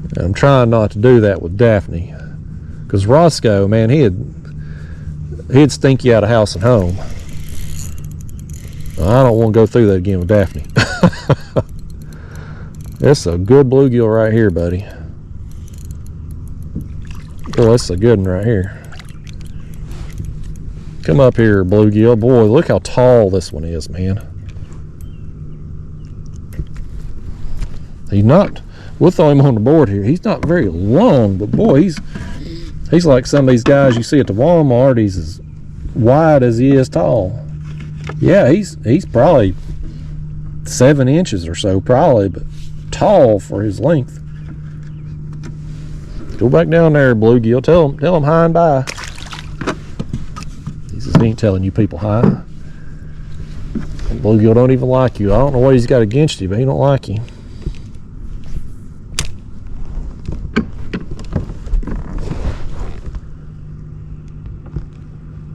And I'm trying not to do that with Daphne, because Roscoe, man, he'd stink you out of house and home. I don't want to go through that again with Daphne. It's a good bluegill right here, buddy. Boy, that's a good one right here. Come up here, bluegill. Boy, look how tall this one is, man. We'll throw him on the board here. He's not very long, but boy, he's like some of these guys you see at the Walmart. He's as wide as he is tall. Yeah, he's probably 7 inches or so, probably, but tall for his length. Go back down there, bluegill. Tell him hi and bye. He ain't telling you people hi. Bluegill don't even like you. I don't know what he's got against you, but he don't like you.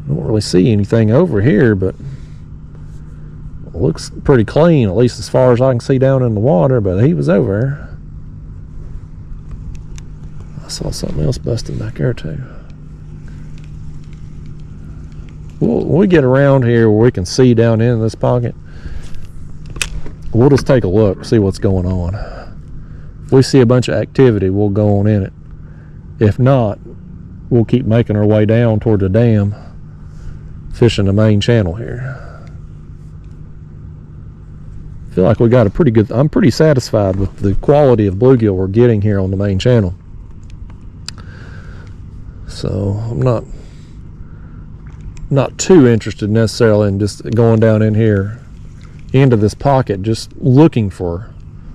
don't really see anything over here, but it looks pretty clean, at least as far as I can see down in the water, but he was over there. I saw something else busting back there too. When we get around here where we can see down in this pocket, we'll just take a look, see what's going on. If we see a bunch of activity, we'll go on in it. If not, we'll keep making our way down toward the dam, fishing the main channel here. I feel like we got a pretty good, I'm pretty satisfied with the quality of bluegill we're getting here on the main channel. So I'm not too interested necessarily in just going down in here into this pocket just looking for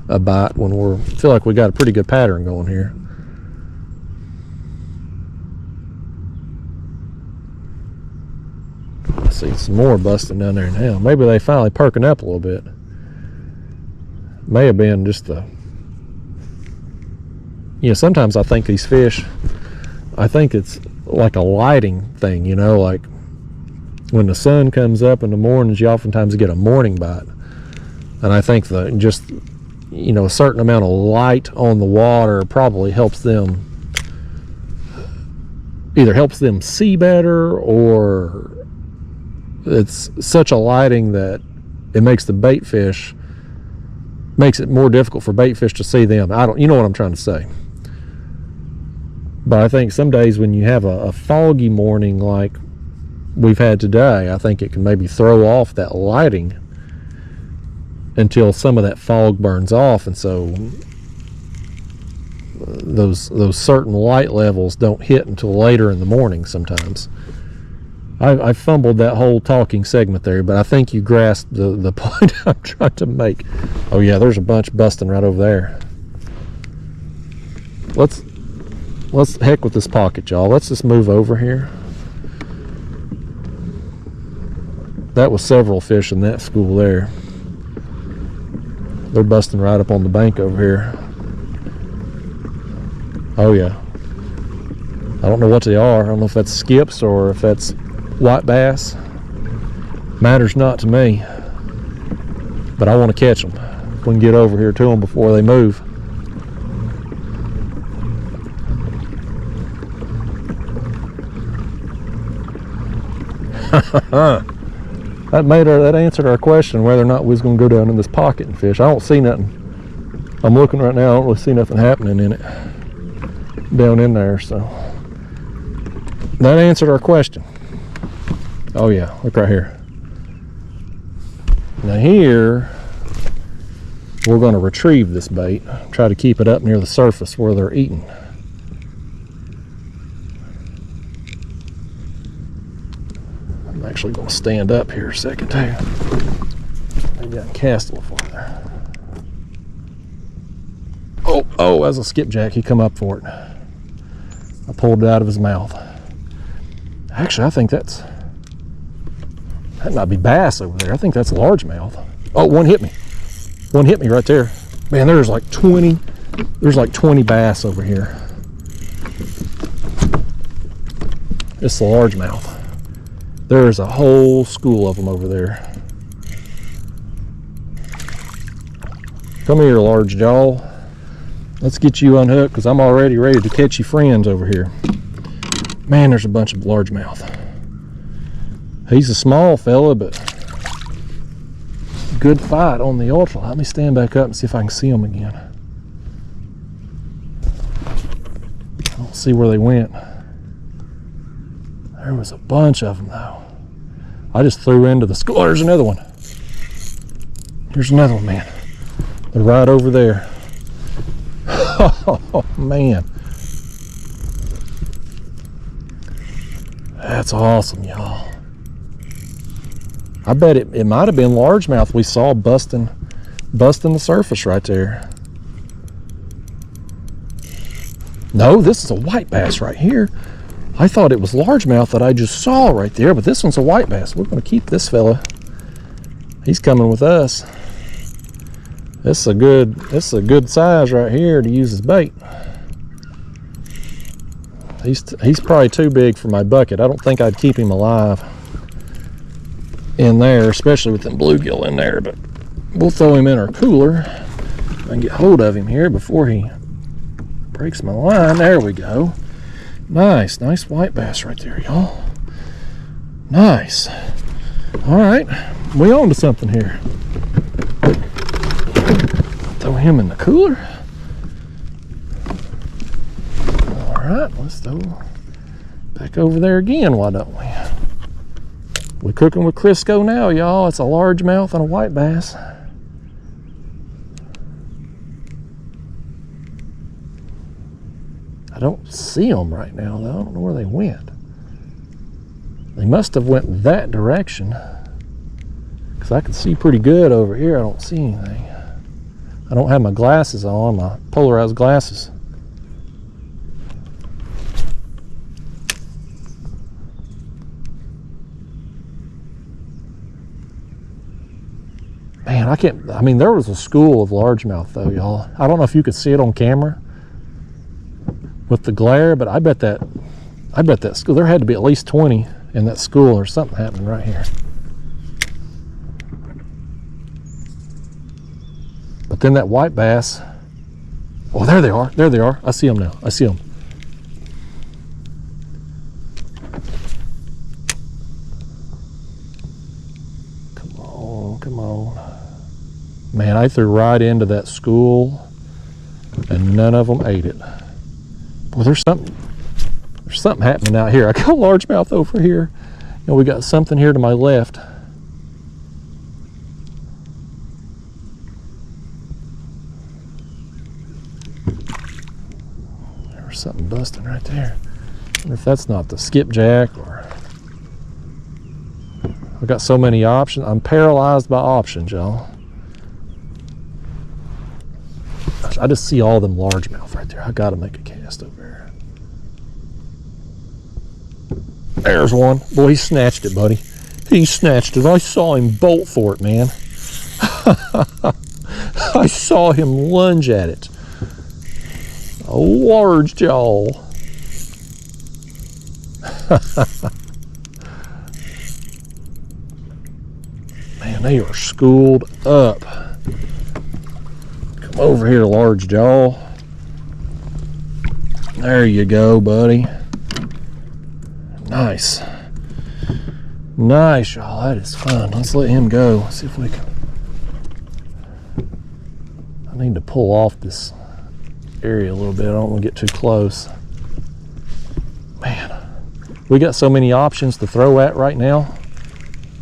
a bite when we feel like we got a pretty good pattern going here. I see some more busting down there now. Maybe they finally perking up a little bit. May have been just the, sometimes I think these fish, I think it's like a lighting thing, like when the sun comes up in the mornings, you oftentimes get a morning bite. And I think a certain amount of light on the water probably helps them, either helps them see better, or it's such a lighting that it makes the bait fish, makes it more difficult for bait fish to see them. You know what I'm trying to say. But I think some days when you have a foggy morning like we've had today, I think it can maybe throw off that lighting until some of that fog burns off, and so those certain light levels don't hit until later in the morning sometimes. I fumbled that whole talking segment there, but I think you grasped the point I'm trying to make. Oh yeah, there's a bunch busting right over there. Let's heck with this pocket, y'all. Let's just move over here. That was several fish in that school there. They're busting right up on the bank over here. Oh yeah. I don't know what they are. I don't know if that's skips or if that's white bass. Matters not to me. But I want to catch them. If we can get over here to them before they move. That answered our question whether or not we was going to go down in this pocket and fish. I don't see nothing. I'm looking right now. I don't really see nothing happening in it down in there. So that answered our question. Oh yeah, look right here. Now here we're going to retrieve this bait. Try to keep it up near the surface where they're eating. I'm actually going to stand up here a second too. Maybe I can cast a little farther. Oh, as a skipjack, he come up for it. I pulled it out of his mouth. Actually, I think that might be bass over there. I think that's largemouth. Oh, one hit me. One hit me right there. Man, there's like 20 bass over here. It's the largemouth. There's a whole school of them over there. Come here, large jaw. Let's get you unhooked because I'm already ready to catch you friends over here. Man, there's a bunch of largemouth. He's a small fella, but good fight on the ultralight. Let me stand back up and see if I can see them again. I don't see where they went. There was a bunch of them though. I just threw into the school. Oh, there's another one. Here's another one, man. They're right over there. Oh man. That's awesome, y'all. I bet it might have been largemouth we saw busting the surface right there. No, this is a white bass right here. I thought it was largemouth that I just saw right there, but this one's a white bass. We're going to keep this fella. He's coming with us. This is a good size right here to use as bait. He's probably too big for my bucket. I don't think I'd keep him alive in there, especially with them bluegill in there, but we'll throw him in our cooler and get hold of him here before he breaks my line. There we go. Nice white bass right there, y'all. Nice. All right, we on to something here. Throw him in the cooler. All right, let's throw back over there again, why don't we? We're cooking with Crisco now, y'all. It's a largemouth and a white bass. I don't see them right now, though. I don't know where they went. They must have went that direction, because I can see pretty good over here. I don't see anything. I don't have my glasses on, my polarized glasses. Man, I mean, there was a school of largemouth though, y'all. I don't know if you could see it on camera with the glare, but I bet that school, there had to be at least 20 in that school, or something happening right here. But then that white bass, oh, there they are. I see them now. I see them. Come on. Man, I threw right into that school and none of them ate it. Boy, there's something happening out here. I got a largemouth over here, and we got something here to my left. There's something busting right there. I wonder if that's not the skipjack, or I've got so many options. I'm paralyzed by options, y'all. I just see all them largemouth right there. I gotta make a cast over there. There's one. Boy, he snatched it, buddy. He snatched it. I saw him bolt for it, man. I saw him lunge at it. A large jaw. Man, they are schooled up. Come over here, large jaw. There you go, buddy. Nice. Nice, y'all. That is fun. Let's let him go. See if we can. I need to pull off this area a little bit. I don't want to get too close. Man, we got so many options to throw at right now.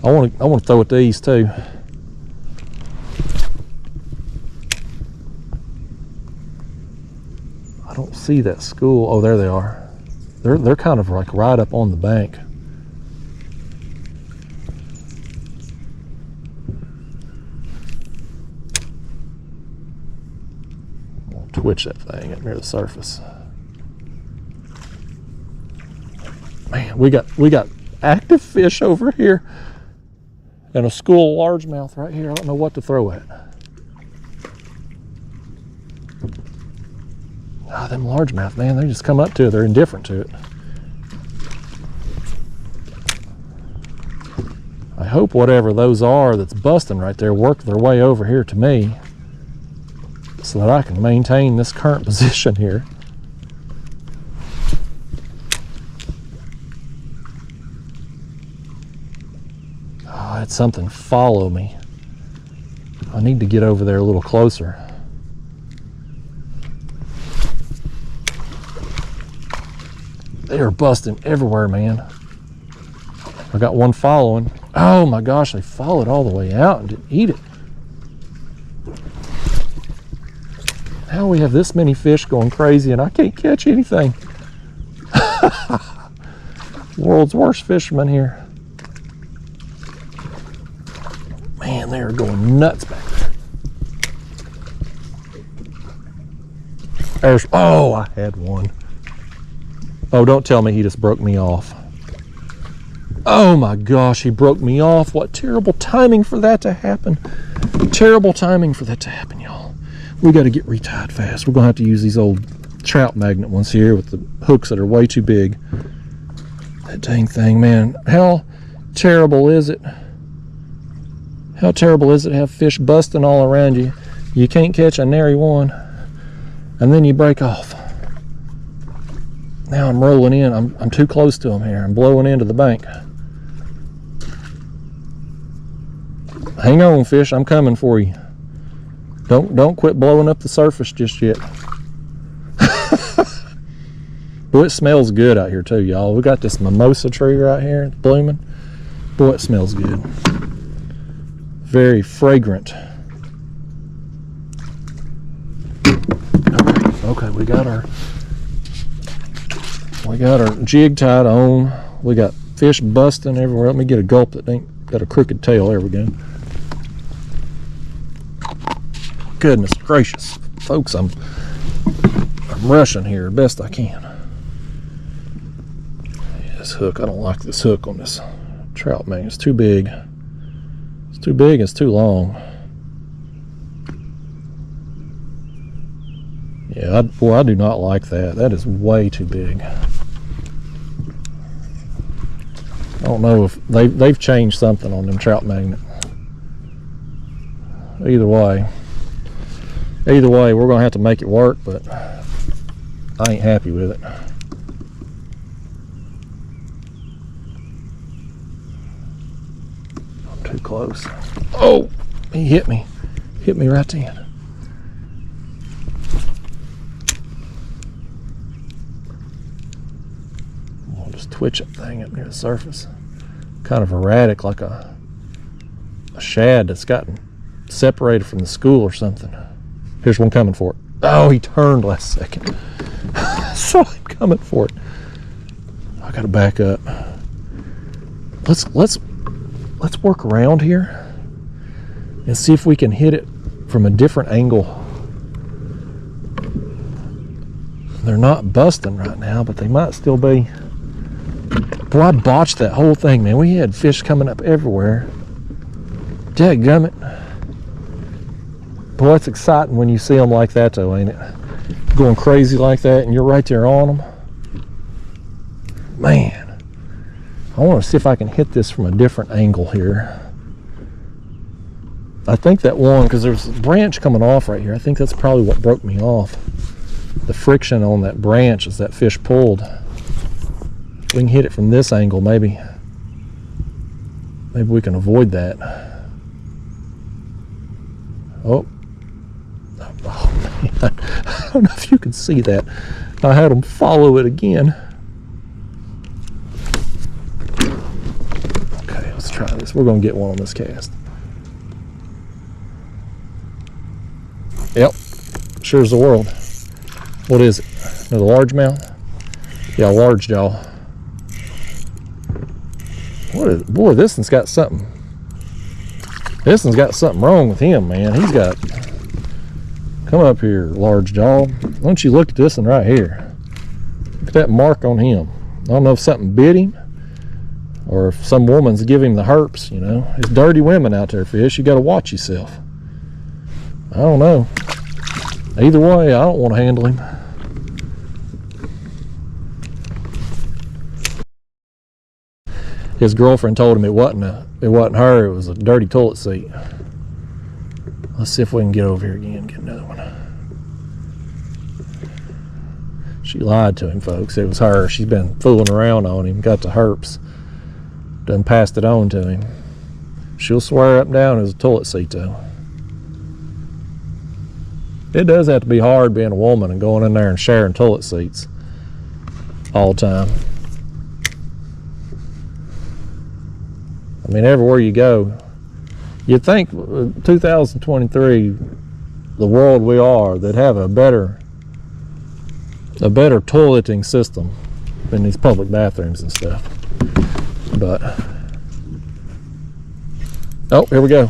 I want to throw at these too. I don't see that school. Oh, there they are. They're kind of like right up on the bank. I'll twitch that thing up near the surface. Man, we got active fish over here and a school of largemouth right here. I don't know what to throw at. Ah, them largemouth, man, they just come up to it. They're indifferent to it. I hope whatever those are that's busting right there work their way over here to me so that I can maintain this current position here. Oh, I had something follow me. I need to get over there a little closer. They are busting everywhere, man. I got one following. Oh my gosh, they followed all the way out and didn't eat it. How we have this many fish going crazy and I can't catch anything. World's worst fisherman here. Man, they are going nuts back there. There's, oh, I had one. Oh, don't tell me he just broke me off. Oh my gosh, he broke me off. What terrible timing for that to happen. Terrible timing for that to happen, y'all. We got to get retied fast. We're going to have to use these old trout magnet ones here with the hooks that are way too big. That dang thing, man. How terrible is it? How terrible is it to have fish busting all around you? You can't catch a nary one, and then you break off. Now I'm rolling in. I'm too close to them here. I'm blowing into the bank. Hang on, fish. I'm coming for you. Don't quit blowing up the surface just yet. Boy, it smells good out here too, y'all. We got this mimosa tree right here. It's blooming. Boy, it smells good. Very fragrant. Okay, we got our jig tied on. We got fish busting everywhere. Let me get a gulp that ain't got a crooked tail. There we go. Goodness gracious, folks, I'm rushing here best I can. This hook, I don't like this hook on this trout magnet. It's too big. It's too big, it's too long. Yeah, boy, I do not like that. That is way too big. I don't know if they've changed something on them trout magnet. Either way, we're gonna have to make it work, but I ain't happy with it. I'm too close. Oh, he hit me right then. I'll just twitch that thing up near the surface. Kind of erratic, like a shad that's gotten separated from the school or something. Here's one coming for it. Oh, he turned last second. I saw him coming for it. I gotta back up. Let's work around here and see if we can hit it from a different angle. They're not busting right now, but they might still be. Boy, I botched that whole thing, man. We had fish coming up everywhere. Dadgummit. Boy, it's exciting when you see them like that, though, ain't it? Going crazy like that, and you're right there on them. Man, I want to see if I can hit this from a different angle here. I think that one, because there's a branch coming off right here, I think that's probably what broke me off. The friction on that branch as that fish pulled. If we can hit it from this angle, maybe we can avoid that. Oh, man. I don't know if you can see that. I had them follow it again. Okay, let's try this. We're going to get one on this cast. Yep, sure as the world. What is it? Another largemouth? Yeah, large jaw. Boy, this one's got something. This one's got something wrong with him, man. He's got. Come up here, large jaw. Why don't you look at this one right here? Look at that mark on him. I don't know if something bit him or if some woman's giving him the herpes, you know. It's dirty women out there, fish. You got to watch yourself. I don't know. Either way, I don't want to handle him. His girlfriend told him it wasn't her, it was a dirty toilet seat. Let's see if we can get over here again and get another one. She lied to him, folks. It was her. She's been fooling around on him, got the herpes. Done passed it on to him. She'll swear up and down it was a toilet seat, though. It does have to be hard being a woman and going in there and sharing toilet seats all the time. I mean, everywhere you go, you'd think 2023, the world we are, they'd have a better toileting system in these public bathrooms and stuff. But oh, here we go.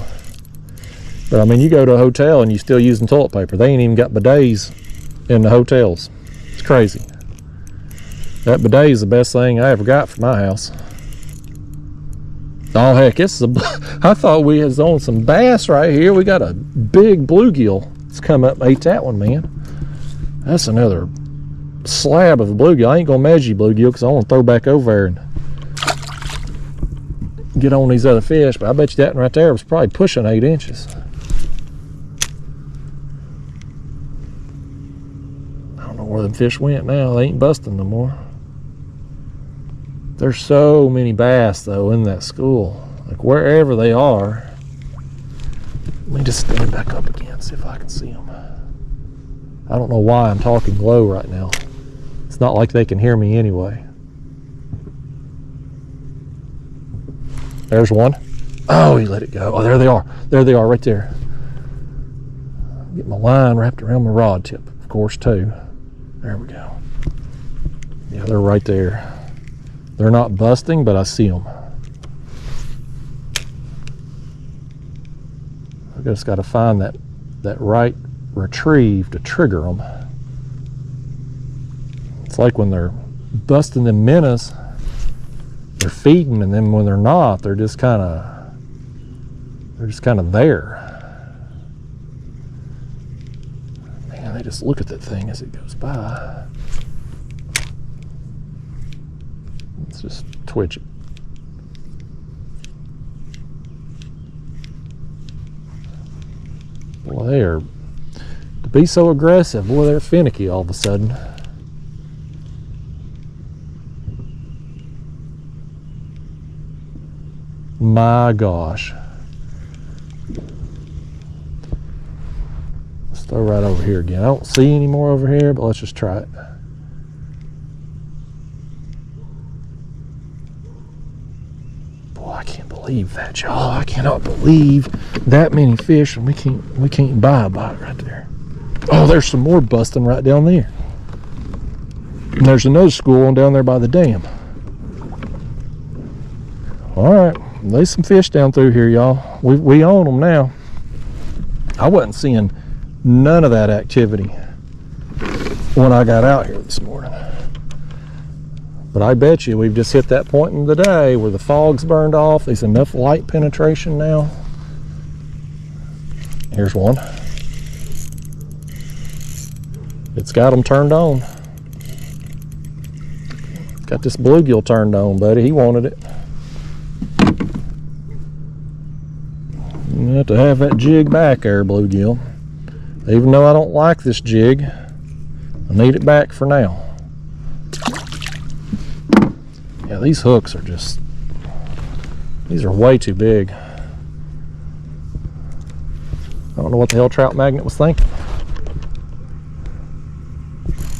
But I mean, you go to a hotel and you still using toilet paper. They ain't even got bidets in the hotels. It's crazy. That bidet is the best thing I ever got for my house. Oh heck, I thought we was on some bass right here. We got a big bluegill. It's come up and ate that one, man. That's another slab of a bluegill. I ain't gonna measure you bluegill because I want to throw back over there and get on these other fish, but I bet you that one right there was probably pushing 8 inches. I don't know where them fish went now. They ain't busting no more. There's so many bass though in that school, like wherever they are. Let me just stand back up again, see if I can see them. I don't know why I'm talking low right now. It's not like they can hear me anyway. There's one. Oh, he let it go. Oh, there they are. There they are right there. Get my line wrapped around my rod tip, of course, too. There we go. Yeah, they're right there. They're not busting, but I see them. I just got to find that right retrieve to trigger them. It's like when they're busting them minnows, they're feeding, and then when they're not, they're just kind of there. Man, they just look at that thing as it goes by. Let's just twitch it. Boy, they are, to be so aggressive, boy, they're finicky all of a sudden. My gosh. Let's throw right over here again. I don't see any more over here, but let's just try it. Boy, I can't believe that, y'all. I cannot believe that many fish, and we can't buy a bite right there. Oh, there's some more busting right down there. And there's another school on down there by the dam. All right. There's some fish down through here, y'all. We own them now. I wasn't seeing none of that activity when I got out here this morning. But I bet you we've just hit that point in the day where the fog's burned off. There's enough light penetration now. Here's one. It's got them turned on. Got this bluegill turned on, buddy. He wanted it. You have to have that jig back there, bluegill. Even though I don't like this jig, I need it back for now. Yeah, these hooks are just, these are way too big. I don't know what the hell Trout Magnet was thinking.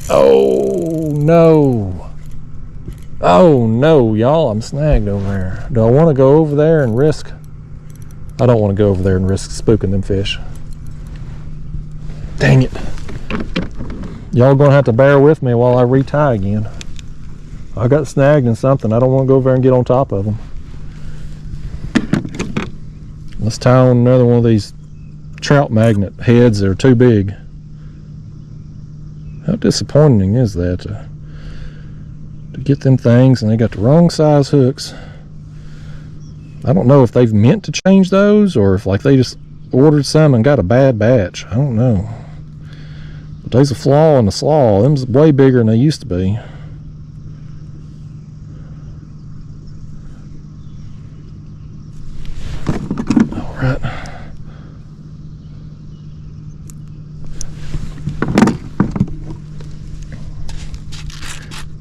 Oh no. Oh no, y'all, I'm snagged over there. Do I want to go over there and risk? I don't want to go over there and risk spooking them fish. Dang it. Y'all gonna have to bear with me while I retie again. I got snagged in something. I don't want to go over there and get on top of them. Let's tie on another one of these Trout Magnet heads that are too big. How disappointing is that to get them things and they got the wrong size hooks. I don't know if they've meant to change those or if like they just ordered some and got a bad batch. I don't know. But there's a flaw in the slaw. Them's way bigger than they used to be. All right.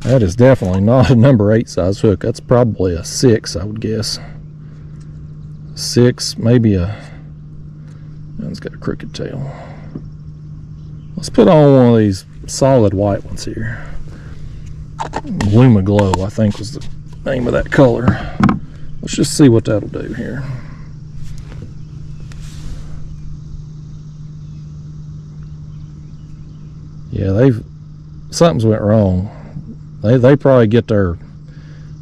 That is definitely not a number 8 size hook. That's probably a 6, I would guess. 6, maybe a, it's got a crooked tail. Let's put on one of these solid white ones here. Luma Glow, I think, was the name of that color. Let's just see what that'll do here. Yeah, something's went wrong. They probably get their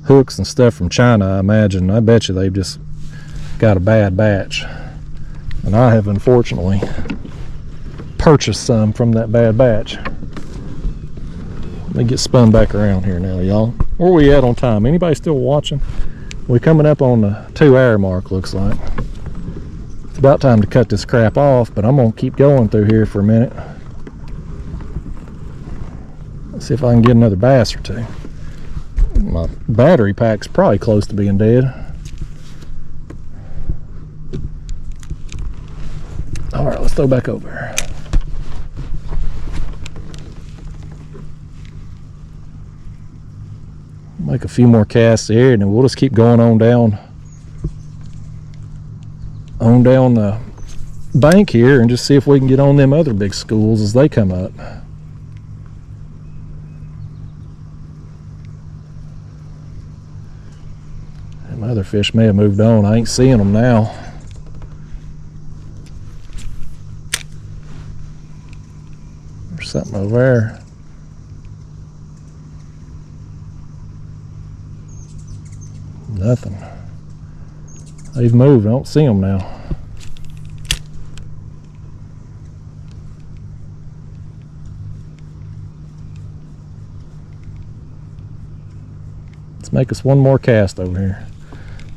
hooks and stuff from China, I imagine. I bet you they've just got a bad batch. And I have unfortunately purchased some from that bad batch. Let me get spun back around here now, y'all. Where are we at on time? Anybody still watching? We're coming up on the 2-hour mark, looks like. It's about time to cut this crap off, but I'm gonna keep going through here for a minute. Let's see if I can get another bass or two. My battery pack's probably close to being dead. All right, let's throw back over. Make a few more casts here, and then we'll just keep going on down the bank here and just see if we can get on them other big schools as they come up. Them other fish may have moved on. I ain't seeing them now. There's something over there. Nothing. They've moved. I don't see them now. Let's make us one more cast over here.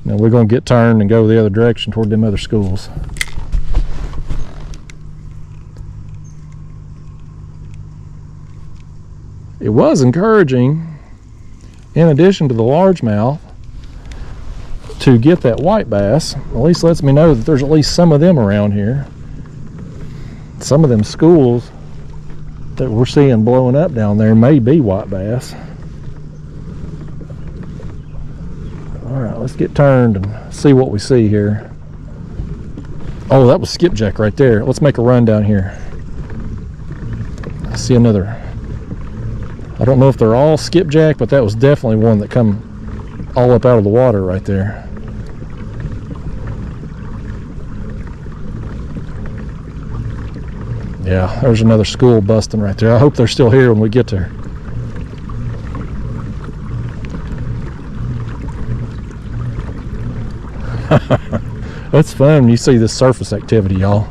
Now we're going to get turned and go the other direction toward them other schools. It was encouraging, in addition to the largemouth, to get that white bass. At least lets me know that there's at least some of them around here. Some of them schools that we're seeing blowing up down there may be white bass. All right, let's get turned and see what we see here. Oh, that was skipjack right there. Let's make a run down here. I see another. I don't know if they're all skipjack, but that was definitely one that come all up out of the water right there. Yeah, there's another school busting right there. I hope they're still here when we get there. That's fun when you see this surface activity, y'all.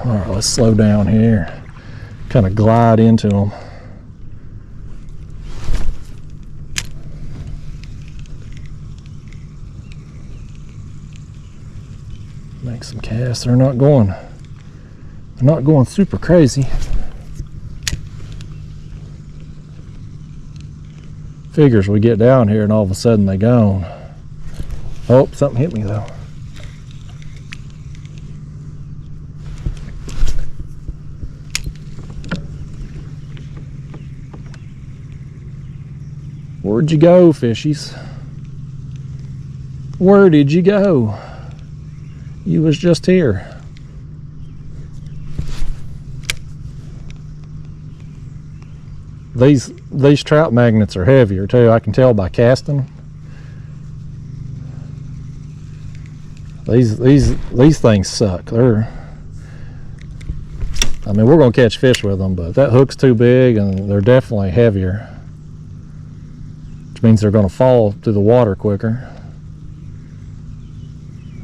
All right, let's slow down here. Kind of glide into them. Make some casts. They're not going super crazy. Figures we get down here and all of a sudden they gone. Oh, something hit me though. Where'd you go, fishies? Where did you go? You was just here. These trout magnets are heavier too. I can tell by casting. These things suck. I mean, we're gonna catch fish with them, but that hook's too big and they're definitely heavier, which means they're gonna fall through the water quicker.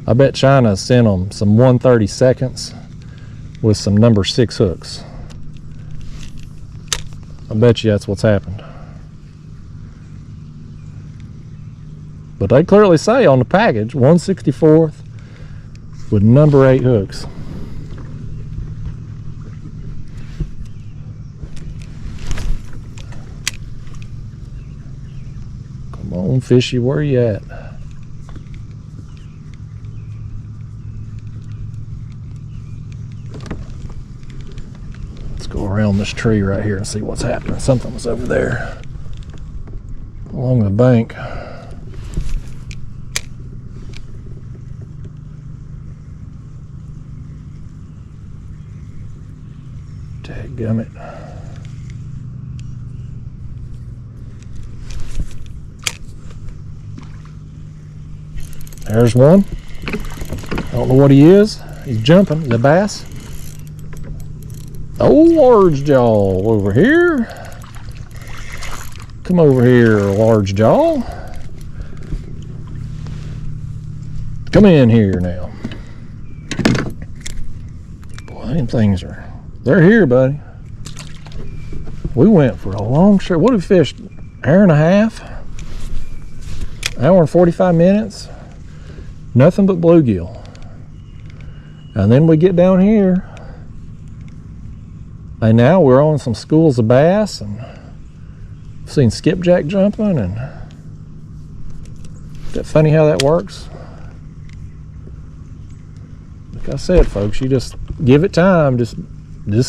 I bet China sent them some 1/32 with some number 6 hooks. I bet you that's what's happened. But they clearly say on the package 1/64 with number 8 hooks. Come on, fishy, where you at? Let's go around this tree right here and see what's happening. Something was over there along the bank. Dadgummit. There's one. I don't know what he is. He's jumping. The bass. Oh, large jaw over here. Come over here, large jaw. Come in here now. Boy, them things are... They're here, buddy. We went for a long trip. What did we fish? Hour and a half? Hour and 45 minutes? Nothing but bluegill. And then we get down here. And now we're on some schools of bass, and I've seen skipjack jumping, and is that funny how that works? Like I said, folks, you just give it time, just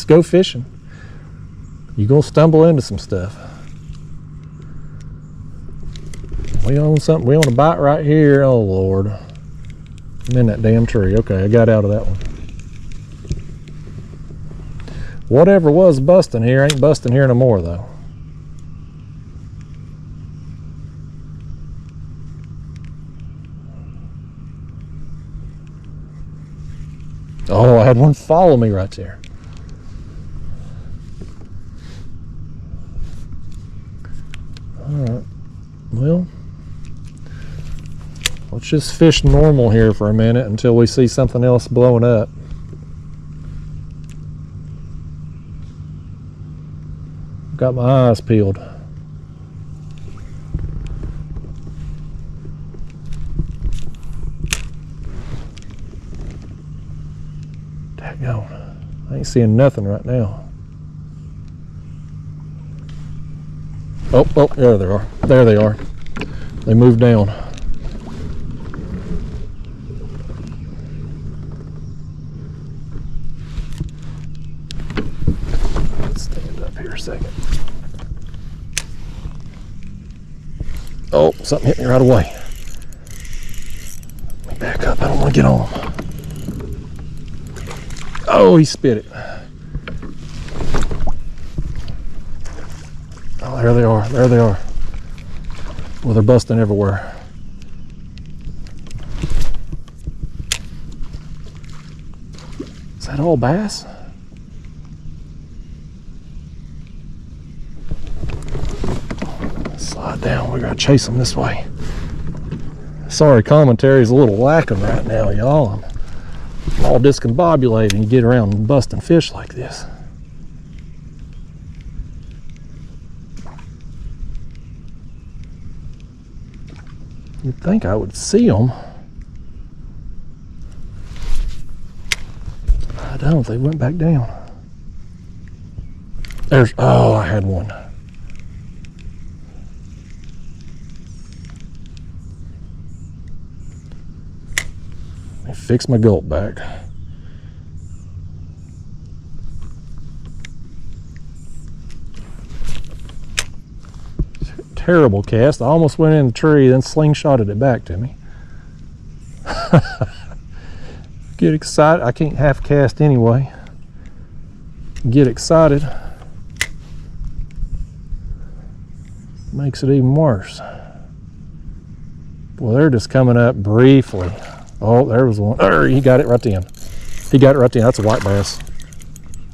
go fishing. You're gonna stumble into some stuff. We own something, we own a bite right here. Oh Lord, I'm in that damn tree. Okay, I got out of that one. Whatever was busting here ain't busting here no more though. Oh, I had one follow me right there. Alright, well, let's just fish normal here for a minute until we see something else blowing up. Got my eyes peeled. Daggone, I ain't seeing nothing right now. Oh, there they are. There they are. They moved down. Let's stand up here a second. Oh, something hit me right away. Let me back up. I don't want to get on him. Oh, he spit it. Oh, there they are. There they are. Well, they're busting everywhere. Is that all bass? Slide down. We gotta chase them this way. Sorry, commentary is a little lacking right now, y'all. I'm all discombobulated and you get around busting fish like this. You'd think I would see them. I don't. They went back down. There's, oh, I had one. Let me fix my gulp back. Terrible cast. I almost went in the tree, then slingshotted it back to me. Get excited. I can't half cast anyway. Get excited. Makes it even worse. Well, they're just coming up briefly. Oh, there was one. He got it right then. He got it right then. That's a white bass.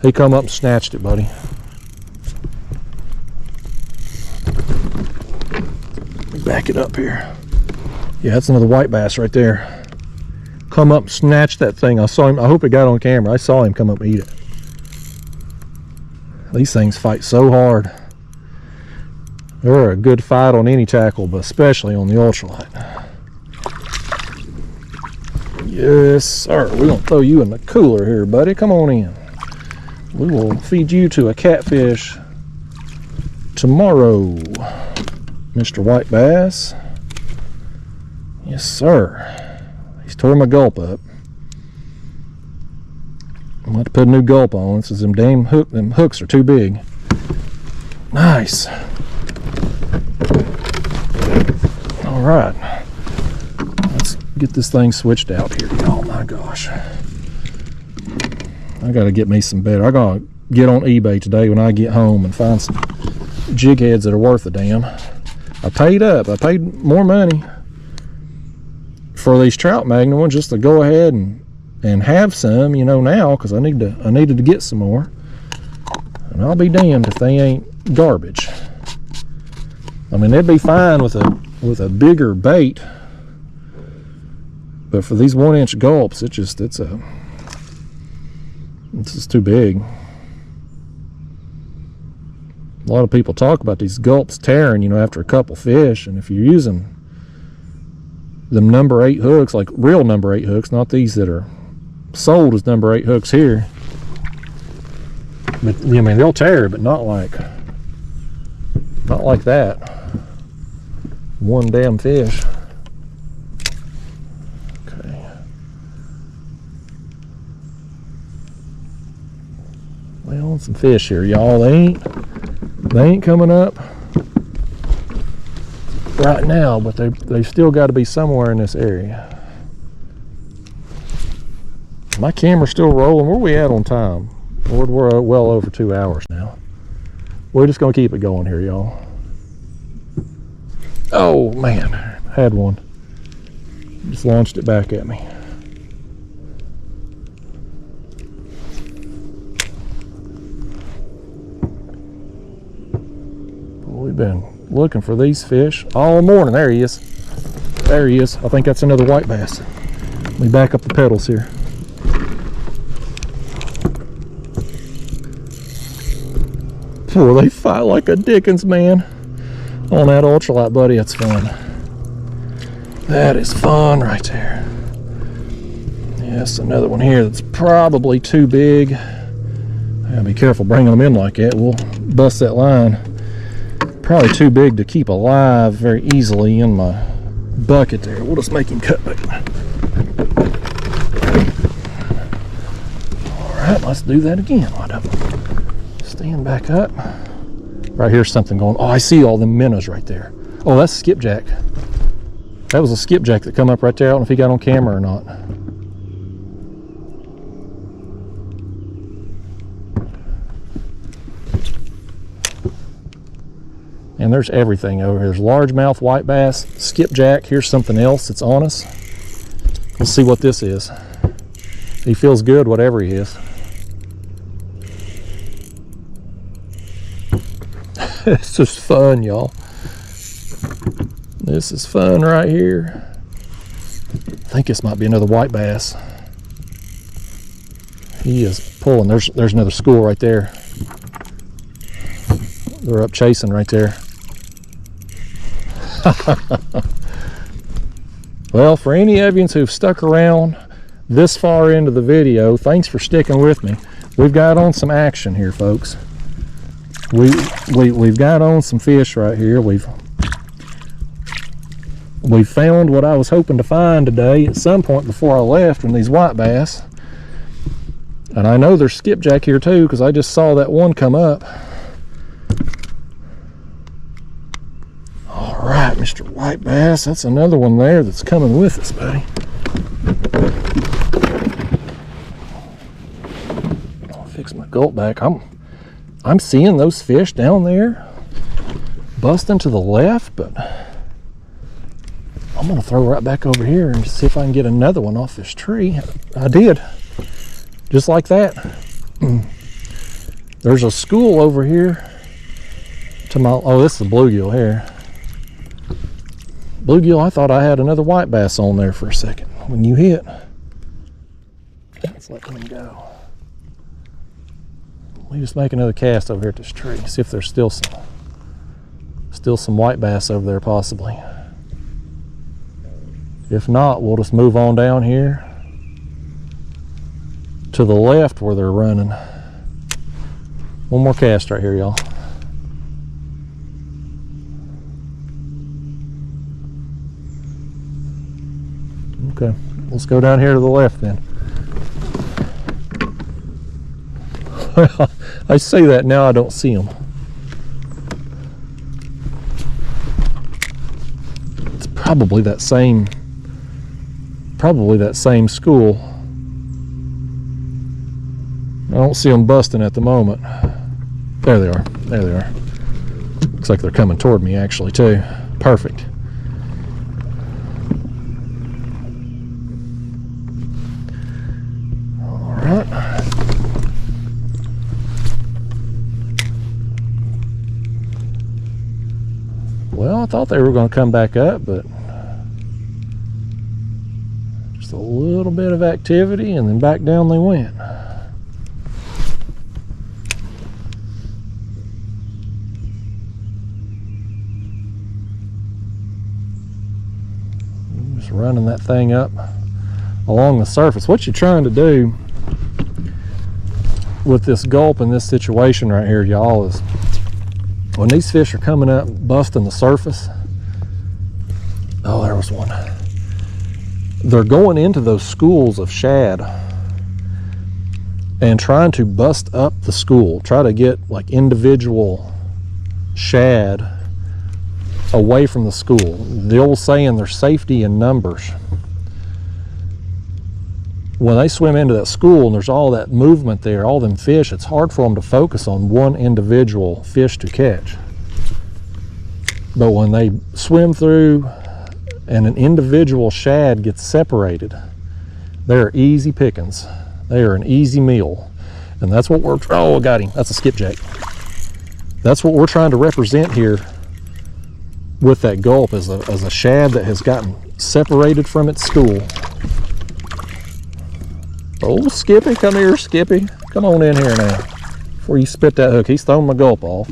He come up and snatched it, buddy. Back it up here. Yeah, that's another white bass right there. Come up, snatch that thing. I saw him. I hope it got on camera. I saw him come up and eat it. These things fight so hard. They're a good fight on any tackle, but especially on the ultralight. Yes, sir. We're gonna throw you in the cooler here, buddy. Come on in. We will feed you to a catfish tomorrow. Mr. White Bass. Yes, sir. He's tore my gulp up. I'm going to have to put a new gulp on since them hooks are too big. Nice. All right. Let's get this thing switched out here. Oh my gosh. I got to get me some better. I got to get on eBay today when I get home and find some jig heads that are worth a damn. I paid up. I paid more money for these trout magnet ones just to go ahead and have some, you know, now, because I needed to get some more. And I'll be damned if they ain't garbage. I mean, they'd be fine with a bigger bait, but for these 1-inch gulps, it's just too big. A lot of people talk about these gulps tearing, you know, after a couple fish, and if you're using them number 8 hooks, like real number 8 hooks, not these that are sold as number 8 hooks here, But I mean, they'll tear, but not like that. One damn fish. Okay. Well, some fish here, y'all. They ain't coming up right now, but they've still got to be somewhere in this area. My camera's still rolling. Where are we at on time? We're well over 2 hours now. We're just gonna keep it going here, y'all. Oh man, had one. Just launched it back at me. We've been looking for these fish all morning. There he is. There he is. I think that's another white bass. Let me back up the pedals here. Boy, they fight like a Dickens, man. On that ultralight, buddy, that's fun. That is fun right there. Yes, another one here that's probably too big. I gotta be careful bringing them in like that. We'll bust that line. Probably too big to keep alive very easily in my bucket there. We'll just make him cut bait. Alright, let's do that again. Stand back up. Right here's something going. Oh, I see all the minnows right there. Oh, that's a skipjack. That was a skipjack that come up right there. I don't know if he got on camera or not. And there's everything over here. There's largemouth white bass, skipjack. Here's something else that's on us. Let's see what this is. He feels good, whatever he is. This is fun, y'all. This is fun right here. I think this might be another white bass. He is pulling. There's another school right there. They're up chasing right there. Well, for any of you who've stuck around this far into the video, thanks for sticking with me. We've got on some action here, folks. We've got on some fish right here. We've found what I was hoping to find today at some point before I left, in these white bass. And I know there's skipjack here too, because I just saw that one come up. All right, Mr. White Bass, that's another one there that's coming with us, buddy. I'll fix my gulp back. I'm seeing those fish down there busting to the left, but I'm gonna throw right back over here and see if I can get another one off this tree. I did, just like that. There's a school over here to my, oh, this is a bluegill here. Bluegill, I thought I had another white bass on there for a second. When you hit, let's let him go. We just make another cast over here at this tree. See if there's still some white bass over there possibly. If not, we'll just move on down here to the left where they're running. One more cast right here, y'all. Okay, let's go down here to the left then. I say that now, I don't see them. It's probably that same school. I don't see them busting at the moment. There they are. There they are. Looks like they're coming toward me actually too. Perfect. All right. Well, I thought they were going to come back up, but just a little bit of activity and then back down they went. Just running that thing up along the surface. What you're trying to do with this gulp in this situation right here, y'all, is when these fish are coming up busting the surface. Oh, there was one. They're going into those schools of shad and trying to bust up the school, try to get like individual shad away from the school. The old saying, there's safety in numbers. When they swim into that school and there's all that movement there, all them fish, it's hard for them to focus on one individual fish to catch. But when they swim through and an individual shad gets separated, they're easy pickings. They are an easy meal. And that's what we're, oh, I got him. That's a skipjack. That's what we're trying to represent here with that gulp, as a shad that has gotten separated from its school. Oh, Skippy, come here, Skippy. Come on in here now before you spit that hook. He's throwing my gulp off.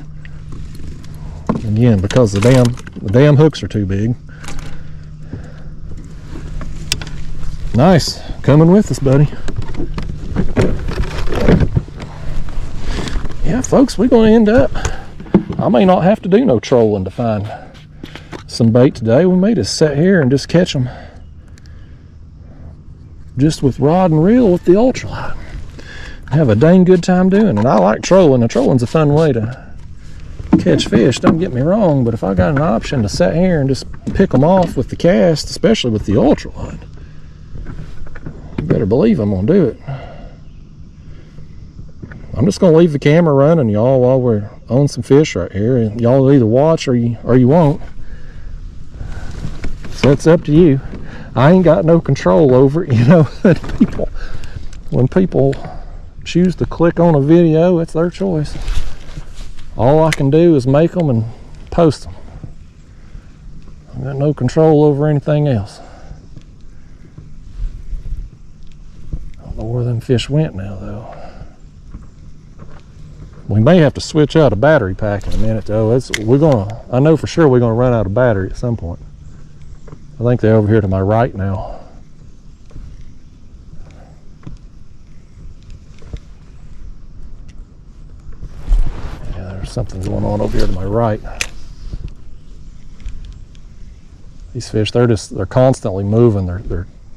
Again, because the damn hooks are too big. Nice. Coming with us, buddy. Yeah, folks, we're going to end up, I may not have to do no trolling to find some bait today. We may just sit here and just catch them just with rod and reel with the ultralight. Have a dang good time doing it. I like trolling. Trolling's a fun way to catch fish, don't get me wrong, but if I got an option to sit here and just pick them off with the cast, especially with the ultralight, you better believe I'm gonna do it. I'm just gonna leave the camera running, y'all, while we're on some fish right here, and y'all either watch or you won't. So it's up to you. I ain't got no control over it, you know. When people choose to click on a video, it's their choice. All I can do is make them and post them. I've got no control over anything else. I don't know where them fish went now, though. We may have to switch out a battery pack in a minute, though. I know for sure we're gonna run out of battery at some point. I think they're over here to my right now. Yeah, there's something going on over here to my right. These fish, they're constantly moving.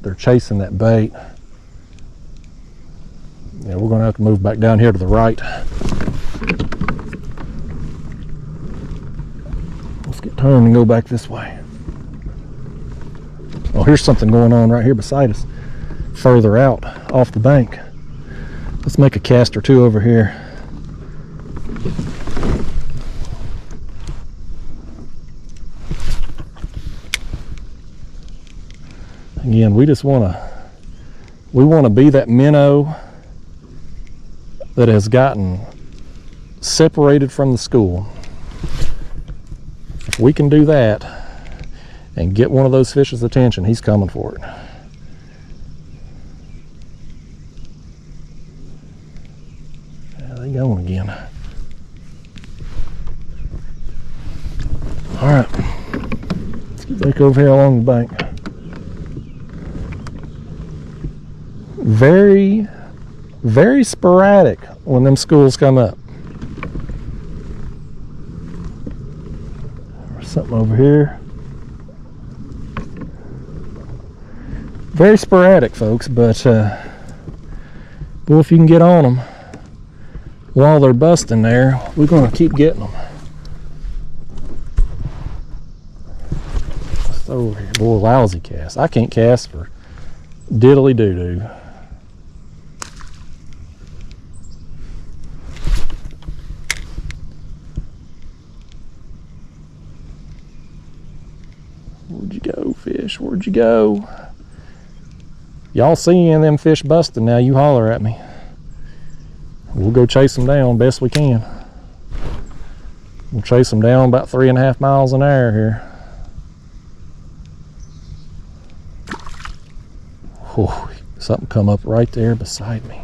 They're chasing that bait. Yeah, we're gonna have to move back down here to the right. Let's get turned and go back this way. Oh, here's something going on right here beside us, further out off the bank. Let's make a cast or two over here. Again, we want to be that minnow that has gotten separated from the school. If we can do that and get one of those fish's attention, he's coming for it. Yeah, they going again. All right, let's get back over here along the bank. Very, very sporadic when them schools come up. There's something over here. Very sporadic, folks, but boy, if you can get on them while they're busting there, we're going to keep getting them. What's over here? Boy, lousy cast. I can't cast for diddly doo-doo. Where'd you go, fish? Where'd you go? Y'all seeing them fish busting now, you holler at me. We'll go chase them down best we can. We'll chase them down about 3.5 miles an hour here. Whew, something come up right there beside me.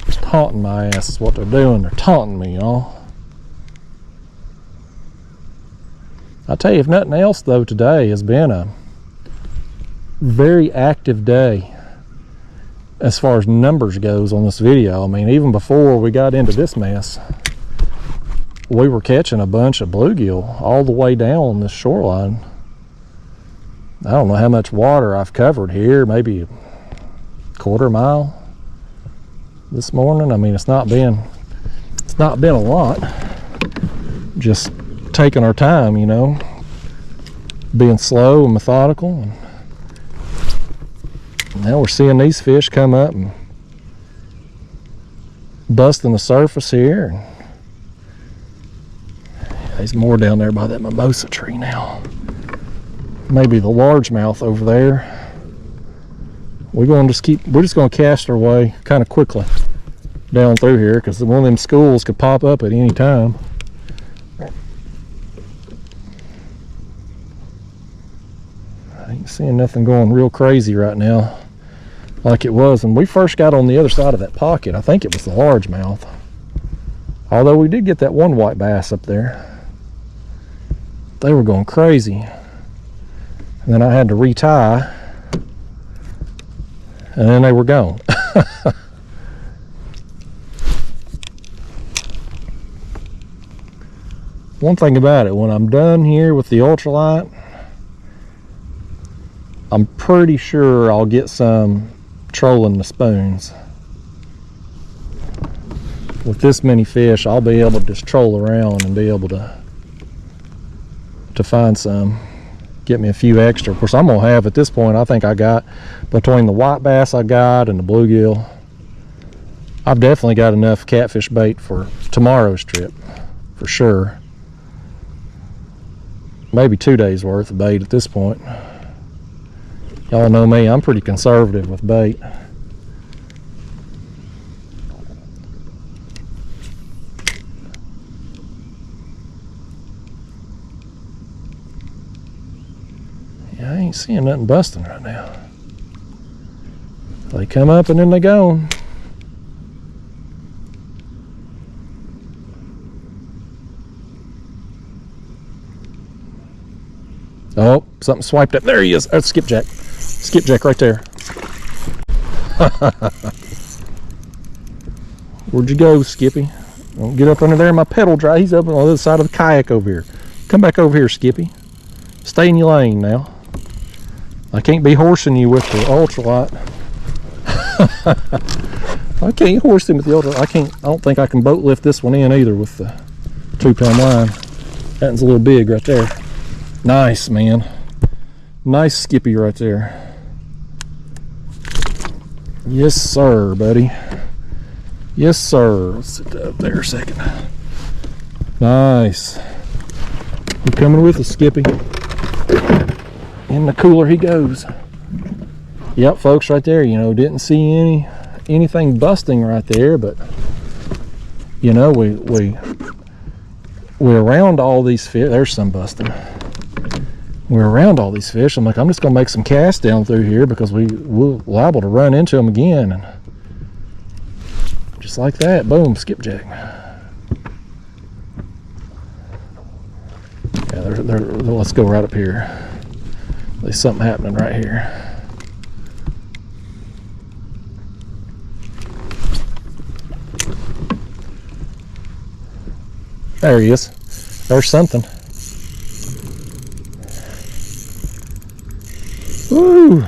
They're taunting my ass is what they're doing. They're taunting me, y'all. I tell you, if nothing else though, today has been a very active day as far as numbers goes on this video. I mean, even before we got into this mess, we were catching a bunch of bluegill all the way down this shoreline. I don't know how much water I've covered here, maybe a quarter mile this morning. I mean, it's not been a lot. Just taking our time, you know, being slow and methodical. And now we're seeing these fish come up and busting the surface here. There's more down there by that mimosa tree now. Maybe the largemouth over there. We're just gonna cast our way kind of quickly down through here, because one of them schools could pop up at any time. I ain't seeing nothing going real crazy right now like it was when we first got on the other side of that pocket. I think it was the largemouth, although we did get that one white bass up there. They were going crazy, and then I had to retie, and then they were gone. One thing about it, when I'm done here with the ultralight, I'm pretty sure I'll get some trolling the spoons. With this many fish, I'll be able to just troll around and be able to find some, get me a few extra. Of course, I'm gonna have at this point, I think I got, between the white bass I got and the bluegill, I've definitely got enough catfish bait for tomorrow's trip, for sure. Maybe 2 days worth of bait at this point. Y'all know me, I'm pretty conservative with bait. Yeah, I ain't seeing nothing busting right now. They come up and then they go. Oh, something swiped up. There he is. That's skipjack. Skipjack right there. Where'd you go, Skippy? Don't get up under there. My pedal dry. He's up on the other side of the kayak over here. Come back over here, Skippy. Stay in your lane now. I can't be horsing you with the ultralight. I can't horse him with the ultralight. I don't think I can boat lift this one in either with the 2-pound line. That one's a little big right there. Nice, man. Nice Skippy right there. Yes, sir, buddy. Yes, sir. Let's sit up there a second. Nice. You're coming with us, Skippy. In the cooler he goes. Yep, folks, right there. You know, didn't see anything busting right there, but you know, we're around all these fish. There's some busting. We're around all these fish. I'm like, I'm just gonna make some casts down through here because we're liable to run into them again. And just like that, boom, skipjack. Yeah, let's go right up here. There's something happening right here. There he is. There's something. Woo!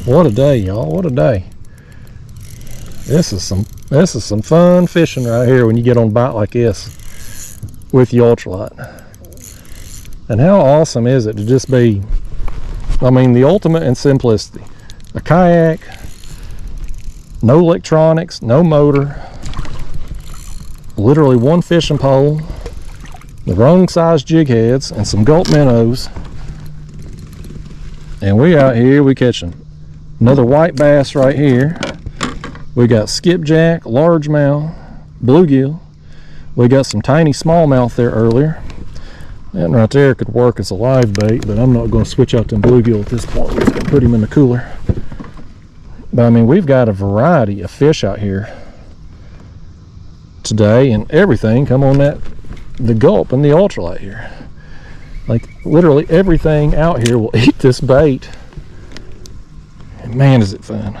What a day, y'all. What a day. This is some fun fishing right here when you get on a bite like this with your ultralight. And how awesome is it to just be, I mean, the ultimate in simplicity. A kayak, no electronics, no motor, literally one fishing pole, the wrong size jig heads, and some Gulp minnows. And we out here, we catching another white bass right here. We got skipjack, largemouth, bluegill. We got some tiny smallmouth there earlier. That right there could work as a live bait, but I'm not going to switch out them bluegill at this point. We're just going to put him in the cooler. But I mean, we've got a variety of fish out here today, and everything come on the Gulp and the ultralight here. Like literally everything out here will eat this bait And man, is it fun.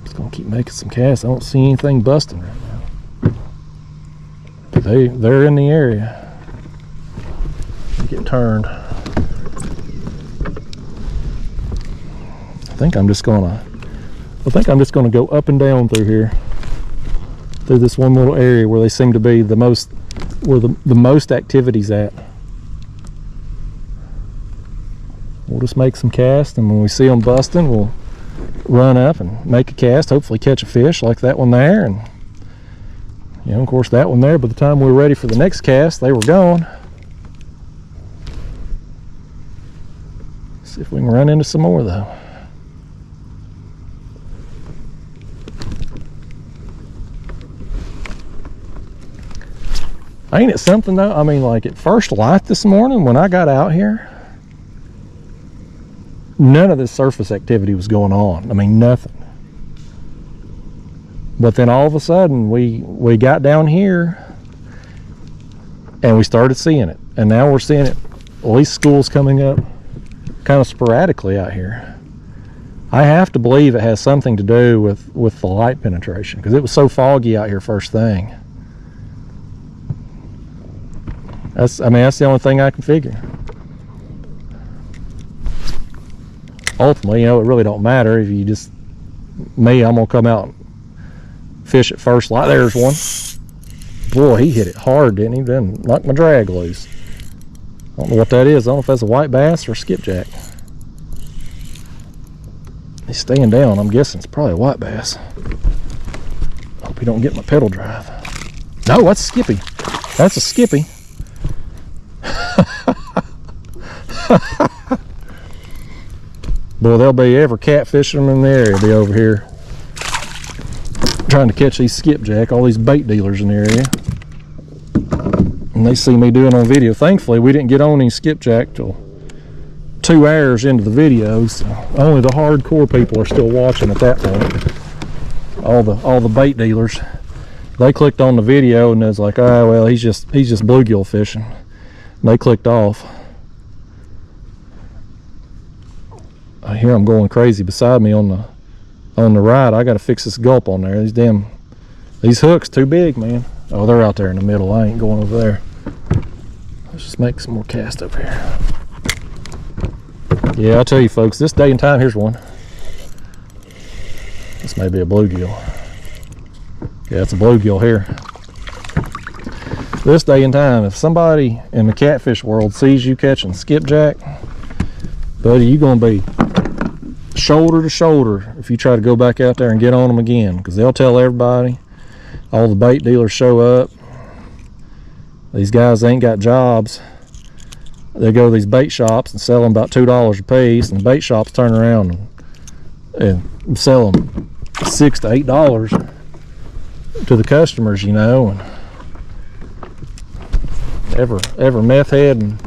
Just gonna keep making some casts. I don't see anything busting right now. But they're in the area. Get turned. I think I'm just gonna go up and down through here, through this one little area where they seem to be the most, where the most activity's at. We'll just make some casts, and when we see them busting, we'll run up and make a cast, hopefully catch a fish like that one there. And you know, of course, that one there, by the time we were ready for the next cast, they were gone. See if we can run into some more though. Ain't it something though? I mean, like at first light this morning when I got out here, none of this surface activity was going on. I mean, nothing. But then all of a sudden we got down here and we started seeing it. And now we're seeing it, at least school's coming up kind of sporadically out here. I have to believe it has something to do with the light penetration, because it was so foggy out here first thing. That's the only thing I can figure. Ultimately, you know, it really don't matter if you just, I'm gonna come out and fish at first light. There's one. Boy, he hit it hard, didn't he? Then knocked my drag loose. I don't know what that is. I don't know if that's a white bass or a skipjack. He's staying down. I'm guessing it's probably a white bass. Hope he don't get my pedal drive. No, that's a skippy. That's a skippy. Boy, there'll be every catfisherman in the area be over here trying to catch these skipjack, all these bait dealers in the area. And they see me doing on video. Thankfully, we didn't get on any skipjack till 2 hours into the video, so only the hardcore people are still watching at that point. All the bait dealers, they clicked on the video and it's like, oh well, he's just bluegill fishing. And they clicked off. I hear them going crazy beside me on the right. I got to fix this gulp on there. These hooks too big, man. Oh, they're out there in the middle. I ain't going over there. Let's just make some more cast over here. Yeah, I tell you folks, this day and time, here's one. This may be a bluegill. Yeah, it's a bluegill here. This day and time, if somebody in the catfish world sees you catching skipjack, buddy, you're gonna be shoulder to shoulder if you try to go back out there and get on them again, because they'll tell everybody. All the bait dealers show up. These guys ain't got jobs. They go to these bait shops and sell them about $2 a piece, and the bait shops turn around and sell them $6 to $8 to the customers, you know. And every meth head in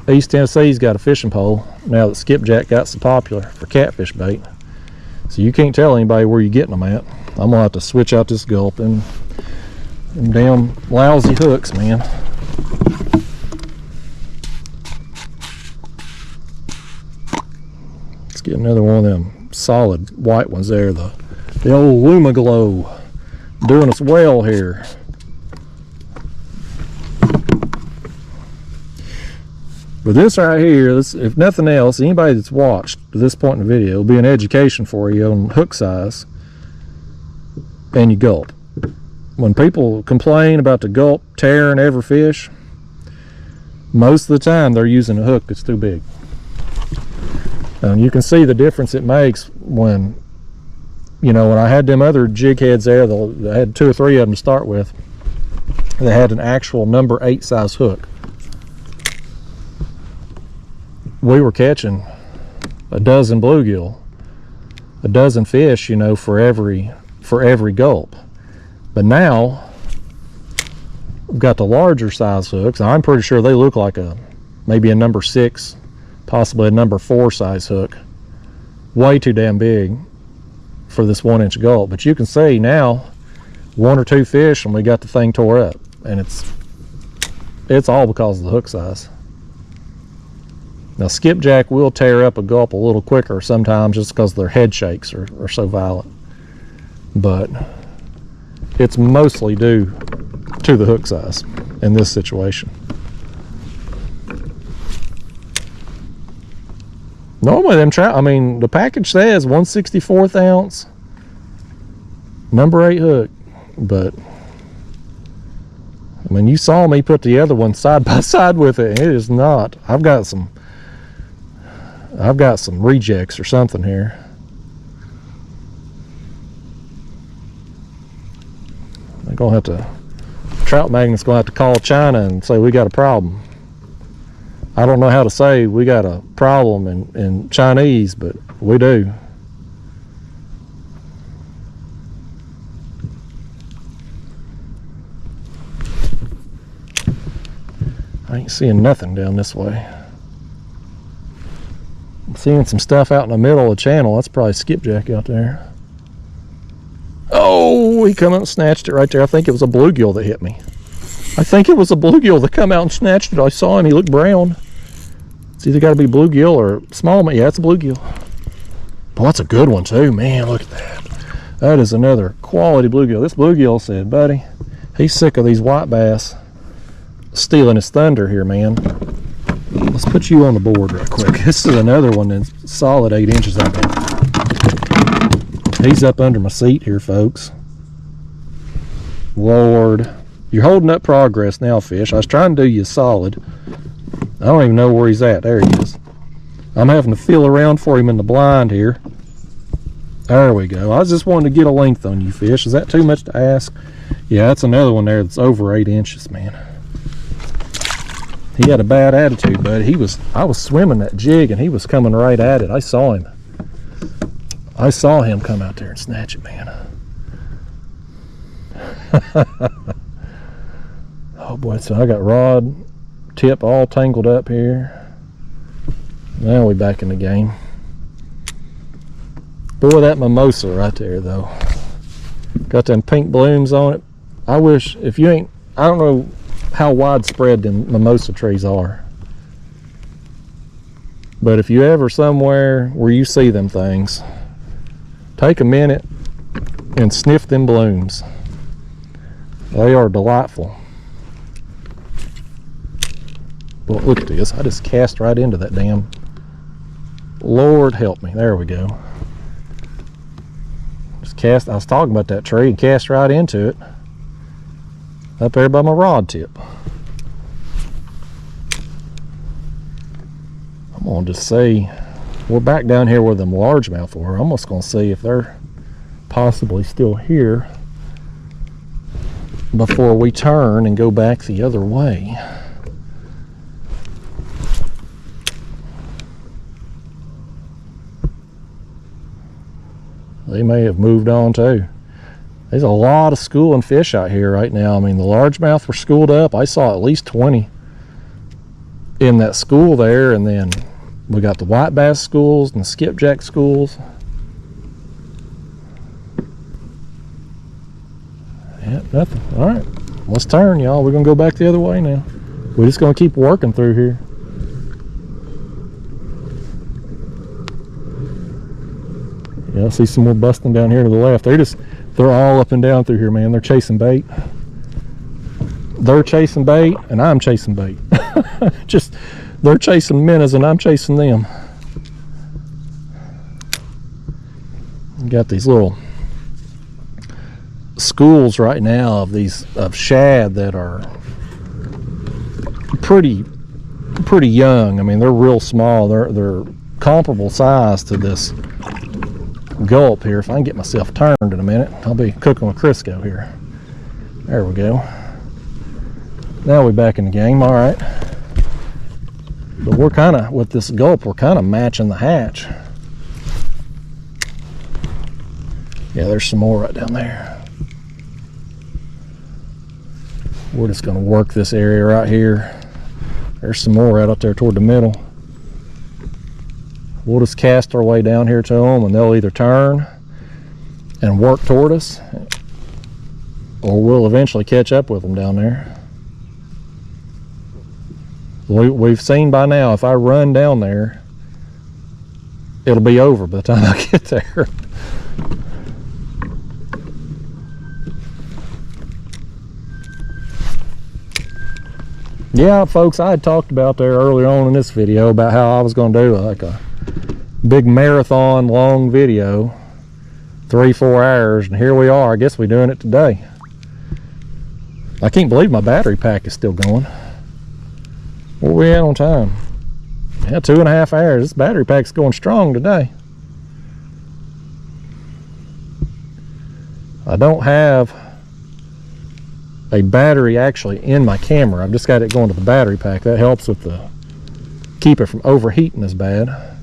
East Tennessee's got a fishing pole now that skipjack got so popular for catfish bait. So you can't tell anybody where you're getting them at. I'm gonna have to switch out this gulp and them damn lousy hooks, man. Let's get another one of them solid white ones there. The old Lumaglow doing us well here. But this right here, if nothing else, anybody that's watched to this point in the video, will be an education for you on hook size and your gulp. When people complain about the gulp tearing every fish, most of the time they're using a hook that's too big. And you can see the difference it makes when, you know, when I had them other jig heads there, I had 2 or 3 of them to start with. They had an actual number 8 size hook. We were catching a dozen bluegill, a dozen fish, you know, for every gulp. But now we've got the larger size hooks. I'm pretty sure they look like maybe a number 6, possibly a number 4 size hook. Way too damn big for this 1-inch gulp. But you can see now 1 or 2 fish and we got the thing tore up, and it's all because of the hook size. Now skipjack will tear up a gulp a little quicker sometimes just because their head shakes are so violent. But it's mostly due to the hook size in this situation. Normally them trout, I mean, the package says 1/64 ounce, number 8 hook, but I mean, you saw me put the other one side by side with it, and it is not. I've got some rejects or something here. They're gonna have to, Trout Magnet's gonna have to call China and say we got a problem. I don't know how to say we got a problem in Chinese, but we do. I ain't seeing nothing down this way. I'm seeing some stuff out in the middle of the channel. That's probably skipjack out there. Oh, he come out and snatched it right there. I think it was a bluegill that hit me. I think it was a bluegill that come out and snatched it. I saw him. He looked brown. It's either got to be bluegill or smallmouth. Yeah, it's a bluegill. Boy, that's a good one too. Man, look at that. That is another quality bluegill. This bluegill said, buddy, he's sick of these white bass stealing his thunder here, man. Let's put you on the board real quick. This is another one that's solid 8 inches, I bet. He's up under my seat here, folks. Lord. You're holding up progress now, fish. I was trying to do you solid. I don't even know where he's at. There he is. I'm having to feel around for him in the blind here. There we go. I was just wanting to get a length on you, fish. Is that too much to ask? Yeah, that's another one there that's over 8 inches, man. He had a bad attitude, but I was swimming that jig and he was coming right at it. I saw him. I saw him come out there and snatch it, man. Oh boy, so I got rod, tip all tangled up here. Now we back in the game. Boy, that mimosa right there though. Got them pink blooms on it. I wish, if you ain't, I don't know how widespread them mimosa trees are. But if you ever somewhere where you see them things, take a minute and sniff them blooms. They are delightful. But look at this, I just cast right into that damn, Lord help me, there we go. Just cast, I was talking about that tree and cast right into it. Up there by my rod tip. I'm gonna just see, we're back down here where them largemouth were. I'm just gonna see if they're possibly still here before we turn and go back the other way. They may have moved on too. There's a lot of schooling fish out here right now. I mean, the largemouth were schooled up. I saw at least 20 in that school there, and then we got the white bass schools and the skipjack schools. Yeah, nothing. All right, let's turn, y'all. We're gonna go back the other way now. We're just gonna keep working through here. Yeah, I see some more busting down here to the left. They're all up and down through here, man. They're chasing bait. They're chasing bait, and I'm chasing bait. Just, they're chasing minnows, and I'm chasing them. Got these little schools right now of shad that are pretty young. I mean, they're real small. They're comparable size to this Gulp here. If I can get myself turned in a minute, I'll be cooking with Crisco here. There we go. Now we're back in the game. All right, but we're kind of, with this Gulp, we're kind of matching the hatch. Yeah, there's some more right down there. We're just going to work this area right here. There's some more right up there toward the middle. We'll just cast our way down here to them, and they'll either turn and work toward us, or we'll eventually catch up with them down there. We've seen by now, if I run down there, it'll be over by the time I get there. Yeah, folks, I had talked about there earlier on in this video about how I was going to do like a big marathon long video, 3-4 hours, and here we are. I guess we're doing it today. I can't believe my battery pack is still going. Where we at on time? Yeah, 2.5 hours. This battery pack's going strong today. I don't have a battery actually in my camera. I've just got it going to the battery pack. That helps with the keep it from overheating as bad.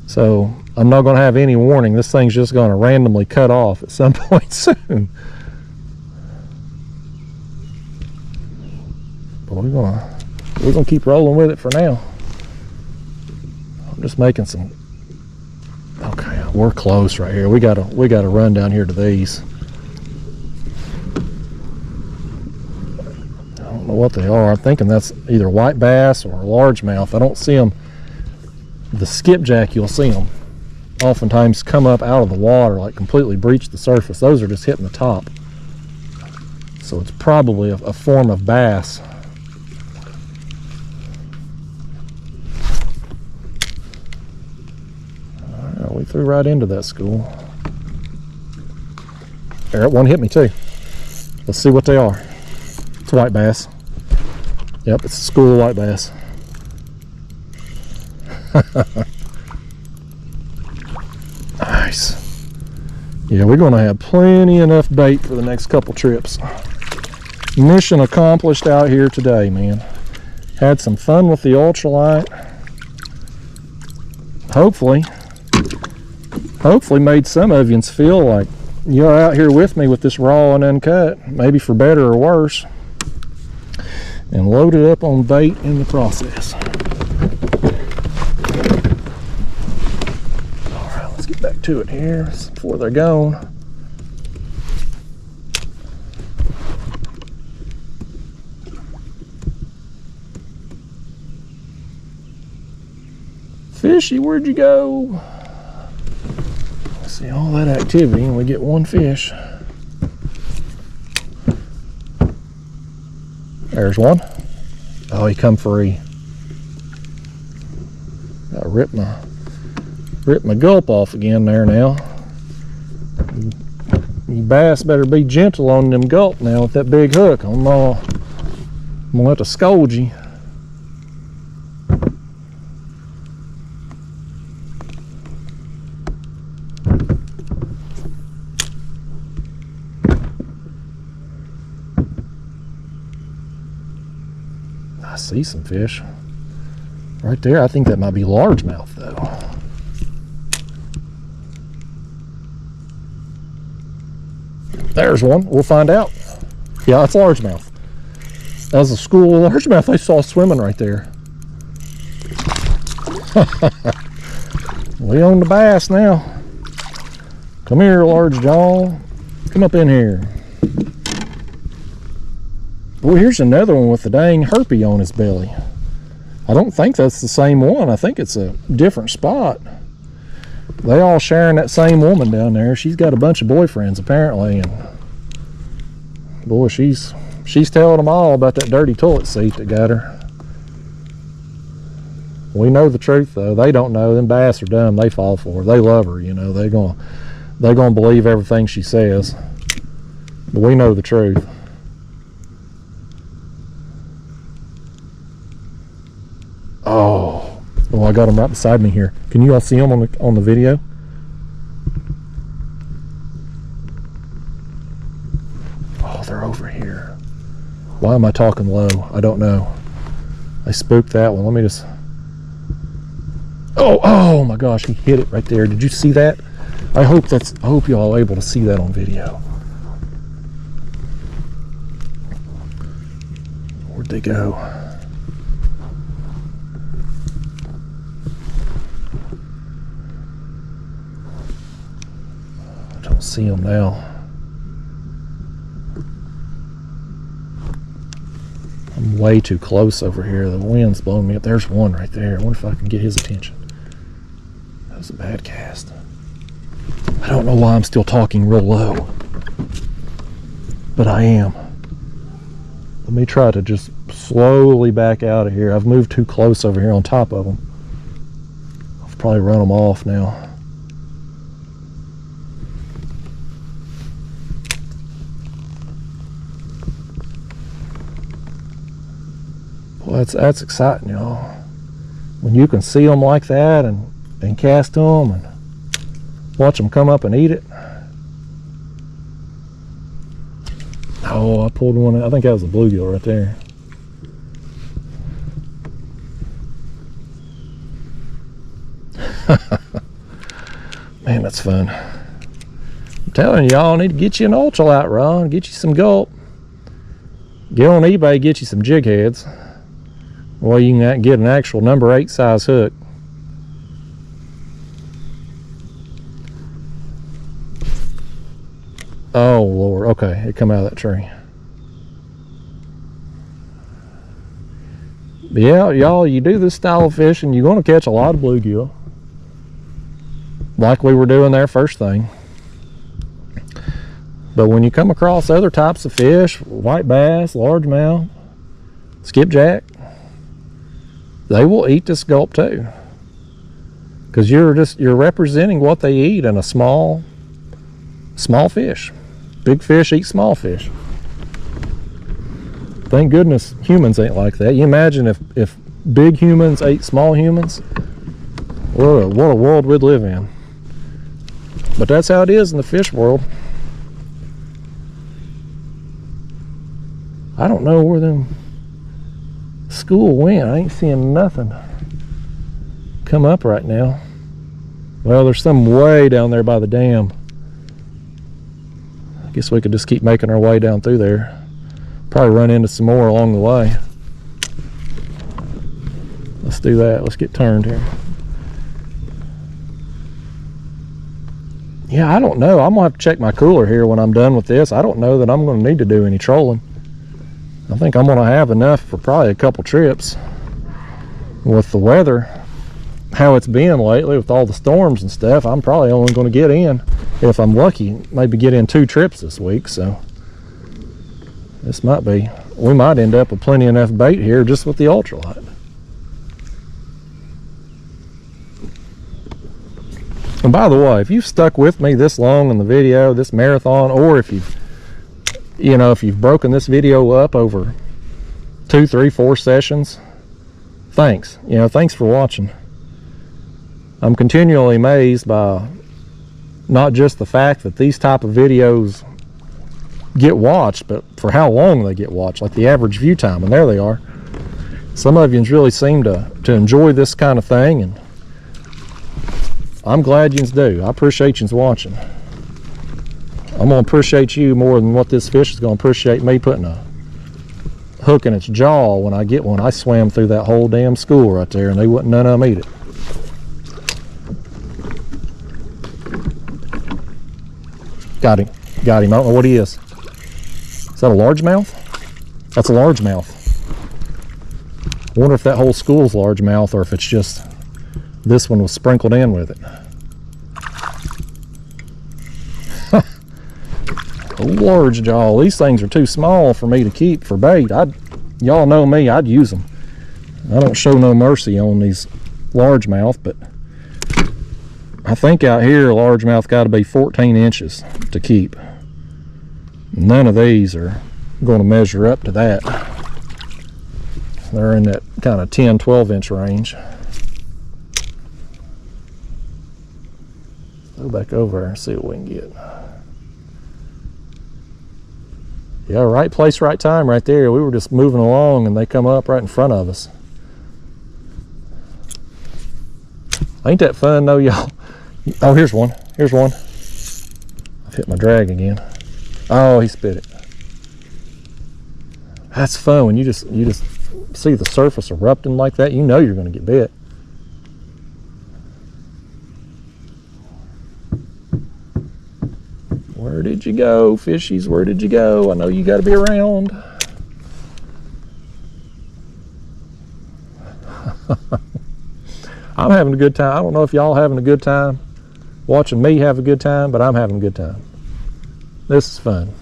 So I'm not going to have any warning. This thing's just going to randomly cut off at some point soon. But we're gonna keep rolling with it for now. I'm just making some. Okay, we're close right here. We gotta run down here to these. I don't know what they are. I'm thinking that's either white bass or largemouth. I don't see them. The skipjack, you'll see them oftentimes come up out of the water, like completely breach the surface. Those are just hitting the top. So it's probably a form of bass. We threw right into that school. There, one hit me too. Let's see what they are. It's white bass. Yep, it's a school of white bass. Nice. Yeah, we're going to have plenty enough bait for the next couple trips. Mission accomplished out here today, man. Had some fun with the ultralight. Hopefully made some of you feel like you're out here with me with this raw and uncut, maybe for better or worse, and loaded up on bait in the process. All right, let's get back to it here before they're gone. Fishy, where'd you go? See all that activity and we get one fish. There's one. Oh, he come free. I ripped my gulp off again there now. You bass better be gentle on them gulp now with that big hook. I'm gonna have to scold you. I see some fish right there. I think that might be largemouth though. There's one. We'll find out. Yeah, it's largemouth. That was a school of largemouth I saw swimming right there. We own the bass now. Come here, large jaw. Come up in here. Well, here's another one with the dang herpy on his belly. I don't think that's the same one. I think it's a different spot. They all sharing that same woman down there. She's got a bunch of boyfriends apparently, and boy, she's telling them all about that dirty toilet seat that got her. We know the truth though. They don't know. Them bass are dumb. They fall for her. They love her. You know, they're gonna believe everything she says. But we know the truth. Oh, I got them right beside me here. Can you all see them on the video? Oh, they're over here. Why am I talking low? I don't know. I spooked that one. Let me just. Oh my gosh, he hit it right there. Did you see that? I hope y'all are able to see that on video. Where'd they go? See them now. I'm I'm way too close over here. The wind's blowing me up. There's one right there. I wonder if I can get his attention. That was a bad cast. I don't know why I'm still talking real low, but I am. Let me try to just slowly back out of here. I've moved too close over here on top of them. I'll probably run them off now. Well, that's exciting, y'all. When you can see them like that and cast them and watch them come up and eat it. Oh, I pulled one. I think that was a bluegill right there. Man, that's fun. I'm telling y'all, I need to get you an ultralight rod, get you some Gulp. Get on eBay, get you some jig heads. Well, you can get an actual number 8 size hook. Oh Lord, okay, it come out of that tree. But yeah, y'all, you do this style of fishing, you're gonna catch a lot of bluegill. Like we were doing there first thing. But when you come across other types of fish, white bass, largemouth, skipjack, they will eat this Gulp too. Because you're representing what they eat in a small fish. Big fish eat small fish. Thank goodness humans ain't like that. You imagine if big humans ate small humans, what a world we'd live in. But that's how it is in the fish world. I don't know where them school went. I ain't seeing nothing come up right now. Well, there's some way down there by the dam. I guess we could just keep making our way down through there. Probably run into some more along the way. Let's do that. Let's get turned here. Yeah, I don't know. I'm gonna have to check my cooler here when I'm done with this. I don't know that I'm gonna need to do any trolling. I think I'm gonna have enough for probably a couple trips. With the weather, how it's been lately with all the storms and stuff, I'm probably only gonna get in, if I'm lucky, maybe get in 2 trips this week. So this might be, we might end up with plenty enough bait here just with the ultralight. And by the way, if you've stuck with me this long in the video, this marathon, or if you've broken this video up over 2, 3, 4 sessions, thanks. Thanks for watching. I'm continually amazed by not just the fact that these type of videos get watched, but for how long they get watched, like the average view time, and there they are. Some of you really seem to enjoy this kind of thing, and I'm glad you do. I appreciate you watching. I'm gonna appreciate you more than what this fish is gonna appreciate me putting a hook in its jaw when I get one. I swam through that whole damn school right there and they wouldn't none of them eat it. Got him. I don't know what he is. Is that a largemouth? That's a largemouth. I wonder if that whole school's largemouth or if it's just this one was sprinkled in with it. A large jaw. These things are too small for me to keep for bait. Y'all know me, I'd use them. I don't show no mercy on these largemouth, but I think out here largemouth got to be 14 inches to keep. None of these are going to measure up to that. They're in that kind of 10, 12 inch range. Go back over there and see what we can get. Yeah, right place, right time right there. We were just moving along and they come up right in front of us. Ain't that fun though, y'all? Oh, here's one. Here's one. I've hit my drag again. Oh, he spit it. That's fun when you just see the surface erupting like that. You know you're going to get bit. Where did you go, fishies? Where did you go? I know you got to be around. I'm having a good time. I don't know if y'all having a good time watching me have a good time, but I'm having a good time. This is fun.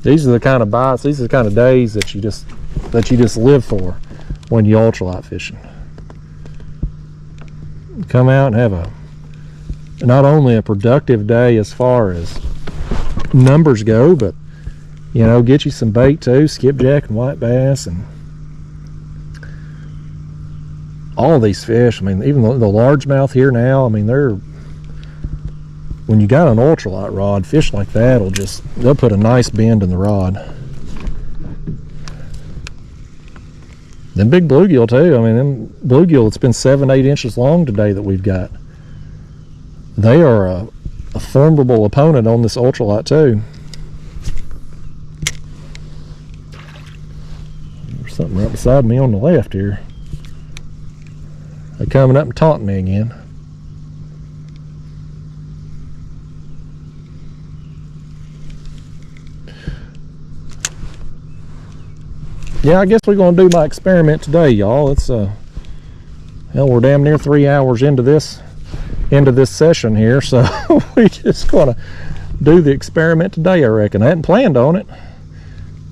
These are the kind of bites, these are the kind of days that you just live for when you ultralight fishing. Come out and have not only a productive day as far as numbers go, but you know, get you some bait too, skipjack and white bass and all of these fish. I mean, even the largemouth here now, I mean, when you got an ultralight rod, fish like that they'll put a nice bend in the rod. Them big bluegill too. I mean, them bluegill, it's been 7-8 inches long today that we've got. They are a formidable opponent on this ultralight too. There's something right beside me on the left here. They're coming up and taunting me again. Yeah, I guess we're going to do my experiment today, y'all. It's hell, we're damn near 3 hours into this session here, so we just going to do the experiment today, I reckon. I hadn't planned on it.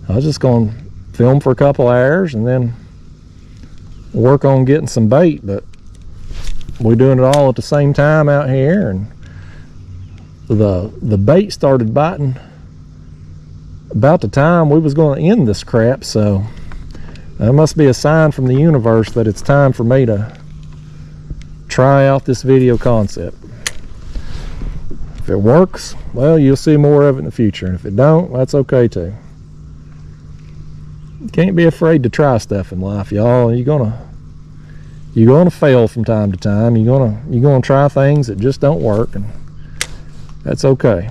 I was just going to film for a couple hours and then work on getting some bait, but we're doing it all at the same time out here, and the bait started biting about the time we was going to end this crap, so that must be a sign from the universe that it's time for me to try out this video concept. If it works, well, you'll see more of it in the future, and if it don't, that's okay too. You can't be afraid to try stuff in life, y'all. You're gonna fail from time to time. You're gonna try things that just don't work, and that's okay.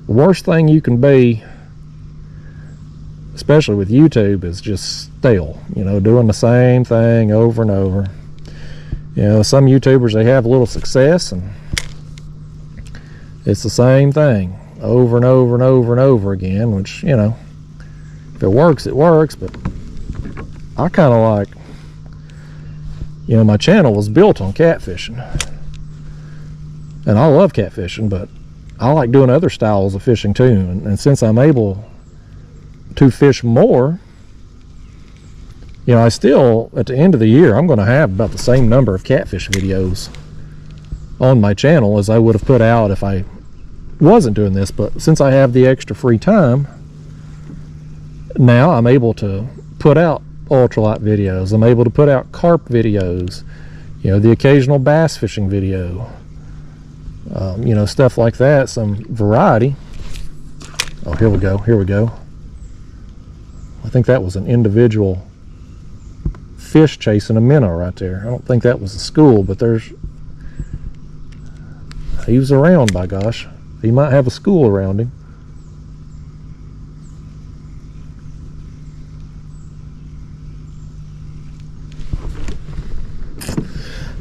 The worst thing you can be, especially with YouTube, is just stale, you know, doing the same thing over and over. You know, some YouTubers, they have a little success and it's the same thing over and over and over and over again, which, you know, if it works, it works. But I kind of like, you know, my channel was built on catfishing, and I love catfishing, but I like doing other styles of fishing too, and since I'm able to fish more, you know, I still, at the end of the year, I'm going to have about the same number of catfish videos on my channel as I would have put out if I wasn't doing this. But since I have the extra free time, now I'm able to put out ultralight videos. I'm able to put out carp videos, you know, the occasional bass fishing video, you know, stuff like that, some variety. Oh, here we go. I think that was an individual fish chasing a minnow right there. I don't think that was a school, but he was around, by gosh. He might have a school around him.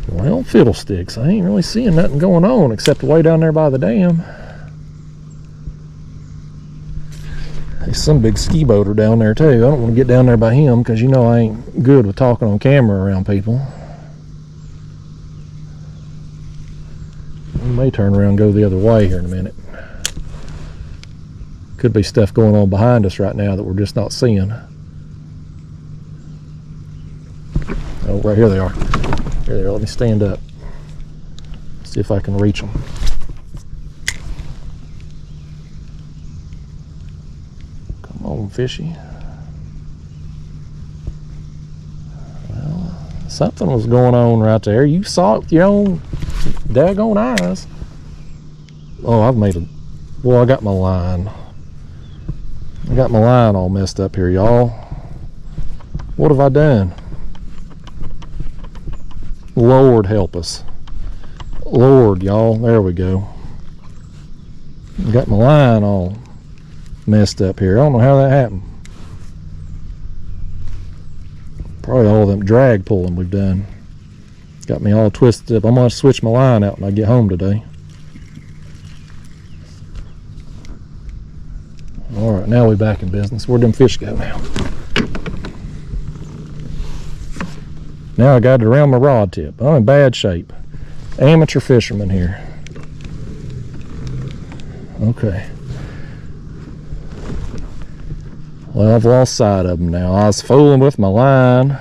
Well, fiddlesticks, I ain't really seeing nothing going on except way down there by the dam. There's some big ski boater down there too. I don't want to get down there by him because, you know, I ain't good with talking on camera around people. We may turn around and go the other way here in a minute. Could be stuff going on behind us right now that we're just not seeing. Oh, right here they are. Here they are. Let me stand up. See if I can reach them. Come on, fishy. Well, something was going on right there. You saw it with your own daggone eyes. Oh, I got my line. I got my line all messed up here, y'all. What have I done? Lord help us. Lord, y'all. There we go. Got my line all messed up here. I don't know how that happened. Probably all them drag pulling we've done. Got me all twisted up. I'm going to switch my line out when I get home today. Alright, now we're back in business. Where'd them fish go now? Now I got it around my rod tip. I'm in bad shape. Amateur fisherman here. Okay. Well, I've lost sight of them now. I was fooling with my line.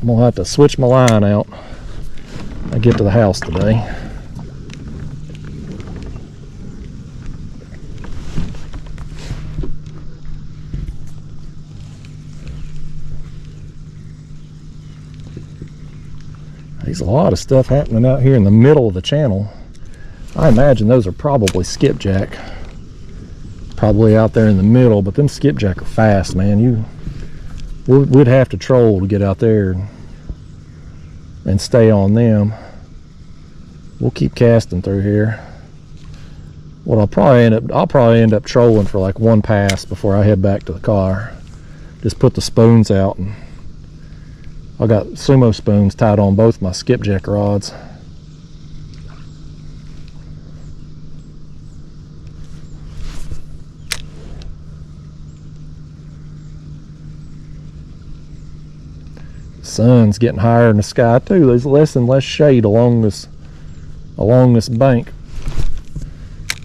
I'm gonna have to switch my line out when I get to the house today. There's a lot of stuff happening out here in the middle of the channel. I imagine those are probably skipjack. Probably out there in the middle, but them skipjack are fast, man. We'd have to troll to get out there and stay on them. We'll keep casting through here. What I'll probably end up trolling for like one pass before I head back to the car. Just put the spoons out, and I got sumo spoons tied on both my skipjack rods. The sun's getting higher in the sky too. There's less and less shade along this bank.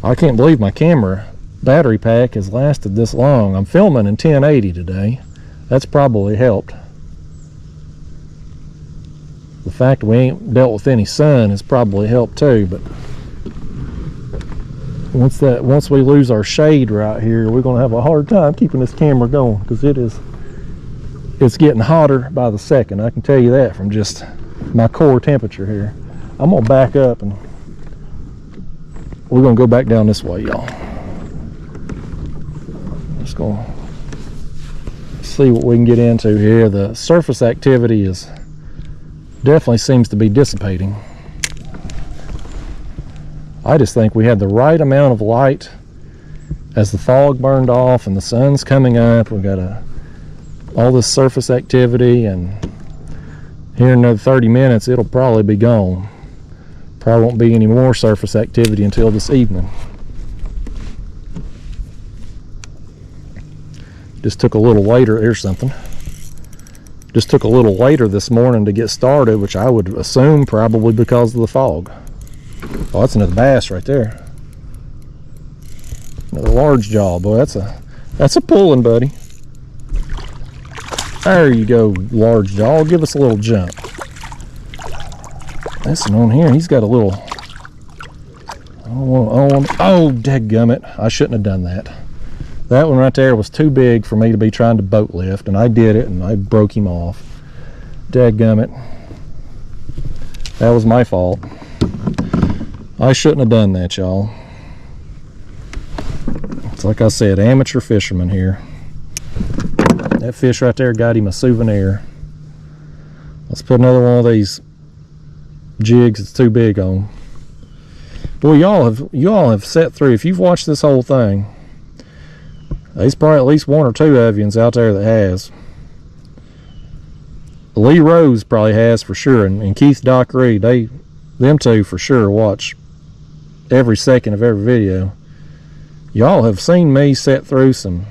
I can't believe my camera battery pack has lasted this long. I'm filming in 1080 today. That's probably helped. The fact we ain't dealt with any sun has probably helped too, but once we lose our shade right here, we're gonna have a hard time keeping this camera going, because it's getting hotter by the second. I can tell you that from just my core temperature here. I'm gonna back up and we're gonna go back down this way, y'all. Just gonna see what we can get into here. The surface activity is definitely seems to be dissipating. I just think we had the right amount of light as the fog burned off and the sun's coming up. We've got all this surface activity, and here in another 30 minutes it'll probably be gone. Probably won't be any more surface activity until this evening. Just took a little later. Here's something. Just took a little later this morning to get started, which I would assume probably because of the fog. Oh, that's another bass right there. Another large jaw. Boy, that's a pulling, buddy. There you go, large jaw. Give us a little jump. This one on here, he's got a little. Oh, dadgummit. I shouldn't have done that. That one right there was too big for me to be trying to boat lift, and I did it, and I broke him off. Dadgummit. That was my fault. I shouldn't have done that, y'all. It's like I said, amateur fisherman here. That fish right there got him a souvenir. Let's put another one of these jigs that's too big on. Boy, y'all have set through. If you've watched this whole thing, there's probably at least one or two avians out there that has. Lee Rose probably has for sure, and Keith Dockery, them two for sure watch every second of every video. Y'all have seen me set through some,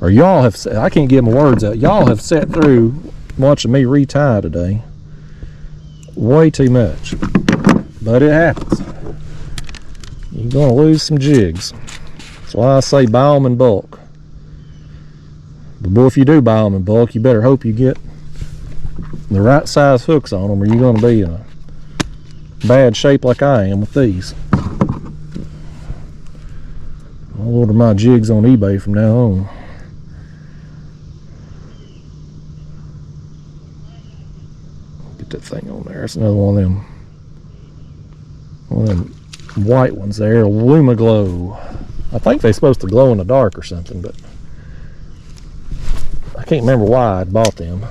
or y'all have, I can't get my words out, y'all have set through watching me retie today. Way too much. But it happens. You're gonna lose some jigs. That's why I say buy them in bulk. But boy, if you do buy them in bulk, you better hope you get the right size hooks on them, or you're gonna be in a bad shape like I am with these. I'll order my jigs on eBay from now on. Get that thing on there. That's another one of them white ones there, Lumaglow. I think they're supposed to glow in the dark or something, but I can't remember why I bought them.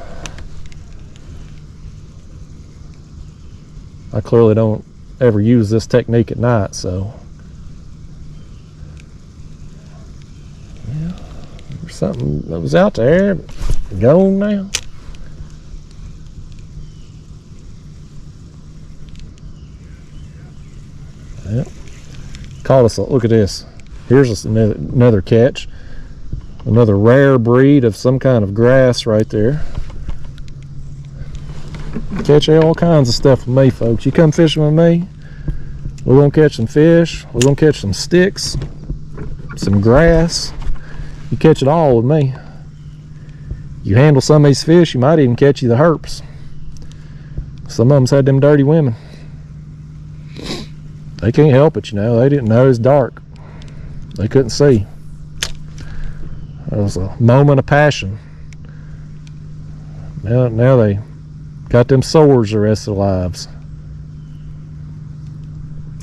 I clearly don't ever use this technique at night, so yeah, there's something that was out there, gone now. Yep. Caught us. Look at this. Here's another catch. Another rare breed of some kind of grass right there. Catch all kinds of stuff with me, folks. You come fishing with me, we're gonna catch some fish, we're gonna catch some sticks, some grass. You catch it all with me. You handle some of these fish, you might even catch you the herps. Some of them's had them dirty women. They can't help it, you know. They didn't know it's dark. They couldn't see. It was a moment of passion. Now they got them sores the rest of their lives.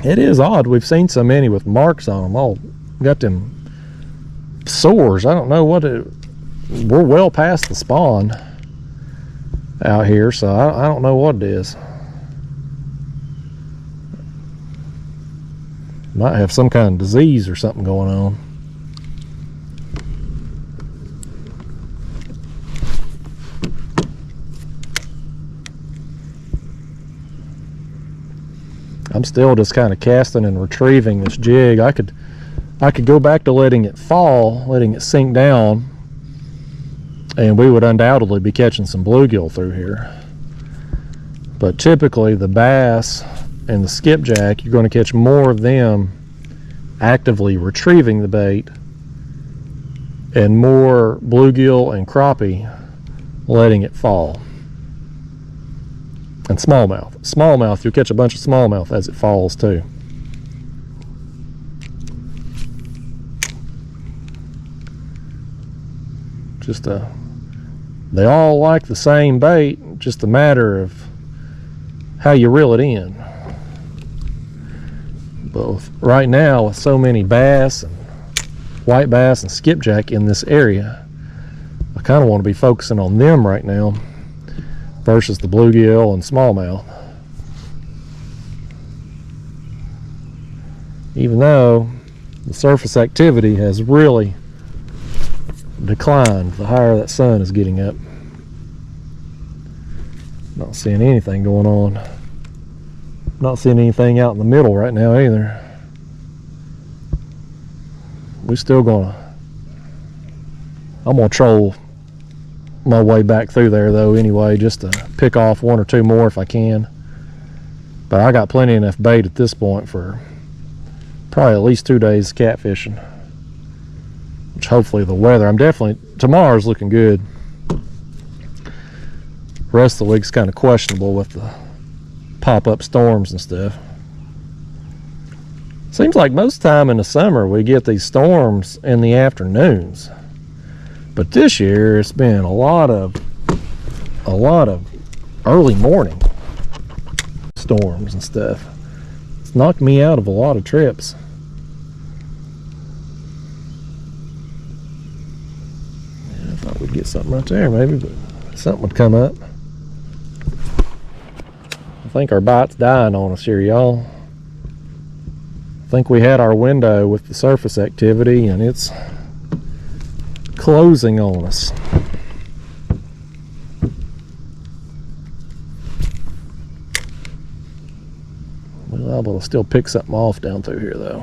It is odd. We've seen so many with marks on them. All got them sores. I don't know what it. We're well past the spawn out here, so I don't know what it is. Might have some kind of disease or something going on. I'm still just kind of casting and retrieving this jig. I could go back to letting it fall, letting it sink down, and we would undoubtedly be catching some bluegill through here. But typically the bass and the skipjack, you're going to catch more of them actively retrieving the bait, and more bluegill and crappie letting it fall. And smallmouth, you'll catch a bunch of smallmouth as it falls too. They all like the same bait, just a matter of how you reel it in. But right now, with so many bass and white bass and skipjack in this area, I kind of want to be focusing on them right now versus the bluegill and smallmouth. Even though the surface activity has really declined the higher that sun is getting up. Not seeing anything going on. Not seeing anything out in the middle right now either. I'm gonna troll my way back through there though anyway, just to pick off one or two more if I can. But I got plenty enough bait at this point for probably at least 2 days catfishing. Which hopefully the weather, tomorrow's looking good. The rest of the week's kind of questionable with the pop-up storms and stuff. Seems like most time in the summer we get these storms in the afternoons. But this year it's been a lot of early morning storms and stuff. It's knocked me out of a lot of trips. Yeah, I thought we'd get something right there maybe, but something would come up. I think our bite's dying on us here, y'all. I think we had our window with the surface activity and it's closing on us. We'll be able to still pick something off down through here though.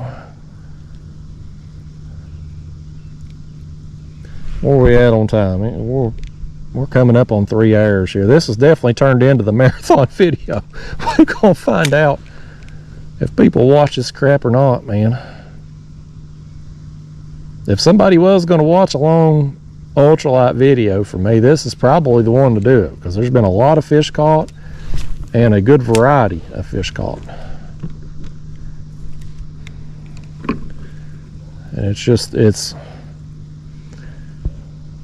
Where are we at on time? We're coming up on 3 hours here. This has definitely turned into the marathon video. We're gonna find out if people watch this crap or not, man. If somebody was going to watch a long ultralight video for me, this is probably the one to do it, because there's been a lot of fish caught and a good variety of fish caught. And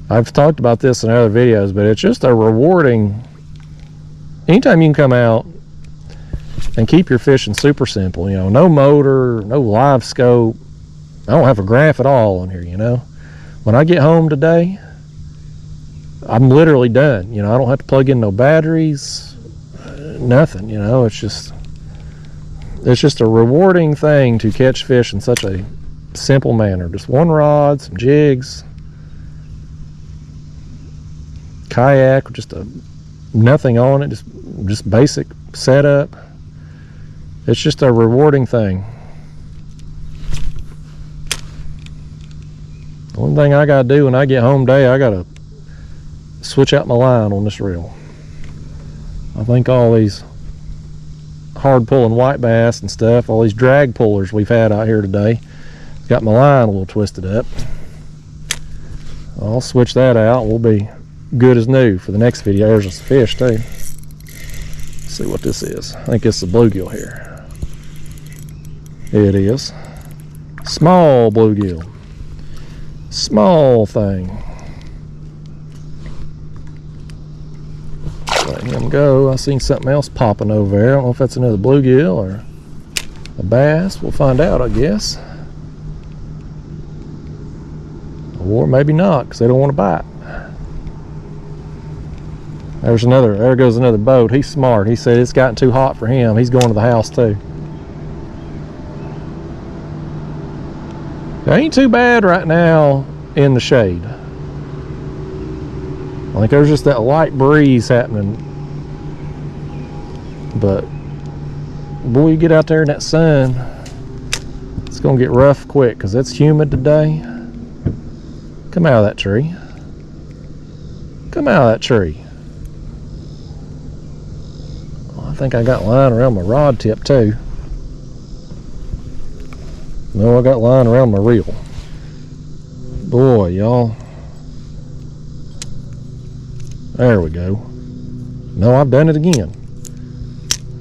I've talked about this in other videos, but it's just a rewarding, anytime you can come out and keep your fishing super simple, you know, no motor, no live scope. I don't have a graph at all on here, you know. When I get home today, I'm literally done. You know, I don't have to plug in no batteries, nothing, you know. It's just a rewarding thing to catch fish in such a simple manner. Just one rod, some jigs, kayak, just nothing on it, just basic setup. It's just a rewarding thing. One thing I gotta do when I get home today, I gotta switch out my line on this reel. I think all these hard pulling white bass and stuff, all these drag pullers we've had out here today, got my line a little twisted up. I'll switch that out. We'll be good as new for the next video. There's a fish too. Let's see what this is. I think it's a bluegill here. It is. Small bluegill. Small thing. Let him go. I seen something else popping over there. I don't know if that's another bluegill or a bass. We'll find out, I guess. Or maybe not, because they don't want to bite. There's another. There goes another boat. He's smart. He said it's gotten too hot for him. He's going to the house too. It ain't too bad right now in the shade. I think there's just that light breeze happening. But boy, you get out there in that sun, it's gonna get rough quick because it's humid today. Come out of that tree. Come out of that tree. Well, I think I got line around my rod tip too. No, I got line around my reel. Boy, y'all. There we go. No, I've done it again.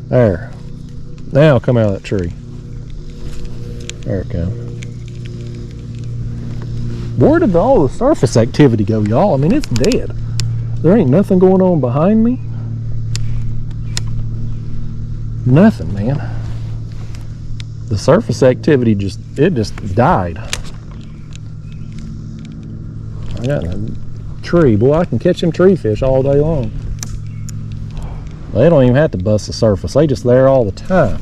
There. Now come out of that tree. There it comes. Where did all the surface activity go, y'all? I mean, it's dead. There ain't nothing going on behind me. Nothing, man. The surface activity just died. I got a tree. Boy, I can catch them tree fish all day long. They don't even have to bust the surface. They just there all the time.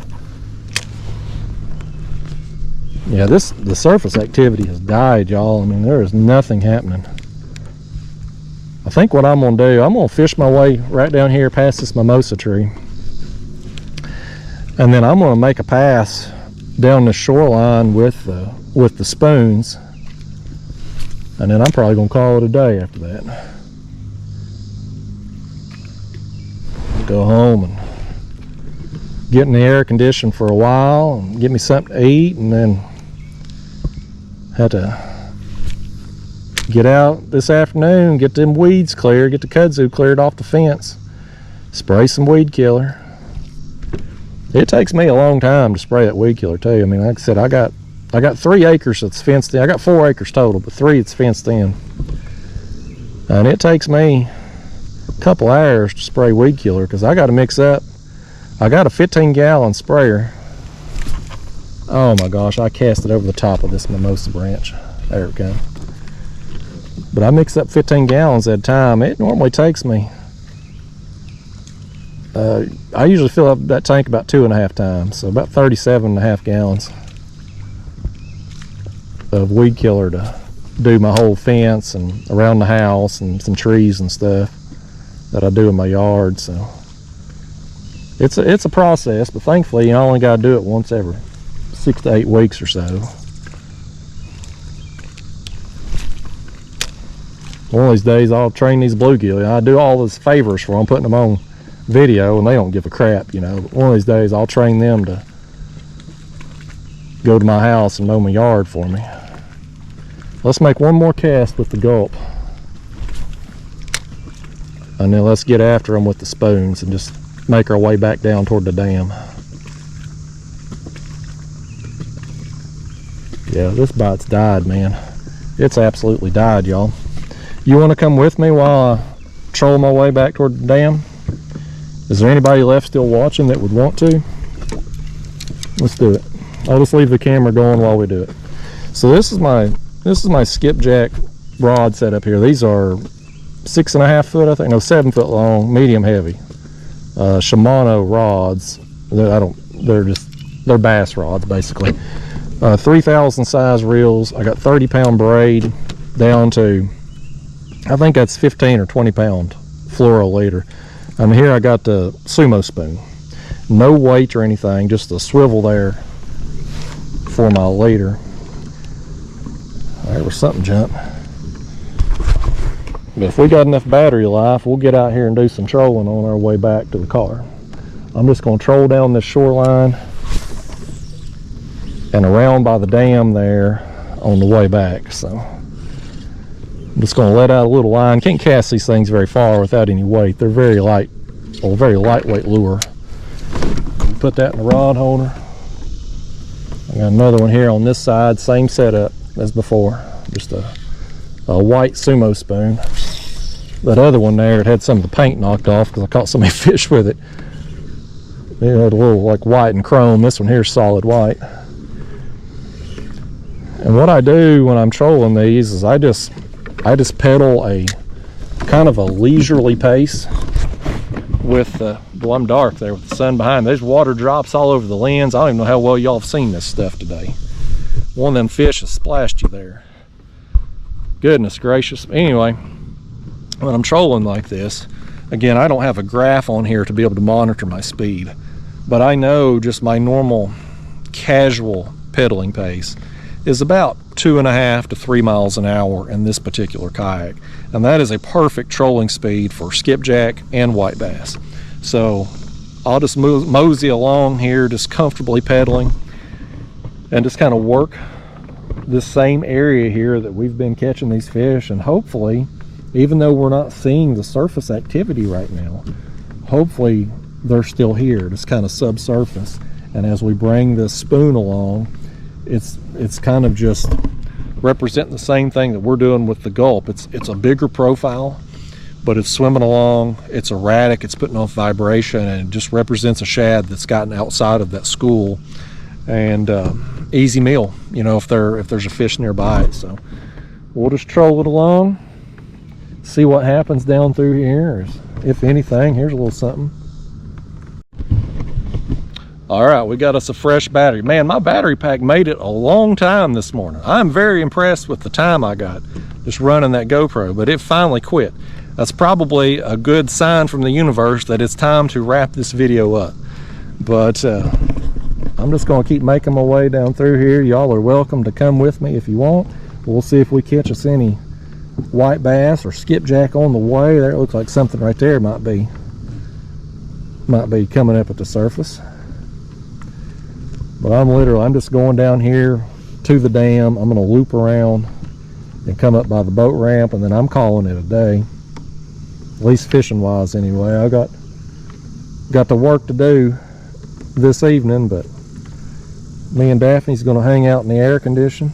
Yeah, the surface activity has died, y'all. I mean, there is nothing happening. I think what I'm gonna do, I'm gonna fish my way right down here past this mimosa tree. And then I'm gonna make a pass down the shoreline with the spoons. And then I'm probably gonna call it a day after that. Go home and get in the air condition for a while and get me something to eat, and then had to get out this afternoon, get them weeds clear, get the kudzu cleared off the fence, spray some weed killer. It takes me a long time to spray that weed killer too. I mean, like I said, I got 3 acres that's fenced in. I got 4 acres total, but 3 it's fenced in. And it takes me a couple hours to spray weed killer because I got to mix up. I got a 15-gallon sprayer. Oh my gosh, I cast it over the top of this mimosa branch. There it goes. But I mix up 15 gallons at a time. It normally takes me, I usually fill up that tank about 2.5 times, so about 37.5 gallons of weed killer to do my whole fence and around the house and some trees and stuff that I do in my yard. So it's a process, but thankfully I only got to do it once every 6 to 8 weeks or so. One of these days I'll train these bluegill. I do all those favors for them, putting them on video, and they don't give a crap, you know. But one of these days I'll train them to go to my house and mow my yard for me. Let's make one more cast with the Gulp, and then let's get after them with the spoons and just make our way back down toward the dam. Yeah, this bite's died, man. It's absolutely died, y'all. You want to come with me while I troll my way back toward the dam? Is there anybody left still watching that would want to? Let's do it. I'll just leave the camera going while we do it. So this is my skipjack rod setup here. These are 6.5 foot, I think, no, 7 foot long, medium heavy. Shimano rods. They're bass rods basically. 3,000 size reels. I got 30-pound braid down to, I think that's 15 or 20-pound fluoro leader. And here I got the sumo spoon. No weight or anything, just a swivel there for my leader. There was something jump. But if we got enough battery life, we'll get out here and do some trolling on our way back to the car. I'm just going to troll down this shoreline and around by the dam there on the way back. So I'm just going to let out a little line. Can't cast these things very far without any weight. They're very light, or very lightweight lure. Put that in the rod holder. I got another one here on this side, same setup as before, just a white sumo spoon. That other one there, it had some of the paint knocked off because I caught so many fish with it. It had a little like white and chrome. This one here is solid white. And what I do when I'm trolling these is I just pedal a kind of a leisurely pace with the, well, I'm dark there with the sun behind me. There's water drops all over the lens. I don't even know how well y'all have seen this stuff today. One of them fish has splashed you there. Goodness gracious. Anyway, when I'm trolling like this, again, I don't have a graph on here to be able to monitor my speed, but I know just my normal casual pedaling pace is about 2.5 to 3 miles an hour in this particular kayak, and that is a perfect trolling speed for skipjack and white bass. So I'll just mosey along here, just comfortably pedaling, and just kind of work this same area here that we've been catching these fish. And hopefully, even though we're not seeing the surface activity right now, hopefully they're still here, just kind of subsurface. And as we bring this spoon along, it's kind of just representing the same thing that we're doing with the Gulp. It's a bigger profile, but it's swimming along, it's erratic, it's putting off vibration, and it just represents a shad that's gotten outside of that school. And easy meal, you know, if there's a fish nearby. So we'll just troll it along, see what happens down through here. If anything, here's a little something. All right, we got us a fresh battery. Man, my battery pack made it a long time this morning. I'm very impressed with the time I got just running that GoPro, but it finally quit. That's probably a good sign from the universe that it's time to wrap this video up. But I'm just going to keep making my way down through here. Y'all are welcome to come with me if you want. We'll see if we catch us any white bass or skipjack on the way. There, it looks like something right there might be coming up at the surface. But I'm just going down here to the dam. I'm going to loop around and come up by the boat ramp, and then I'm calling it a day, at least fishing wise anyway. I got the work to do this evening, but me and Daphne's going to hang out in the air condition,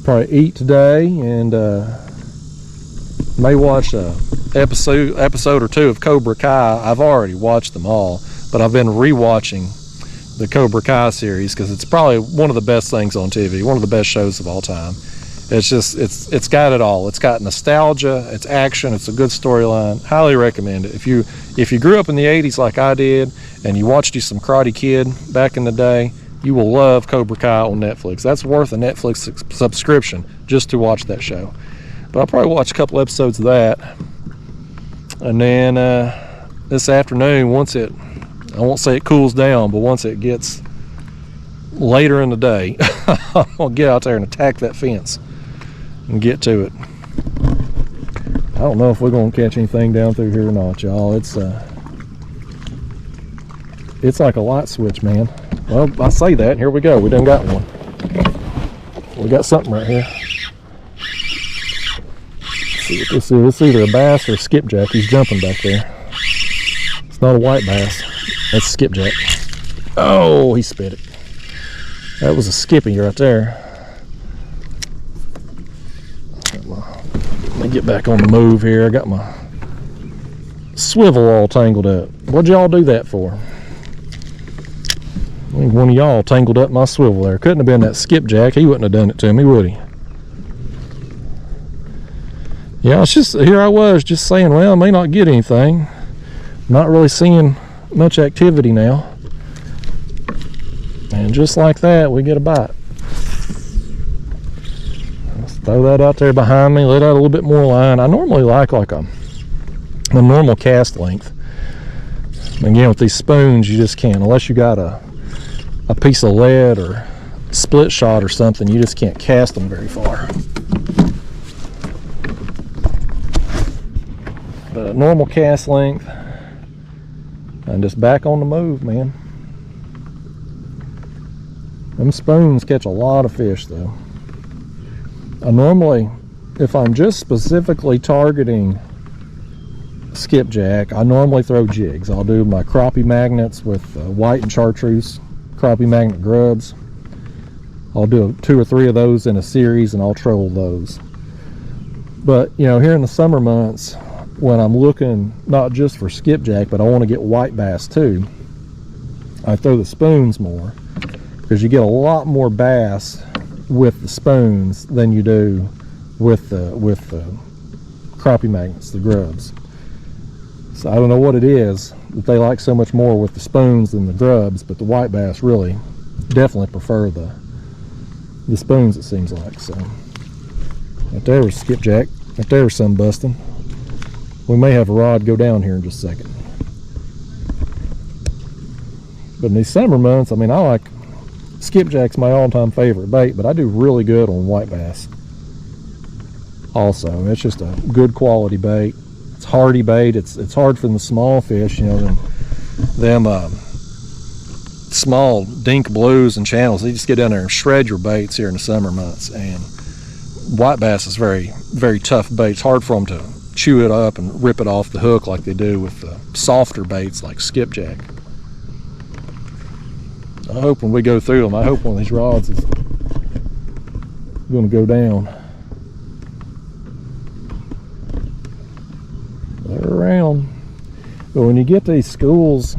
probably eat today, and may watch a episode or two of Cobra Kai. I've already watched them all, but I've been rewatching the Cobra Kai series because it's probably one of the best things on TV, one of the best shows of all time. It's just it's got it all. It's got nostalgia, it's action, it's a good storyline. Highly recommend it. If you grew up in the 80s like I did, and you watched you some Karate Kid back in the day, you will love Cobra Kai on Netflix. That's worth a Netflix subscription just to watch that show. But I'll probably watch a couple episodes of that, and then this afternoon, once it, I won't say it cools down, but once it gets later in the day, I'll get out there and attack that fence and get to it. I don't know if we're going to catch anything down through here or not, y'all. It's like a light switch, man. Well, I say that, and here we go. We done got one. We got something right here. Let's see. It's either a bass or a skipjack. He's jumping back there. It's not a white bass. That's skipjack. Oh, he spit it. That was a skippy right there. Let me get back on the move here. I got my swivel all tangled up. What'd y'all do that for? I think one of y'all tangled up my swivel there. Couldn't have been that skipjack. He wouldn't have done it to me, would he? Yeah, it's just, here I was just saying, well, I may not get anything. Not really seeing much activity now. And just like that, we get a bite. Let's throw that out there behind me, let out a little bit more line. I normally like a normal cast length. Again, with these spoons, you just can't, unless you got a piece of lead or split shot or something, you just can't cast them very far. normal cast length, and just back on the move, man. Them spoons catch a lot of fish though. I normally, if I'm just specifically targeting skipjack, I normally throw jigs. I'll do my crappie magnets with white and chartreuse crappie magnet grubs. I'll do 2 or 3 of those in a series and I'll troll those. But you know, here in the summer months, when I'm looking not just for skipjack, but I want to get white bass too, I throw the spoons more, because you get a lot more bass with the spoons than you do with the crappie magnets, the grubs. So I don't know what it is that they like so much more with the spoons than the grubs, but the white bass really definitely prefer the spoons, it seems like. So right there was skipjack, right there was some busting. We may have a rod go down here in just a second. But in these summer months, I mean, I like skipjack's my all-time favorite bait, but I do really good on white bass also. It's just a good quality bait. It's hardy bait. It's hard for the small fish, you know, them small dink blues and channels. They just get down there and shred your baits here in the summer months. And white bass is very, very tough bait. It's hard for them to chew it up and rip it off the hook like they do with softer baits like skipjack. I hope when we go through them, I hope one of these rods is going to go down. They're around. But when you get these schools,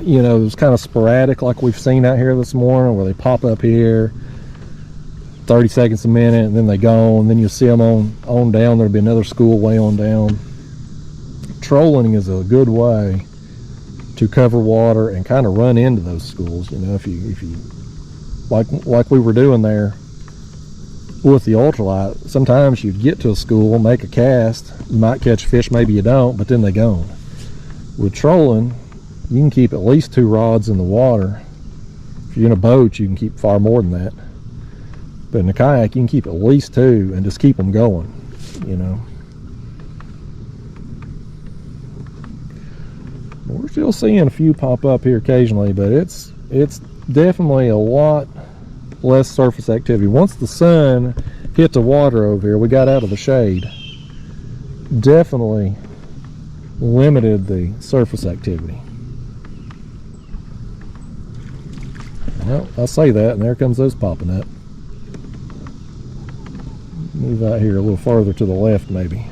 you know, it's kind of sporadic like we've seen out here this morning, where they pop up here 30 seconds a minute and then they go, and then you'll see them on down. There'll be another school way on down. Trolling is a good way to cover water and kind of run into those schools. You know, if you like we were doing there with the ultralight, sometimes you get to a school, make a cast, you might catch fish, maybe you don't, but then they gone. With trolling, you can keep at least 2 rods in the water. If you're in a boat, you can keep far more than that. But in a kayak, you can keep at least 2 and just keep them going, you know. We're still seeing a few pop up here occasionally, but it's definitely a lot less surface activity. Once the sun hit the water over here, we got out of the shade, definitely limited the surface activity. Well, I say that, and there comes those popping up. Move out here a little farther to the left, maybe.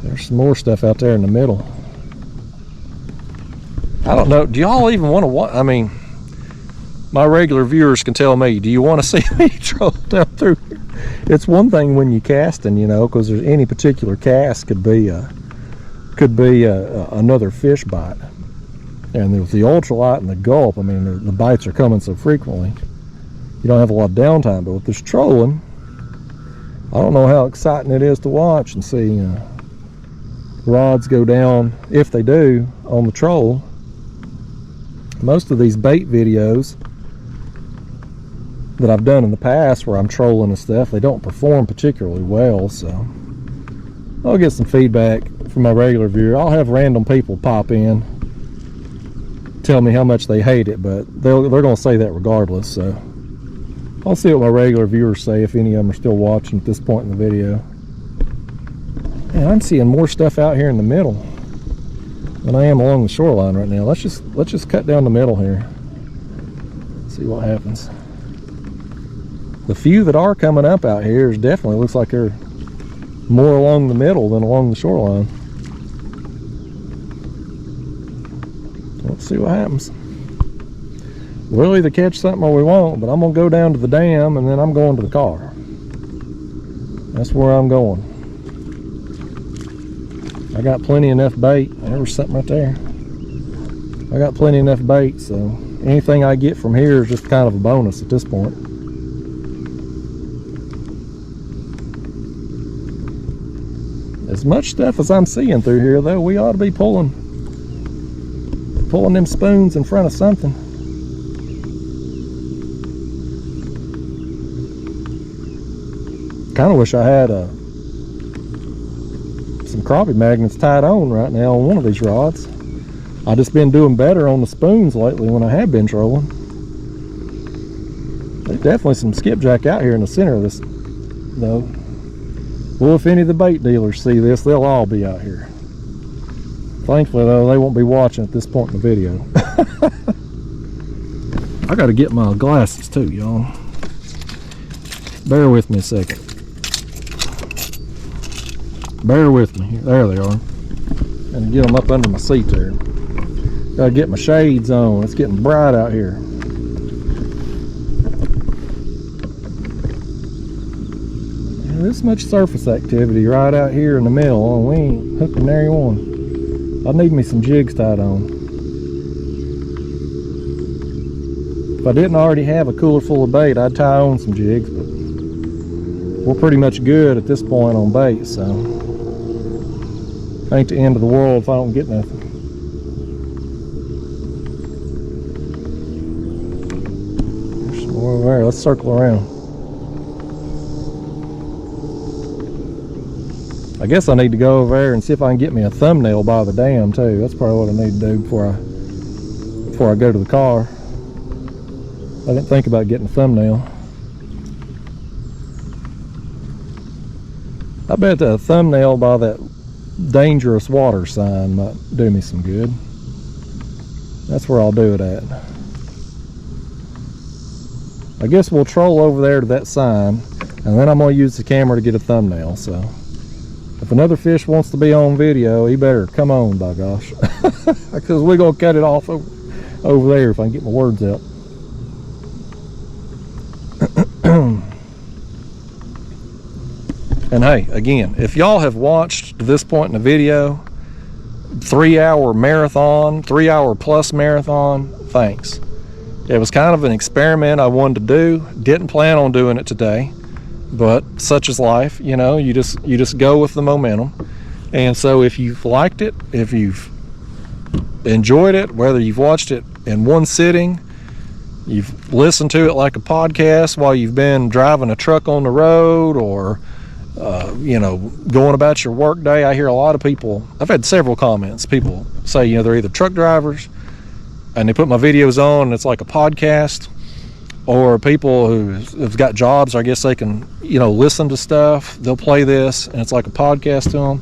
There's some more stuff out there in the middle. I don't know, do y'all even want to watch? I mean, my regular viewers can tell me, do you want to see me troll down through here? It's one thing when you casting, you know, because there's any particular cast could be another fish bite. And with the ultralight and the Gulp, I mean, the bites are coming so frequently, you don't have a lot of downtime. But with this trolling, I don't know how exciting it is to watch and see rods go down, if they do, on the troll. Most of these bait videos that I've done in the past where I'm trolling and stuff, they don't perform particularly well, so I'll get some feedback from my regular viewer. I'll have random people pop in, tell me how much they hate it, but they're going to say that regardless, so I'll see what my regular viewers say, if any of them are still watching at this point in the video. Man, I'm seeing more stuff out here in the middle than I am along the shoreline right now. Let's just cut down the middle here. See what happens. The few that are coming up out here is definitely looks like they're more along the middle than along the shoreline. Let's see what happens. We'll either catch something or we won't, but I'm gonna go down to the dam and then I'm going to the car. That's where I'm going. I got plenty enough bait. There was something right there. I got plenty enough bait, so anything I get from here is just kind of a bonus at this point. As much stuff as I'm seeing through here, though, we ought to be pulling them spoons in front of something. Kind of wish I had some crappie magnets tied on right now on one of these rods. I just been doing better on the spoons lately when I have been trolling. There's definitely some skipjack out here in the center of this though. Well, if any of the bait dealers see this, they'll all be out here. Thankfully though, they won't be watching at this point in the video. I gotta get my glasses too, y'all. Bear with me a second. Bear with me. There they are. And get them up under my seat there. Gotta get my shades on. It's getting bright out here. And this much surface activity right out here in the middle. We ain't hooking nary one. I need me some jigs tied on. If I didn't already have a cooler full of bait, I'd tie on some jigs, but we're pretty much good at this point on bait, so ain't the end of the world if I don't get nothing. There's some more over there. Let's circle around. I guess I need to go over there and see if I can get me a thumbnail by the dam too. That's probably what I need to do before I go to the car. I didn't think about getting a thumbnail. I bet that thumbnail by that dangerous water sign might do me some good. That's where I'll do it at. I guess we'll troll over there to that sign, and then I'm going to use the camera to get a thumbnail. So if another fish wants to be on video, he better come on, by gosh. Because we're going to cut it off over there if I can get my words out. And hey, again, if y'all have watched to this point in the video, 3-hour marathon, 3-hour plus marathon, thanks. It was kind of an experiment I wanted to do. Didn't plan on doing it today, but such is life, you know. You just go with the momentum. And so if you've liked it, if you've enjoyed it, whether you've watched it in one sitting, you've listened to it like a podcast while you've been driving a truck on the road, or you know, going about your work day. I hear a lot of people, I've had several comments, people say, you know, they're either truck drivers and they put my videos on and it's like a podcast, or people who've got jobs, I guess they can, you know, listen to stuff, they'll play this and it's like a podcast to them.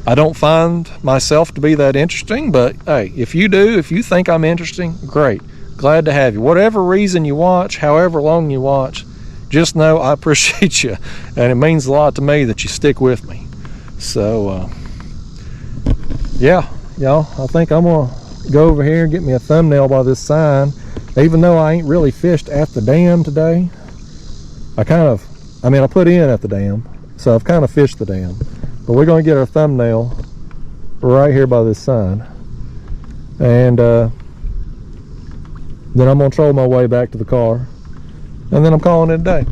I don't find myself to be that interesting, but hey, if you do, if you think I'm interesting, great, glad to have you. Whatever reason you watch, however long you watch, just know I appreciate you, and it means a lot to me that you stick with me. So yeah, y'all, I think I'm gonna go over here and get me a thumbnail by this sign. Even though I ain't really fished at the dam today, I put in at the dam, so I've kind of fished the dam, but we're gonna get our thumbnail right here by this sign, and then I'm gonna troll my way back to the car, and then I'm calling it a day.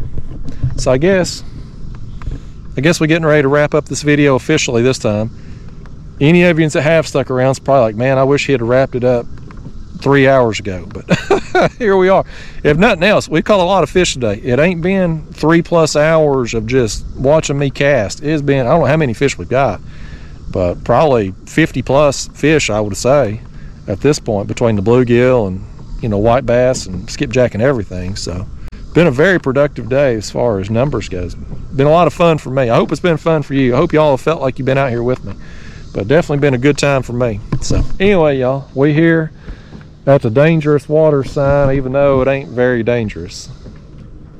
So I guess we're getting ready to wrap up this video officially this time. Any of you that have stuck around is probably like, man, I wish he had wrapped it up 3 hours ago, but here we are. If nothing else, we caught a lot of fish today. It ain't been 3+ hours of just watching me cast. It's been, I don't know how many fish we've got, but probably 50+ fish, I would say, at this point, between the bluegill and, you know, white bass and skipjack and everything. So been a very productive day as far as numbers goes. Been a lot of fun for me. I hope it's been fun for you. I hope y'all have felt like you've been out here with me, but definitely been a good time for me. So anyway, y'all, we here at the dangerous water sign, even though it ain't very dangerous.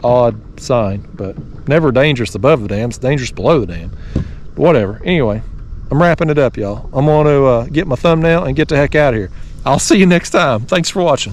Odd sign, but never dangerous above the dam. It's dangerous below the dam, but whatever. Anyway, I'm wrapping it up, y'all. I'm going to get my thumbnail and get the heck out of here. I'll see you next time. Thanks for watching.